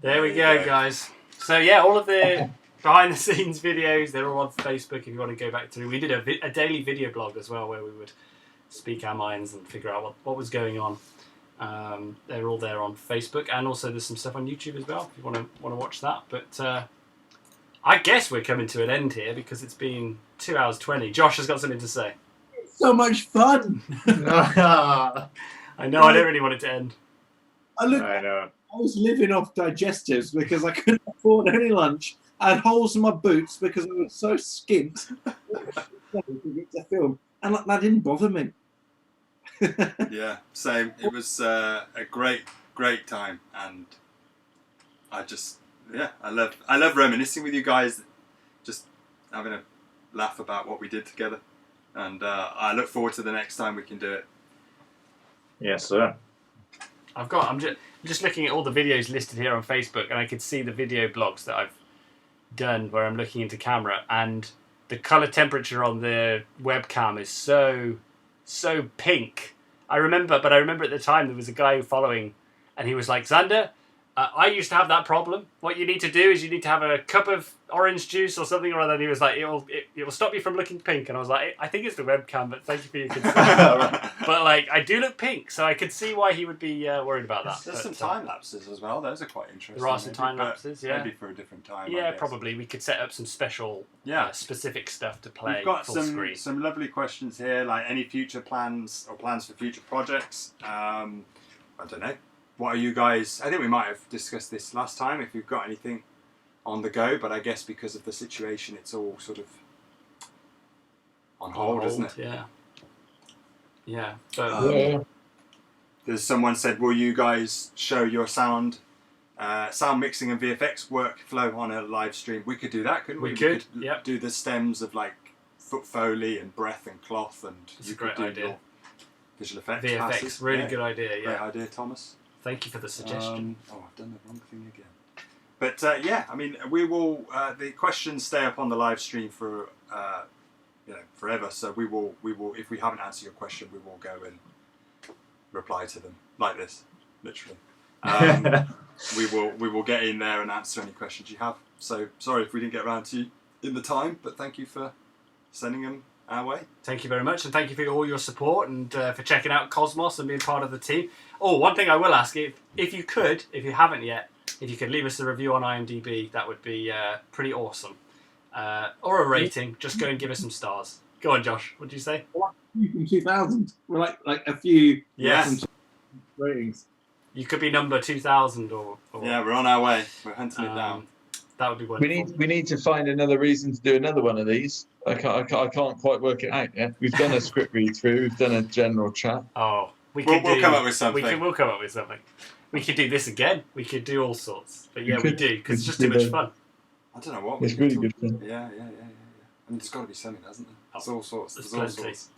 There we go, guys. So yeah, all of the behind the scenes videos, they're all on Facebook if you want to go back through. We did a daily video blog as well where we would speak our minds and figure out what was going on. They're all there on Facebook, and also there's some stuff on YouTube as well if you want to watch that. But I guess we're coming to an end here because it's been 2 hours 20. Josh has got something to say. So much fun. I know, I don't really want it to end. I know. I was living off digestives because I couldn't afford any lunch. I had holes in my boots because I was so skint to get to film, and that didn't bother me. Yeah, same. It was a great time, and I love reminiscing with you guys, just having a laugh about what we did together, and I look forward to the next time we can do it. Yes, sir. I'm just looking at all the videos listed here on Facebook, and I could see the video blogs that I've done where I'm looking into camera, and the color temperature on the webcam is so pink. I remember at the time there was a guy following, and he was like, "Xander, I used to have that problem. What you need to do is you need to have a cup of orange juice or something or other." And he was like, it will stop you from looking pink. And I was like, I think it's the webcam, but thank you for your concern. But like, I do look pink, so I could see why he would be worried about that. There's some time lapses as well. Those are quite interesting. There are some time lapses, yeah. Maybe for a different time. Yeah, probably. We could set up some special, specific stuff to play. We've got full screen. some lovely questions here, like any future plans or plans for future projects. I don't know. What are you guys? I think we might have discussed this last time. If you've got anything on the go, but I guess because of the situation, it's all sort of on hold, isn't it? Yeah. Yeah. But, there's someone said, will you guys show your sound mixing and VFX workflow on a live stream? We could do that, couldn't we? We could do the stems of like foot foley and breath and cloth, and it's a great idea. Visual effects. VFX, passes. really good idea. Yeah. Great idea, Thomas. Thank you for the suggestion. I've done the wrong thing again. But I mean, we will. The questions stay up on the live stream for forever. So we will. If we haven't answered your question, we will go and reply to them like this, literally. We will get in there and answer any questions you have. So sorry if we didn't get around to you in the time, but thank you for sending them our way. Thank you very much, and thank you for all your support and for checking out Cosmos and being part of the team. Oh, one thing I will ask you, if you haven't yet, if you could leave us a review on IMDb, that would be pretty awesome. Or a rating, just go and give us some stars. Go on, Josh. What did you say? From 2000. We're like a few. Yes. Ratings. You could be number 2000 or Yeah, we're on our way. We're hunting it down. That would be wonderful. We need to find another reason to do another one of these. I can't quite work it out yet. We've done a script read through. We've done a general chat. Oh, we'll come up with something. We'll come up with something. We could do this again. We could do all sorts. But yeah, we do because it's just too much fun. I don't know what. It's really good fun. Yeah. I mean, there's got to be something, hasn't there? There's all sorts. There's all sorts.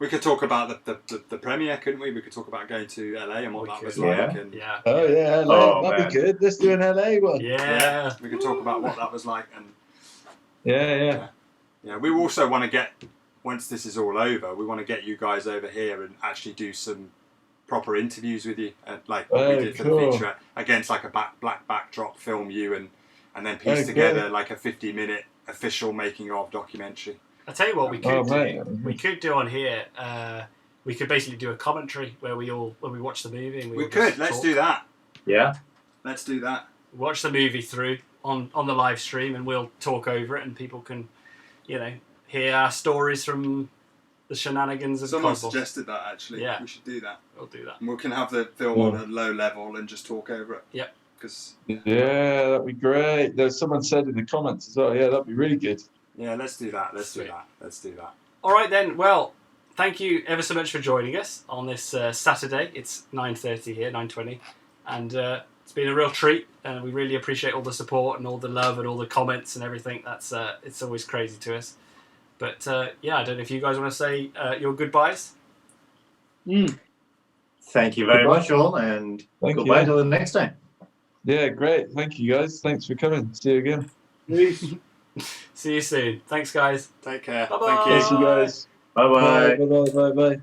We could talk about the premiere, couldn't we? We could talk about going to LA and what that was like. And Oh yeah, LA. That'd be good. Let's do an LA one. Yeah. We could talk about what that was like and. Yeah. We also want to get, once this is all over, we want to get you guys over here and actually do some proper interviews with you, like what we did for the feature, against like a black backdrop, film you and then piece together like a 50-minute official making of documentary. I'll tell you what we could do. We could do on here. We could basically do a commentary where we watch the movie. And we could. Let's do that. Yeah. Let's do that. Watch the movie through on the live stream, and we'll talk over it, and people can, hear our stories from the shenanigans of Someone Cosmos. suggested that actually. Yeah. We should do that. We'll do that. And we can have the film on a low level and just talk over it. Yep. Yeah, that'd be great. There's someone said in the comments as well. Yeah, that'd be really good. Yeah, let's do that. Let's do that. All right then. Well, thank you ever so much for joining us on this Saturday. It's 9:30 here, 9:20, and it's been a real treat. And we really appreciate all the support and all the love and all the comments and everything. That's it's always crazy to us. But I don't know if you guys want to say your goodbyes. Thank you very much, all, and goodbye till the next time. Yeah, great. Thank you, guys. Thanks for coming. See you again. See you soon. Thanks, guys. Take care. Bye-bye. Thank you. See you guys. Bye-bye. Bye-bye.